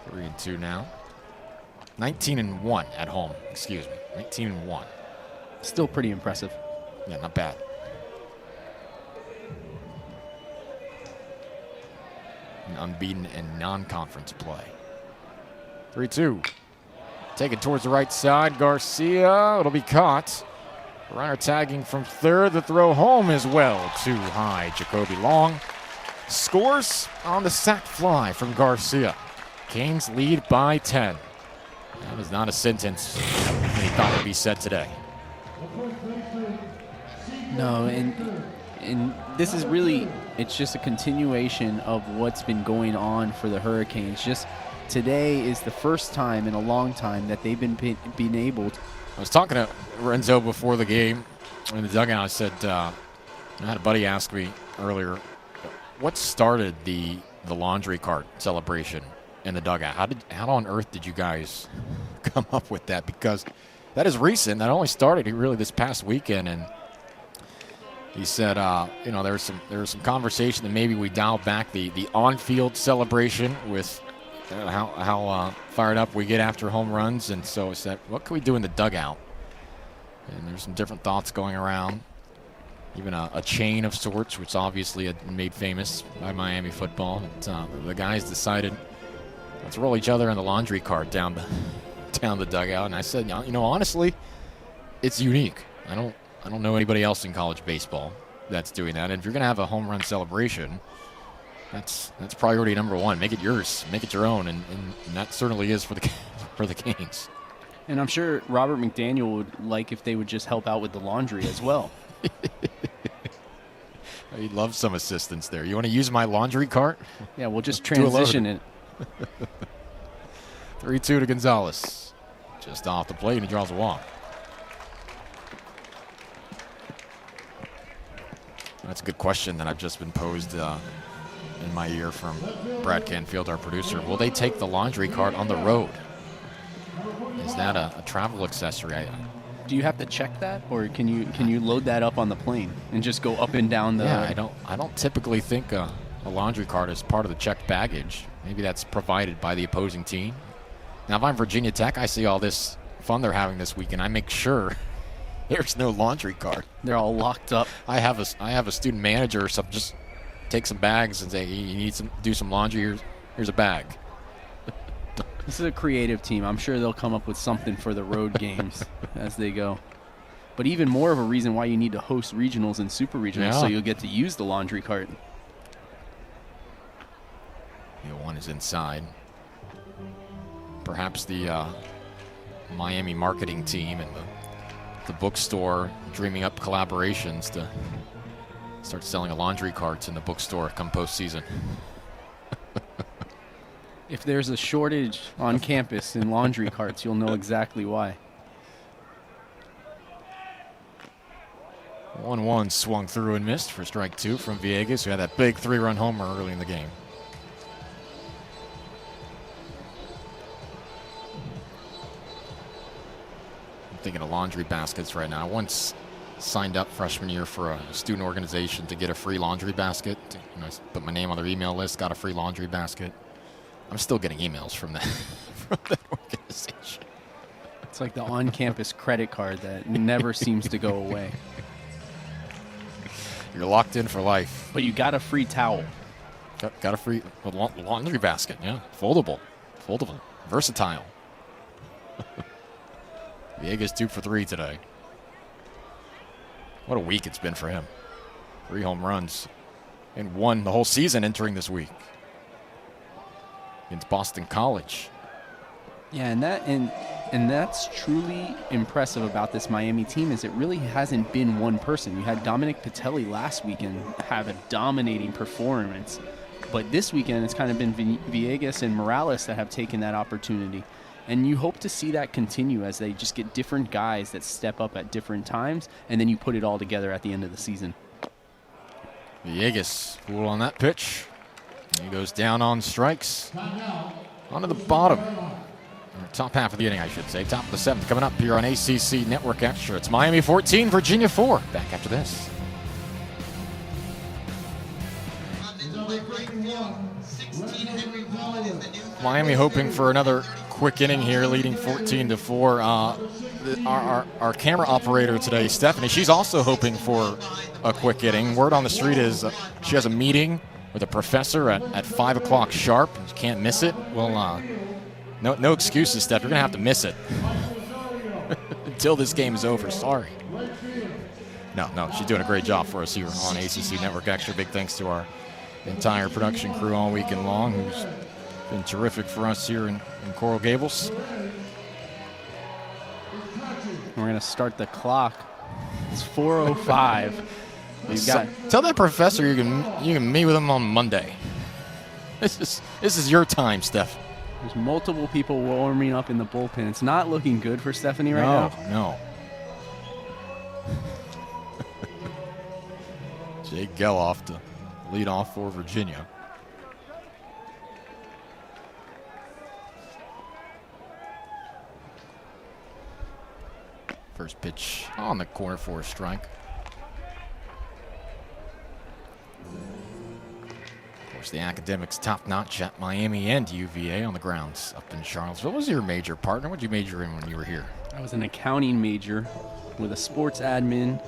Three and 2 now. 19-1 at home. Excuse me. 19-1. Still pretty impressive. Yeah, not bad. Unbeaten in non-conference play. 3-2. Taken towards the right side. Garcia. It'll be caught. Runner tagging from third. The throw home as well. Too high. Jacoby Long scores on the sac fly from Garcia. Canes lead by 10. That is not a sentence any thought would be said today. No, and this is really, it's just a continuation of what's been going on for the Hurricanes. Just today is the first time in a long time that they've been able to. I was talking to Renzo before the game in the dugout. I said, I had a buddy ask me earlier, what started the laundry cart celebration in the dugout? How on earth did you guys come up with that? Because that is recent. That only started really this past weekend, and he said, there was some conversation that maybe we dial back the on-field celebration with how fired up we get after home runs, and so I said, what can we do in the dugout? And there's some different thoughts going around. Even a chain of sorts, which obviously made famous by Miami football. But, the guys decided, let's roll each other in the laundry cart down the dugout. And I said, honestly, it's unique. I don't know anybody else in college baseball that's doing that. And if you're going to have a home run celebration, that's priority number one. Make it yours. Make it your own. And that certainly is for the Canes. And I'm sure Robert McDaniel would like if they would just help out with the laundry as well. He'd love some assistance there. You want to use my laundry cart? Yeah, we'll just transition it. 3-2 to Gonzalez. Just off the plate, and he draws a walk. That's a good question that I've just been posed in my ear from Brad Canfield, our producer. Will they take the laundry cart on the road? Is that a travel accessory? Do you have to check that, or can you load that up on the plane and just go up and down the? Yeah, I don't typically think a laundry cart is part of the checked baggage. Maybe that's provided by the opposing team. Now, if I'm Virginia Tech, I see all this fun they're having this weekend. I make sure there's no laundry cart. They're all locked up. I have a student manager or something. Just take some bags and say, you need do some laundry. Here's a bag. This is a creative team. I'm sure they'll come up with something for the road games as they go. But even more of a reason why you need to host regionals and super regionals, so you'll get to use the laundry cart. One is inside. Perhaps the Miami marketing team and the bookstore dreaming up collaborations to start selling laundry carts in the bookstore come postseason. If there's a shortage on campus in laundry carts, you'll know exactly why. 1-1 swung through and missed for strike 2 from Villegas, who had that big 3-run homer early in the game. I'm thinking of laundry baskets right now. I once signed up freshman year for a student organization to get a free laundry basket. I put my name on their email list, got a free laundry basket. I'm still getting emails from that, from that organization. It's like the on-campus credit card that never seems to go away. You're locked in for life. But you got a free towel. Got a free laundry basket, yeah. Foldable, versatile. Villegas 2 for 3 today. What a week it's been for him. 3 home runs and 1 the whole season entering this week against Boston College. Yeah, and that's truly impressive about this Miami team is it really hasn't been one person. You had Dominic Patelli last weekend have a dominating performance, but this weekend it's kind of been Villegas and Morales that have taken that opportunity. And you hope to see that continue as they just get different guys that step up at different times, and then you put it all together at the end of the season. Villegas fooled on that pitch. He goes down on strikes. Onto the bottom. Or top half of the inning, I should say. Top of the 7th coming up here on ACC Network Extra. It's Miami 14, Virginia 4. Back after this. Miami hoping for another quick inning here, leading 14-4. Our camera operator today, Stephanie, she's also hoping for a quick inning. Word on the street is she has a meeting with a professor at 5 o'clock sharp. You can't miss it. Well, no excuses, Steph. You're going to have to miss it until this game is over. Sorry. No, she's doing a great job for us here on ACC Network Extra. Big thanks to our entire production crew all weekend long, who's been terrific for us here in Coral Gables. We're going to start the clock. It's 4:05. Tell that professor you can meet with him on Monday. This is your time, Steph. There's multiple people warming up in the bullpen. It's not looking good for Stephanie right now. No. Jake Geloff to lead off for Virginia. First pitch on the corner for a strike. Of course, the academics top-notch at Miami and UVA on the grounds up in Charlottesville. What was your major, partner? What did you major in when you were here? I was an accounting major with a sports admin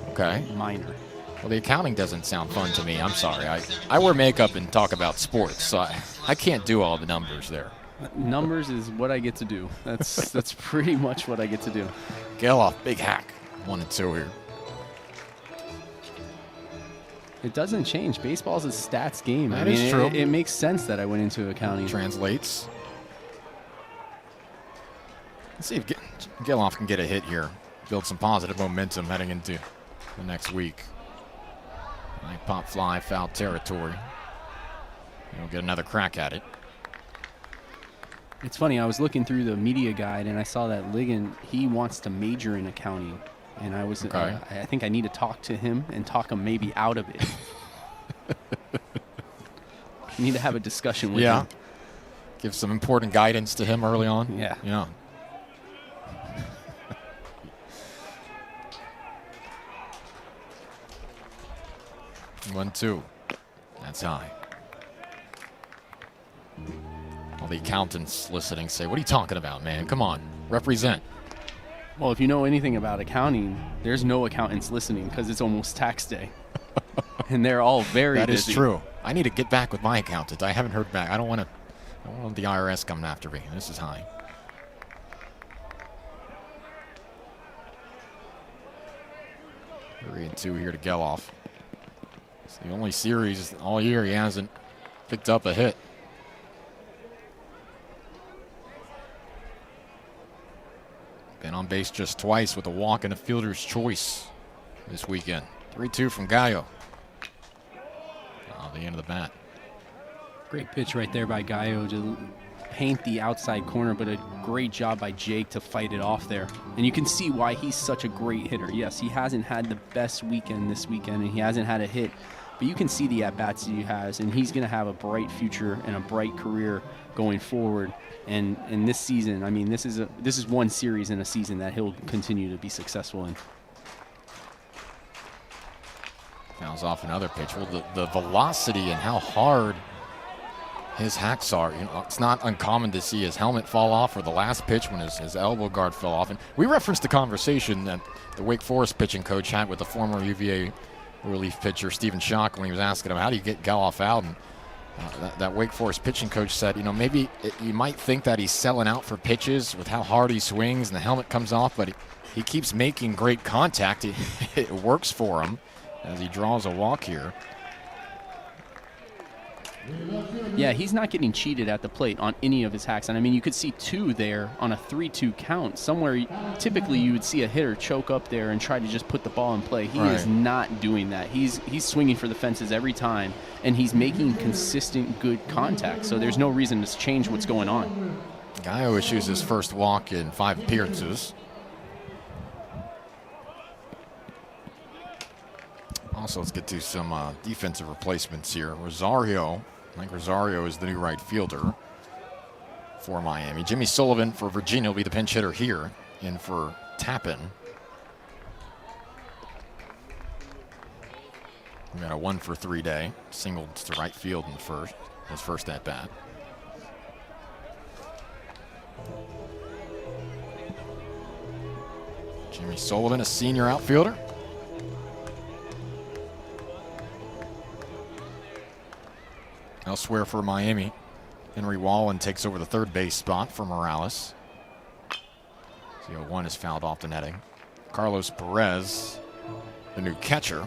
minor. Well, the accounting doesn't sound fun to me. I'm sorry. I wear makeup and talk about sports, so I can't do all the numbers there. Numbers is what I get to do. That's pretty much what I get to do. Geloff, big hack. 1-2 here. It doesn't change. Baseball's a stats game. That is true. It makes sense that I went into accounting. Translates. Let's see if Geloff can get a hit here. Build some positive momentum heading into the next week. Like pop fly, foul territory. He'll get another crack at it. It's funny, I was looking through the media guide and I saw that Ligon, he wants to major in accounting. And I was, I think I need to talk to him and talk him maybe out of it. I need to have a discussion with him. Give some important guidance to him early on. Yeah. 1-2. That's high. All the accountants listening say, what are you talking about, man? Come on, represent. Well, if you know anything about accounting, there's no accountants listening because it's almost tax day. And they're all very busy. That is true. I need to get back with my accountant. I haven't heard back. I don't want the IRS coming after me. This is high. 3-2 here to Geloff. It's the only series all year he hasn't picked up a hit. Been on base just twice with a walk and a fielder's choice this weekend. 3-2 from Gallo. The end of the bat. Great pitch right there by Gallo to paint the outside corner, but a great job by Jake to fight it off there. And you can see why he's such a great hitter. Yes, he hasn't had the best weekend this weekend, and he hasn't had a hit, but you can see the at-bats he has, and he's going to have a bright future and a bright career going forward. And in this season, I mean, this is one series in a season that he'll continue to be successful in. Fouls off another pitch. Well, the velocity and how hard his hacks are, it's not uncommon to see his helmet fall off, or the last pitch when his elbow guard fell off. And we referenced the conversation that the Wake Forest pitching coach had with the former UVA relief pitcher Stephen Schock when he was asking him, how do you get Geloff out? And that Wake Forest pitching coach said, maybe you might think that he's selling out for pitches with how hard he swings and the helmet comes off, but he keeps making great contact. It works for him as he draws a walk here. Yeah, he's not getting cheated at the plate on any of his hacks. And I mean, you could see 2 there on a 3-2 count. Somewhere, typically you would see a hitter choke up there and try to just put the ball in play. He is not doing that. He's swinging for the fences every time, and he's making consistent good contact. So there's no reason to change what's going on. Gallo issues his first walk in 5 appearances. Also, let's get to some defensive replacements here. Mike Rosario is the new right fielder for Miami. Jimmy Sullivan for Virginia will be the pinch hitter here, in for Tappan. We got a 1-for-3 day. Singled to right field in his first at bat. Jimmy Sullivan, a senior outfielder. Elsewhere for Miami, Henry Wallen takes over the third base spot for Morales. 0-1 is fouled off the netting. Carlos Perez, the new catcher.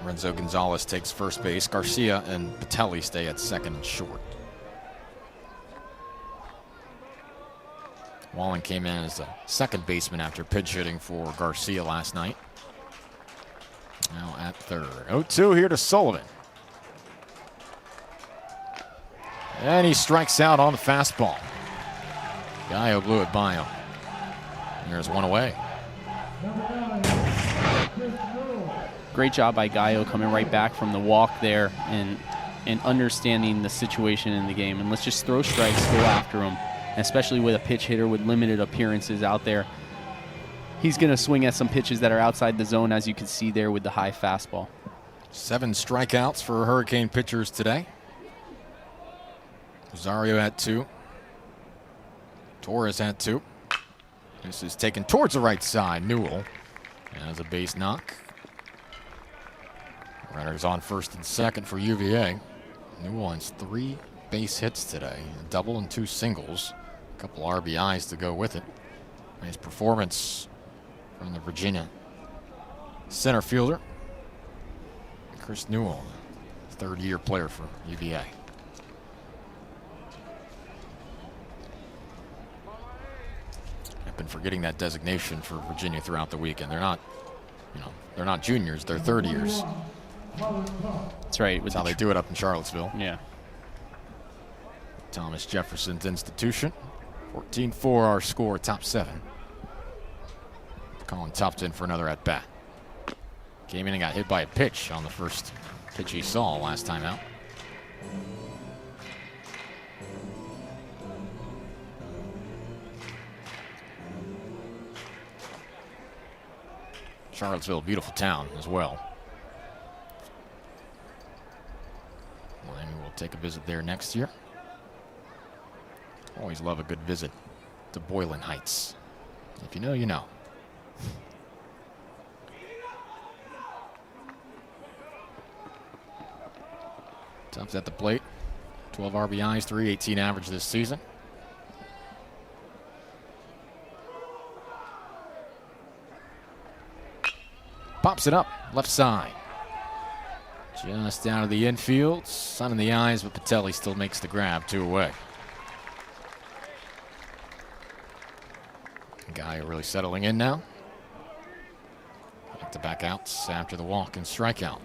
Renzo Gonzalez takes first base. Garcia and Patelli stay at second and short. Wallen came in as a second baseman after pinch hitting for Garcia last night. Now at third. 0-2 here to Sullivan. And he strikes out on the fastball. Gallo blew it by him. There's one away. Great job by Gallo coming right back from the walk there and understanding the situation in the game. And let's just throw strikes, go after him, especially with a pitch hitter with limited appearances out there. He's going to swing at some pitches that are outside the zone, as you can see there with the high fastball. 7 strikeouts for Hurricane pitchers today. Rosario had 2. Torres had 2. This is taken towards the right side. Newell has a base knock. Runners on first and second for UVA. Newell has 3 base hits today, a double and 2 singles. A couple RBIs to go with it. Nice performance from the Virginia center fielder, Chris Newell, third-year player for UVA. I've been forgetting that designation for Virginia throughout the weekend. They're not juniors; they're third years. That's right. That's how they do it up in Charlottesville. Yeah. Thomas Jefferson's institution. 14-4 our score, top 7. Colin Tufton for another at-bat. Came in and got hit by a pitch on the first pitch he saw last time out. Charlottesville, beautiful town as well. Miami will take a visit there next year. Always love a good visit to Boylan Heights. If you know, you know. Tubbs at the plate. 12 RBIs, 318 average this season. Pops it up, left side. Just out of the infield. Sun in the eyes, but Patelli still makes the grab, 2 away. Guy really settling in now. Back-to-back outs after the walk and strikeout.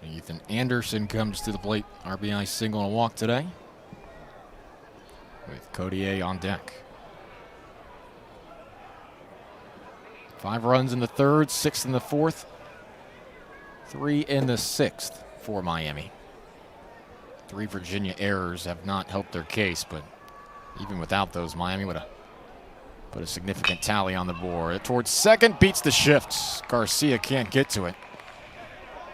Ethan Anderson comes to the plate. RBI single and a walk today, with Codier on deck. 5 runs in the third, 6 in the fourth, 3 in the sixth for Miami. 3 Virginia errors have not helped their case, but even without those, Miami would have put a significant tally on the board. Towards second, beats the shift. Garcia can't get to it.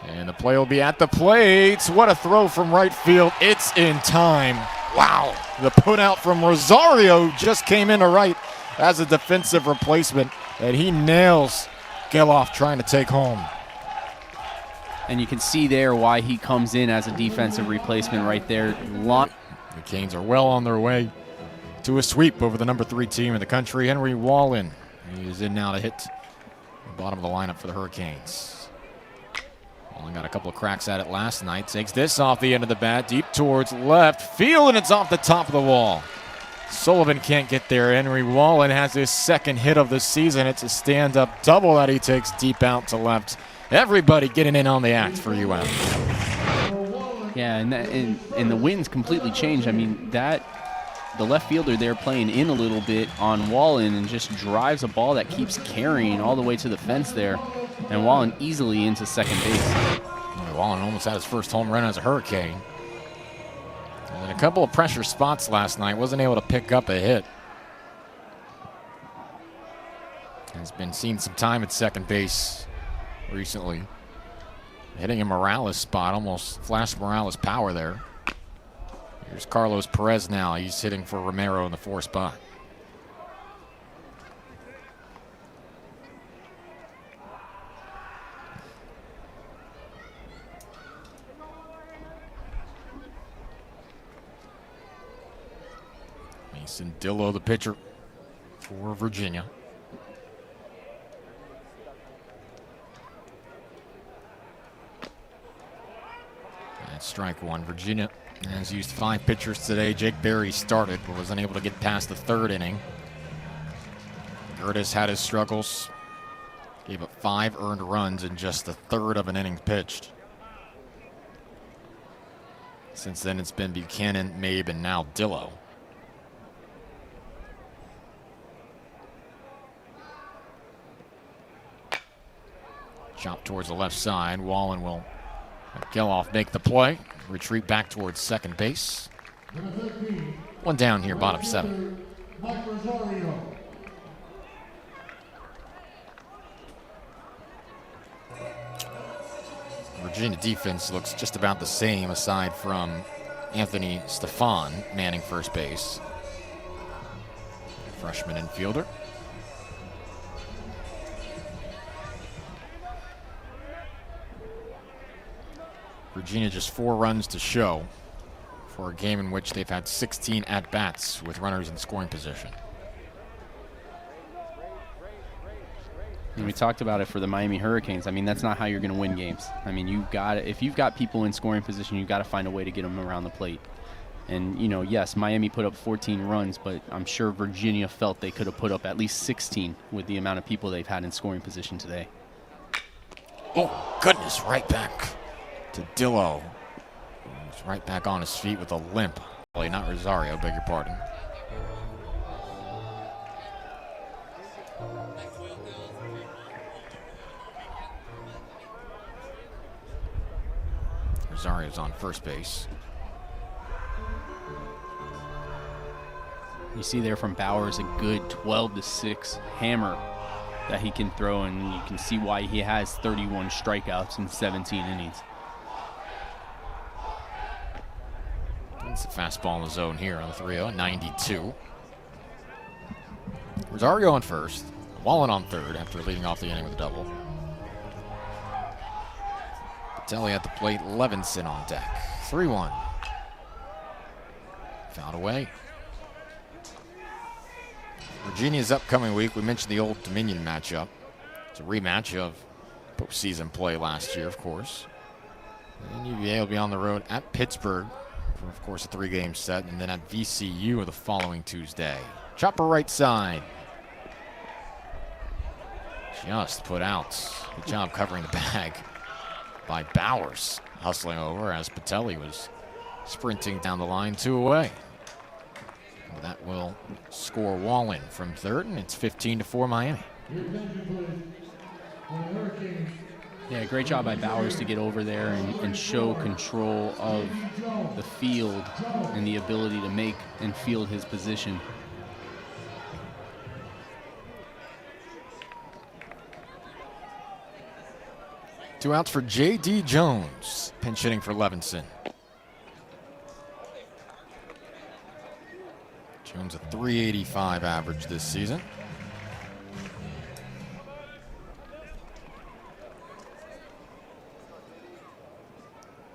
And the play will be at the plate. What a throw from right field. It's in time. Wow. The put out from Rosario just came into right as a defensive replacement. And he nails Geloff trying to take home. And you can see there why he comes in as a defensive replacement right there. The Canes are well on their way to a sweep over the number 3 team in the country, Henry Wallen. He is in now to hit the bottom of the lineup for the Hurricanes. Wallen got a couple of cracks at it last night. Takes this off the end of the bat, deep towards left field, and it's off the top of the wall. Sullivan can't get there. Henry Wallen has his second hit of the season. It's a stand-up double that he takes deep out to left. Everybody getting in on the act for UM. Yeah, and the wind's completely changed. I mean, the left fielder there playing in a little bit on Wallen and just drives a ball that keeps carrying all the way to the fence there. And Wallen easily into second base. Wallen almost had his first home run as a Hurricane. And a couple of pressure spots last night. Wasn't able to pick up a hit. Has been seeing some time at second base recently. Hitting a Morales spot, almost flashed Morales power there. Here's Carlos Perez now. He's hitting for Romero in the 4th spot. Mason Dillo, the pitcher for Virginia. That's strike one. Virginia has used 5 pitchers today. Jake Berry started, but was unable to get past the 3rd inning. Gertis had his struggles. Gave up 5 earned runs in just the 1/3 of an inning pitched. Since then, it's been Buchanan, Mabe, and now Dillo. Chop towards the left side. Wallen will let Geloff make the play. Retreat back towards second base. One down here, bottom 7. Virginia defense looks just about the same aside from Anthony Stefan manning first base. Freshman infielder. Virginia just 4 runs to show for a game in which they've had 16 at-bats with runners in scoring position. And we talked about it for the Miami Hurricanes. I mean, that's not how you're going to win games. I mean, if you've got people in scoring position, you've got to find a way to get them around the plate. And, you know, yes, Miami put up 14 runs, but I'm sure Virginia felt they could have put up at least 16 with the amount of people they've had in scoring position today. Oh, goodness, right back to Dillo. He's right back on his feet with a limp. Well, not Rosario, beg your pardon. Rosario's on first base. You see there from Bowers a good 12-6 hammer that he can throw, and you can see why he has 31 strikeouts in 17 innings. It's a fastball in the zone here on the 3-0, 92. Rosario on first, Wallen on third after leading off the inning with a double. Patelli at the plate, Levinson on deck. 3-1. Fouled away. Virginia's upcoming week, we mentioned the Old Dominion matchup. It's a rematch of postseason play last year, of course. And UVA will be on the road at Pittsburgh for, of course, a 3-game set, and then at VCU the following Tuesday. Chopper right side. Just put out. Good job covering the bag by Bowers. Hustling over as Patelli was sprinting down the line, 2 away. And that will score Wallen from third, and it's 15-4 Miami. Yeah, great job by Bowers to get over there and show control of the field and the ability to make and field his position. Two outs for J.D. Jones, pinch hitting for Levinson. Jones a .385 average this season.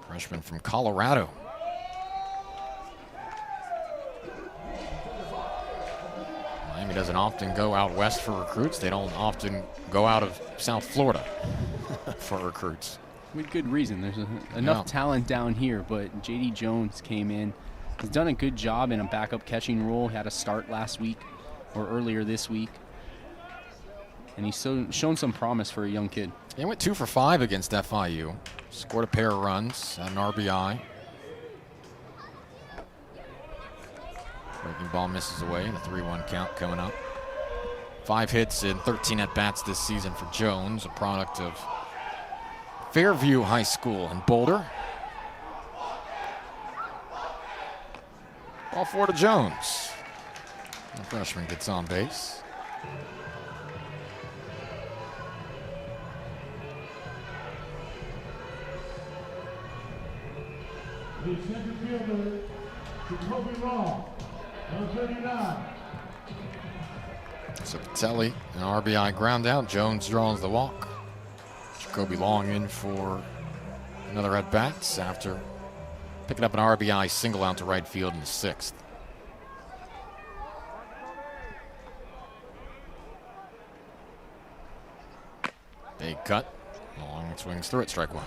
Freshman from Colorado. Miami doesn't often go out west for recruits. They don't often go out of South Florida for recruits. With good reason. There's enough talent down here, but J.D. Jones came in. He's done a good job in a backup catching role. He had a start last week or earlier this week. And he's shown some promise for a young kid. He went 2 for 5 against FIU. Scored a pair of runs, had an RBI. Breaking ball misses away, and a 3-1 count coming up. 5 hits in 13 at-bats this season for Jones, a product of Fairview High School in Boulder. Ball 4 to Jones. The freshman gets on base. The center fielder, Jacoby Law, number 39. So Patelli, an RBI ground out. Jones draws the walk. Jacoby Long in for another at-bats after picking up an RBI single out to right field in the 6th. Big cut. Long swings through it, strike 1.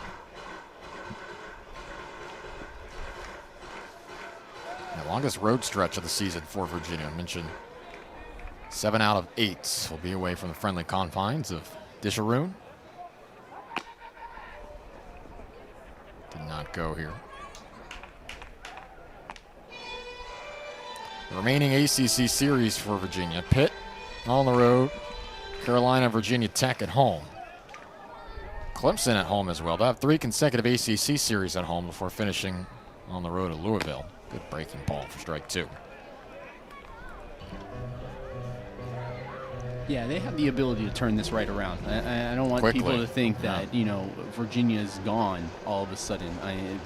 The longest road stretch of the season for Virginia. I mentioned 7 out of 8 will be away from the friendly confines of Disharoon. Did not go here. The remaining ACC series for Virginia: Pitt on the road, Carolina, Virginia Tech at home, Clemson at home as well. They'll have 3 consecutive ACC series at home before finishing on the road at Louisville. Good breaking ball for strike 2. Yeah, they have the ability to turn this right around. I don't want Quickly. people to think that, Virginia's gone all of a sudden.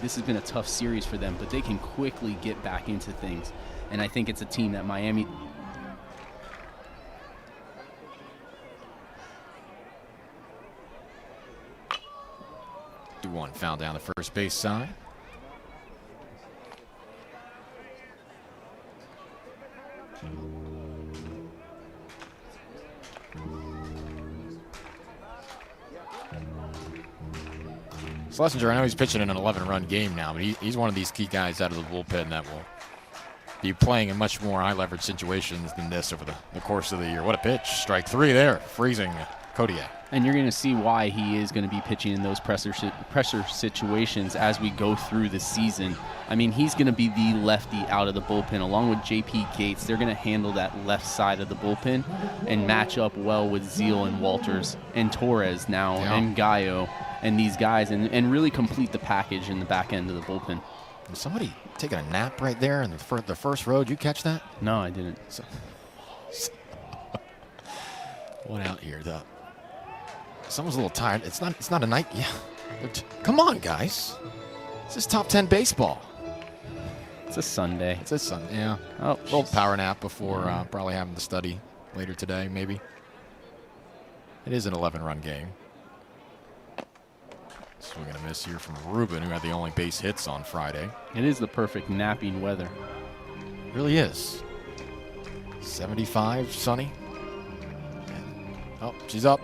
This has been a tough series for them, but they can quickly get back into things. And I think it's a team that Miami... One foul down the first base side. Schlesinger, I know he's pitching in an 11-run game now, but he's one of these key guys out of the bullpen that will be playing in much more high-leverage situations than this over the course of the year. What a pitch. Strike 3 there, freezing Kodiak. And you're going to see why he is going to be pitching in those pressure situations as we go through the season. I mean, he's going to be the lefty out of the bullpen. Along with J.P. Gates, they're going to handle that left side of the bullpen and match up well with Zeal and Walters and Torres now and Gallo and these guys and really complete the package in the back end of the bullpen. Was somebody taking a nap right there in the first row? Did you catch that? No, I didn't. One out here, though. Someone's a little tired. It's not a night. Yeah. Come on, guys. This is top 10 baseball. It's a Sunday. It's a Sunday, yeah. Oh, a little power nap before probably having to study later today, maybe. It is an 11-run game. Swing and a miss here from Rubin, who had the only base hits on Friday. It is the perfect napping weather. It really is. 75, sunny. Oh, she's up.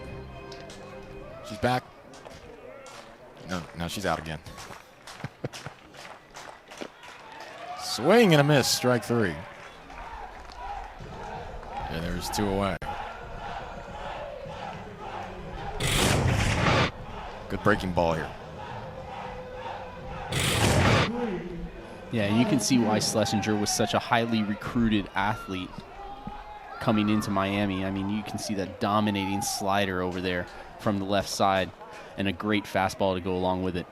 She's back. No, she's out again. Swing and a miss, strike 3. And there's 2 away. Good breaking ball here. Yeah, you can see why Schlesinger was such a highly recruited athlete coming into Miami. I mean, you can see that dominating slider over there from the left side and a great fastball to go along with it.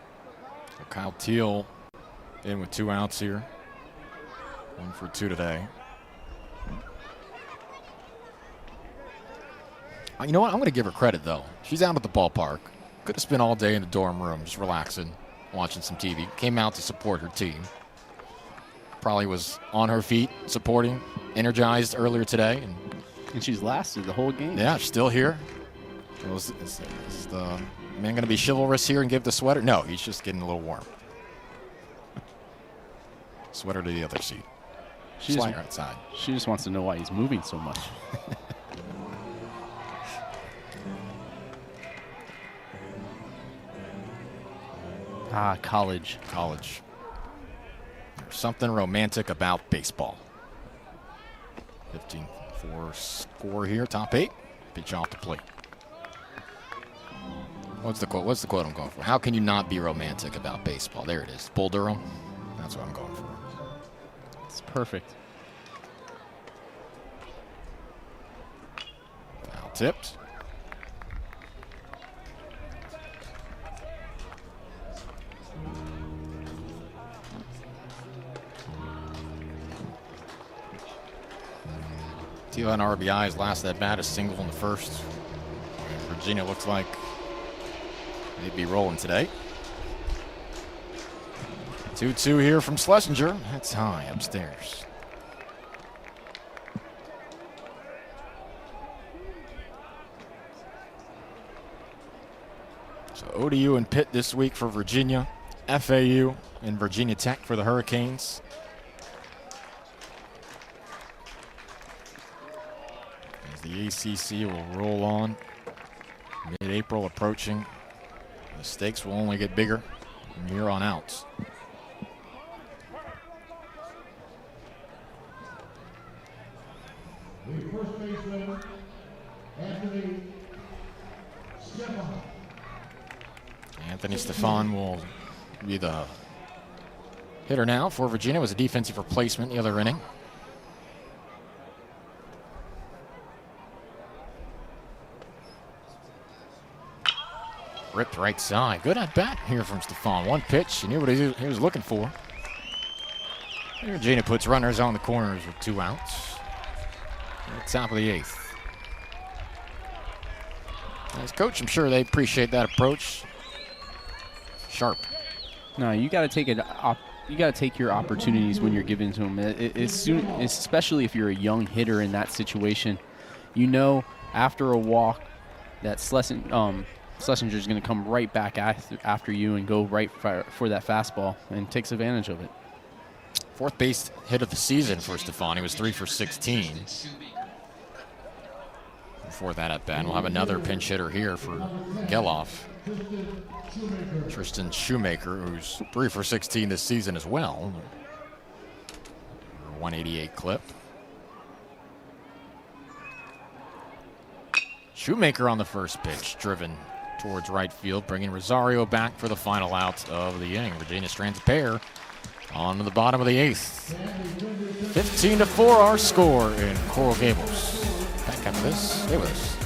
So Kyle Teal in with 2 outs here. 1 for 2 today. You know what? I'm going to give her credit, though. She's out at the ballpark. Could have spent all day in the dorm room just relaxing, watching some TV. Came out to support her team. Probably was on her feet, supporting, energized earlier today. And she's lasted the whole game. Yeah, she's still here. Is the man going to be chivalrous here and give the sweater? No, he's just getting a little warm. Sweater to the other seat. Slider outside. She just wants to know why he's moving so much. College. College. There's something romantic about baseball. 15-4 score here, top 8. Pitch off the plate. What's the quote I'm going for? How can you not be romantic about baseball? There it is. Bull Durham. That's what I'm going for. It's perfect. Foul tipped. Teal on RBI's last at bat, a single in the first. And Virginia looks like they'd be rolling today. 2-2 here from Schlesinger. That's high upstairs. So ODU and Pitt this week for Virginia. FAU and Virginia Tech for the Hurricanes. The ACC will roll on. Mid-April approaching. The stakes will only get bigger from here on out. The first baseman, Anthony Stefan. Anthony Stefan will be the hitter now for Virginia. It was a defensive replacement the other inning. Ripped right side. Good at bat here from Stefan. One pitch. He knew what he was looking for. Virginia puts runners on the corners with 2 outs. At the top of the 8th. As coach, I'm sure they appreciate that approach. Sharp. No, you got to take it. You got to take your opportunities when you're given to them. Especially if you're a young hitter in that situation. You know, after a walk, that Schlesinger is going to come right back after you and go right for that fastball and takes advantage of it. 4th base hit of the season for Stefan. He was 3 for 16. Before that at bat, we'll have another pinch hitter here for Geloff. Tristan Shoemaker, who's 3 for 16 this season as well. 188 clip. Shoemaker on the first pitch, driven towards right field, bringing Rosario back for the final out of the inning. Virginia strands a pair on to the bottom of the 8th. 15-4 our score in Coral Gables. Back after this, stay with us.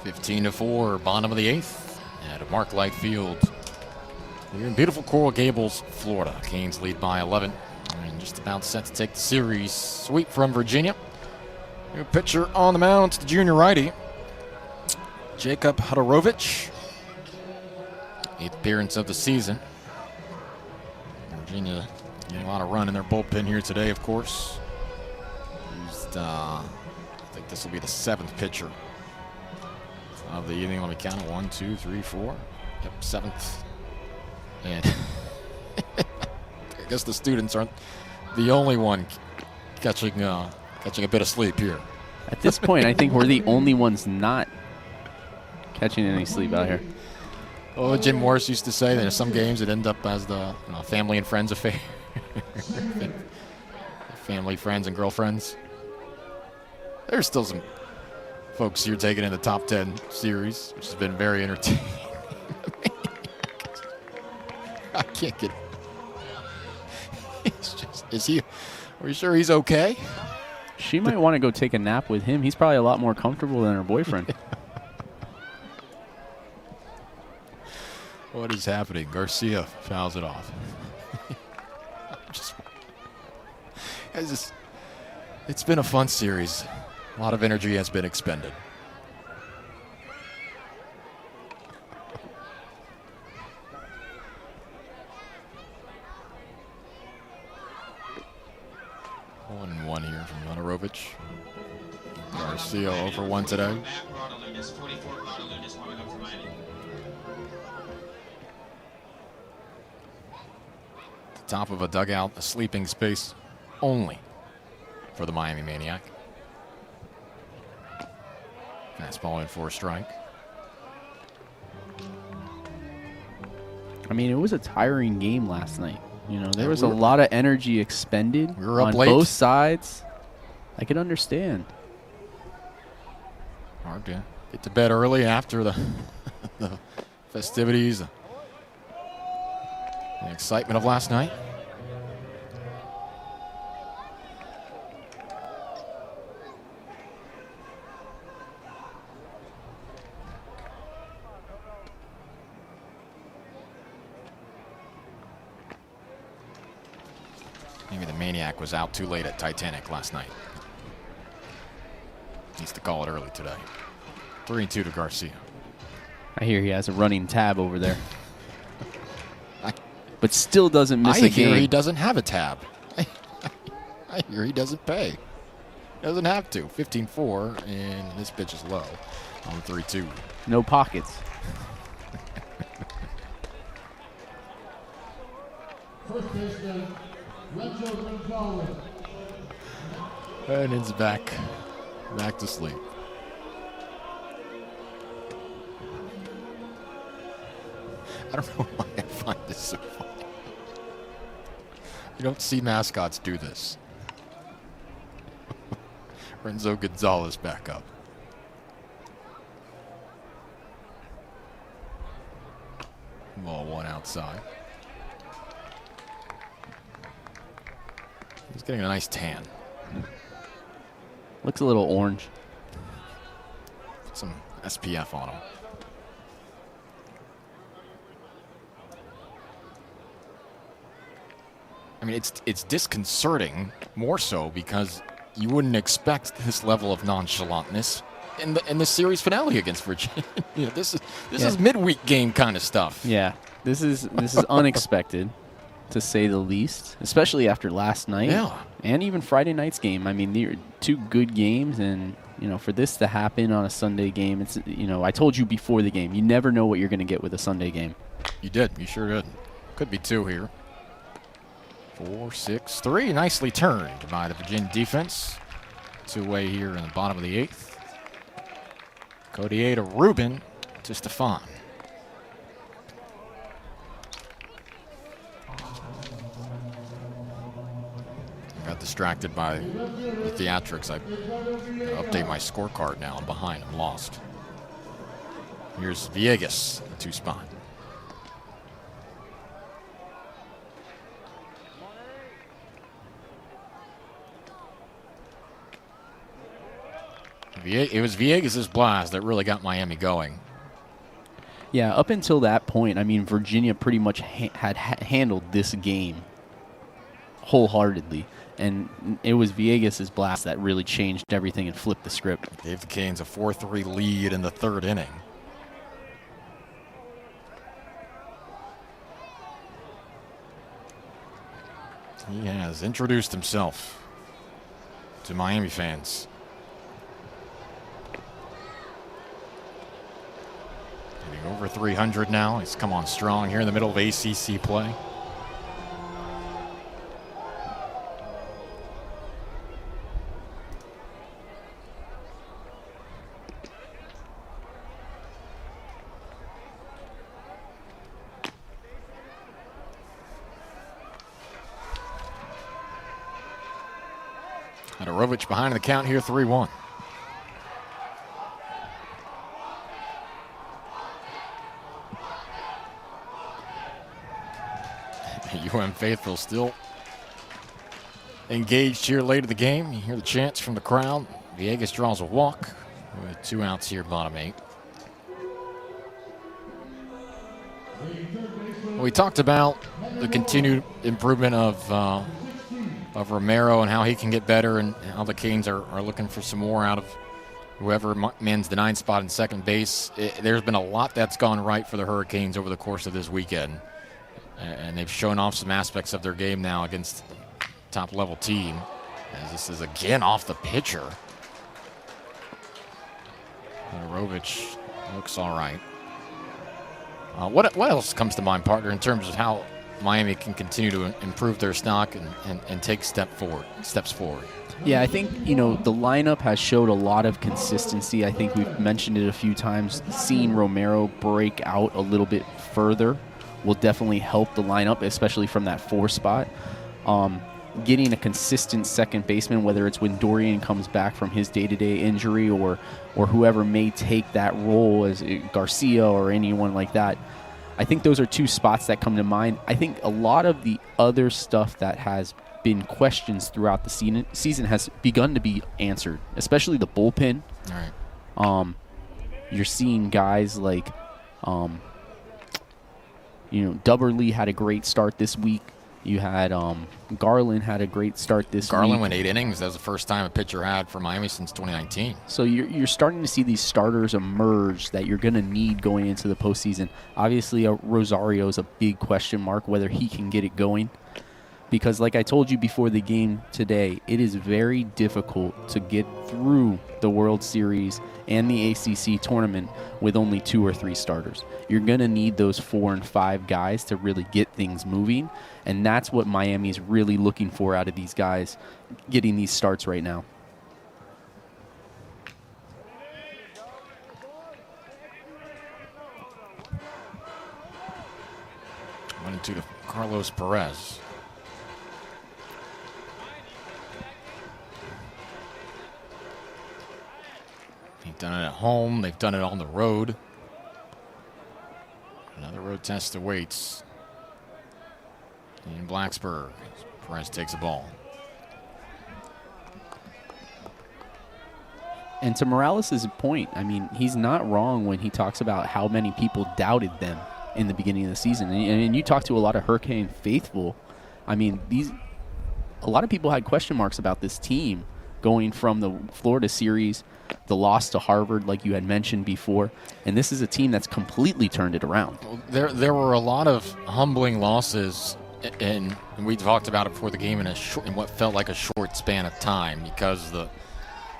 (15-4), bottom of the 8th at Mark Light Field here in beautiful Coral Gables, Florida. Canes lead by 11 and just about set to take the series. Sweep from Virginia. New pitcher on the mound, the junior righty, Jacob Hudorovich. 8th appearance of the season. Virginia getting a lot of run in their bullpen here today, of course. I think this will be the 7th pitcher of the evening. Let me count it. 1, 2, 3, 4. Yep, 7th. And I guess the students aren't the only one catching a bit of sleep here. At this point, I think we're the only ones not catching any sleep out here. Oh, Jim Morris used to say there's some games that end up as the family and friends affair. Family, friends, and girlfriends. There's still some folks here taking in the top 10 series, which has been very entertaining. I can't get. It's just, are you sure he's okay? She might want to go take a nap with him. He's probably a lot more comfortable than her boyfriend. What is happening? Garcia fouls it off. It's been a fun series. A lot of energy has been expended. One here from Monorovich. Garcia over 1 today. Top of a dugout, a sleeping space only for the Miami Maniac. Fastball in for a strike. I mean, it was a tiring game last night. You know, there was a lot of energy expended on late. both sides. I can understand. Hard to get to bed early after the festivities, the excitement of last night. Maybe the Maniac was out too late at Titanic last night. Needs to call it early today. 3-2 to Garcia. I hear he has a running tab over there. But still doesn't miss a game. I hear he doesn't have a tab. I hear he doesn't pay. Doesn't have to. 15-4, and this pitch is low on 3-2. No pockets. First baseman, Renzo Gonzalez. And it's back to sleep. I don't know why I find this so funny. You don't see mascots do this. Renzo Gonzalez back up. Ball 1 outside. He's getting a nice tan. Looks a little orange. Put some SPF on him. I mean, it's disconcerting more so because you wouldn't expect this level of nonchalantness in the series finale against Virginia. You know, this is midweek game kind of stuff. Yeah, this is unexpected, to say the least, especially after last night. Yeah. And even Friday night's game. I mean, they're 2 good games, and you know, for this to happen on a Sunday game, it's, you know, I told you before the game, you never know what you're going to get with a Sunday game. You did. You sure did. Could be 2 here. 4-6-3. Nicely turned by the Virginia defense. 2-way here in the bottom of the 8th. Codier to Rubin to Stefan. Got distracted by the theatrics. I update my scorecard now. I'm behind. I'm lost. Here's Villegas, the 2 spot. It was Villegas' blast that really got Miami going. Yeah, up until that point, I mean, Virginia pretty much had handled this game wholeheartedly. And it was Villegas' blast that really changed everything and flipped the script. Gave the Canes a 4-3 lead in the 3rd inning. He has introduced himself to Miami fans. Getting over 300 now. He's come on strong here in the middle of ACC play. Fedorovich behind the count here, 3-1. UM faithful still engaged here late in the game. You hear the chants from the crowd. Villegas draws a walk with 2 outs here, bottom 8. We talked about the continued improvement of Romero and how he can get better, and how the Canes are looking for some more out of whoever mans the 9 spot in second base. There's been a lot that's gone right for the Hurricanes over the course of this weekend, and they've shown off some aspects of their game now against a top-level team, as this is again off the pitcher. Fedorovich looks all right. What else comes to mind, partner, in terms of how Miami can continue to improve their stock and take steps forward? Yeah, I think, the lineup has showed a lot of consistency. I think we've mentioned it a few times. Seeing Romero break out a little bit further will definitely help the lineup, especially from that 4 spot. Getting a consistent second baseman, whether it's when Dorian comes back from his day-to-day injury or whoever may take that role, as Garcia or anyone like that. I think those are 2 spots that come to mind. I think a lot of the other stuff that has been questions throughout the season has begun to be answered, especially the bullpen. All right. You're seeing guys like, Dubberly had a great start this week. You had Garland had a great start this week. Garland went 8 innings. That was the first time a pitcher had for Miami since 2019. So you're starting to see these starters emerge that you're going to need going into the postseason. Obviously, Rosario is a big question mark whether he can get it going. Because like I told you before the game today, it is very difficult to get through the World Series and the ACC tournament with only 2 or 3 starters. You're going to need those 4 and 5 guys to really get things moving, and that's what Miami's really looking for out of these guys getting these starts right now. One and 2 to Carlos Perez. They've done it at home. They've done it on the road. Another road test awaits in Blacksburg. Perez takes the ball. And to Morales' point, I mean, he's not wrong when he talks about how many people doubted them in the beginning of the season. And you talk to a lot of Hurricane faithful. I mean, a lot of people had question marks about this team going from the Florida series, the loss to Harvard, like you had mentioned before, and this is a team that's completely turned it around. Well, there were a lot of humbling losses, and we talked about it before the game in what felt like a short span of time, because the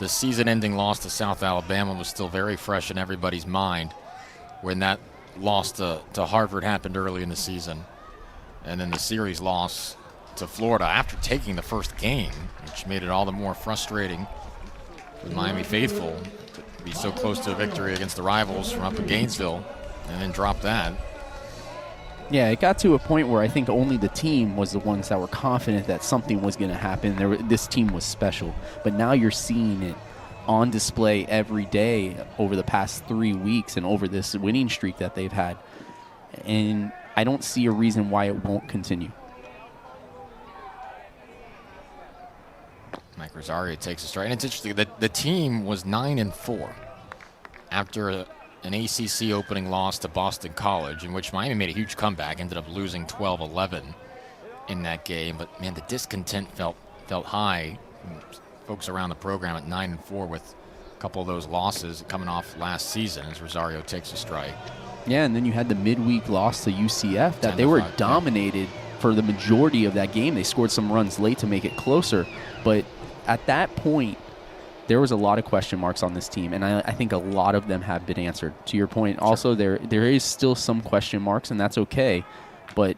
season-ending loss to South Alabama was still very fresh in everybody's mind when that loss to Harvard happened early in the season, and then the series loss to Florida after taking the first game, which made it all the more frustrating with Miami faithful to be so close to a victory against the rivals from up in Gainesville and then drop that. Yeah, it got to a point where I think only the team was the ones that were confident that something was going to happen. This team was special. But now you're seeing it on display every day over the past 3 weeks and over this winning streak that they've had. And I don't see a reason why it won't continue. Mike Rosario takes a strike. And it's interesting that the team was 9-4 after an ACC opening loss to Boston College, in which Miami made a huge comeback, ended up losing 12-11 in that game. But, man, the discontent felt high. Folks around the program at 9-4 with a couple of those losses coming off last season as Rosario takes a strike. Yeah, and then you had the midweek loss to UCF that they were dominated for the majority of that game. They scored some runs late to make it closer, but at that point, there was a lot of question marks on this team, and I think a lot of them have been answered. To your point, also, there is still some question marks, and that's okay, but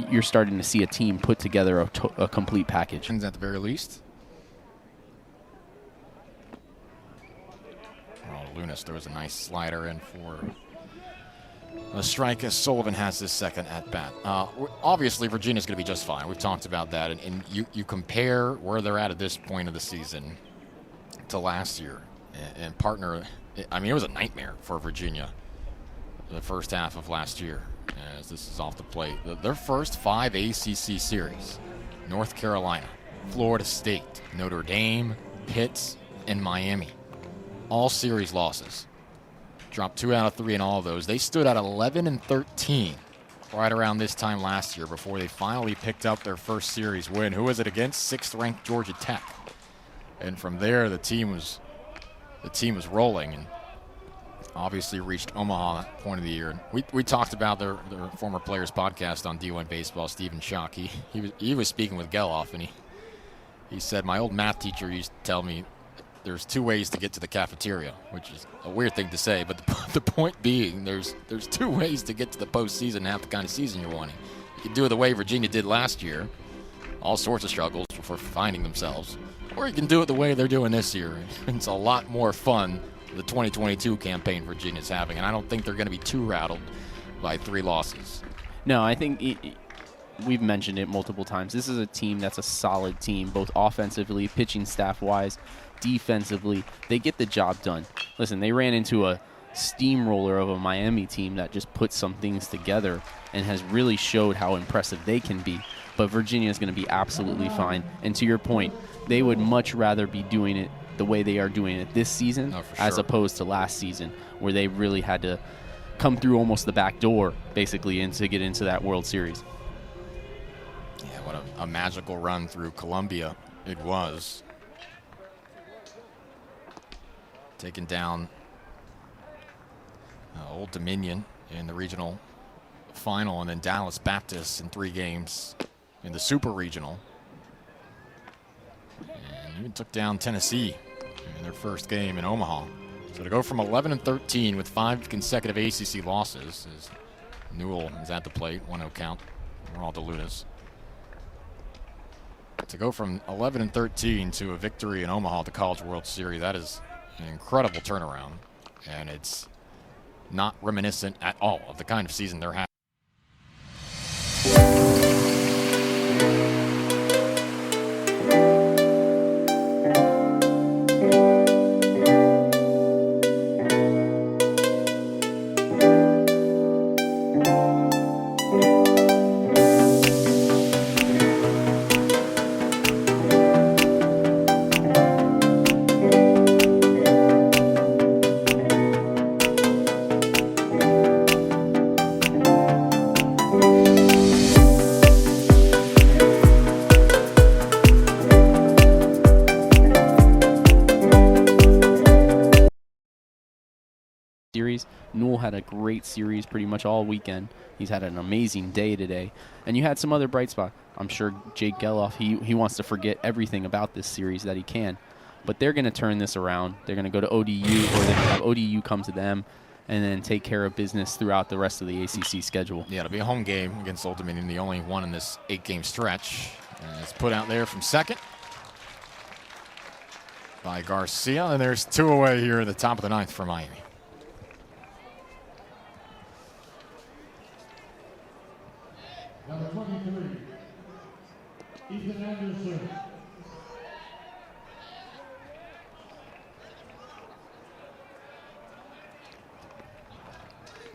you're starting to see a team put together a complete package. At the very least. Lunas, there was a nice slider in for a strike as Sullivan has this second at bat. Obviously, Virginia's going to be just fine. We've talked about that. And you compare where they're at this point of the season to last year. And partner, I mean, it was a nightmare for Virginia the first half of last year, as this is off the plate. Their first 5 ACC series: North Carolina, Florida State, Notre Dame, Pitt, and Miami. All series losses. Dropped 2 out of 3 in all of those. They stood at 11-13 right around this time last year before they finally picked up their first series win. Who was it against? 6th-ranked Georgia Tech. And from there, the team was rolling and obviously reached Omaha at that point of the year. We talked about their former players podcast on D1 Baseball, Stephen Schock. He was speaking with Geloff, and he said, my old math teacher used to tell me there's 2 ways to get to the cafeteria, which is a weird thing to say, but the point being there's 2 ways to get to the postseason and have the kind of season you're wanting. You can do it the way Virginia did last year, all sorts of struggles for finding themselves, or you can do it the way they're doing this year. It's a lot more fun, the 2022 campaign Virginia's having, and I don't think they're going to be too rattled by 3 losses. No, I think we've mentioned it multiple times. This is a team that's a solid team, both offensively, pitching staff-wise, defensively. They get the job done. Listen, they ran into a steamroller of a Miami team that just put some things together and has really showed how impressive they can be. But Virginia is going to be absolutely fine. And to your point, they would much rather be doing it the way they are doing it this season as opposed to last season, where they really had to come through almost the back door, basically, and to get into that World Series. Yeah, what a magical run through Columbia it was. Taking down Old Dominion in the regional final, and then Dallas Baptist in 3 games in the Super Regional. And even took down Tennessee in their first game in Omaha. So to go from 11-13 with 5 consecutive ACC losses, as Newell is at the plate, 1-0 count, Raul DeLunas. To go from 11-13 to a victory in Omaha at the College World Series, that is an incredible turnaround, and it's not reminiscent at all of the kind of season they're having. Series. Newell had a great series pretty much all weekend. He's had an amazing day today. And you had some other bright spot. I'm sure Jake Geloff, he wants to forget everything about this series that he can. But they're going to turn this around. They're going to go to ODU, or they're going to have ODU come to them, and then take care of business throughout the rest of the ACC schedule. Yeah, it'll be a home game against Old Dominion, the only one in this 8-game stretch. And it's put out there from second by Garcia. And there's 2 away here in the top of the 9th for Miami. Number 23, Ethan Anderson.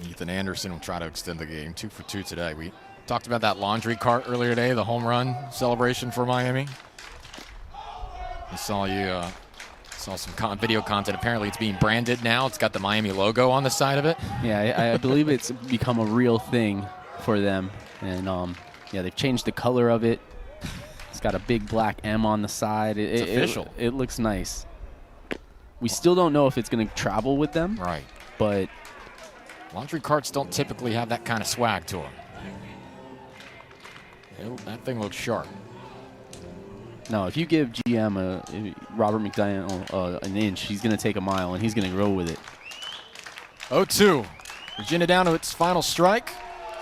Ethan Anderson will try to extend the game. 2 for 2 today. We talked about that laundry cart earlier today, the home run celebration for Miami. I saw some video content. Apparently it's being branded now. It's got the Miami logo on the side of it. Yeah, I believe it's become a real thing for them. And, yeah, they've changed the color of it. It's got a big black M on the side. It's official. It looks nice. We still don't know if it's going to travel with them. Right. But laundry carts don't typically have that kind of swag to them. That thing looks sharp. no, if you give GM Robert McDaniel an inch, he's going to take a mile, and he's going to grow with it. 0-2. Virginia down to its final strike.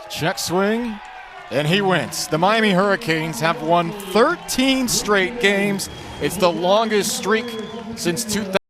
Check swing. And he wins. The Miami Hurricanes have won 13 straight games. It's the longest streak since 2000.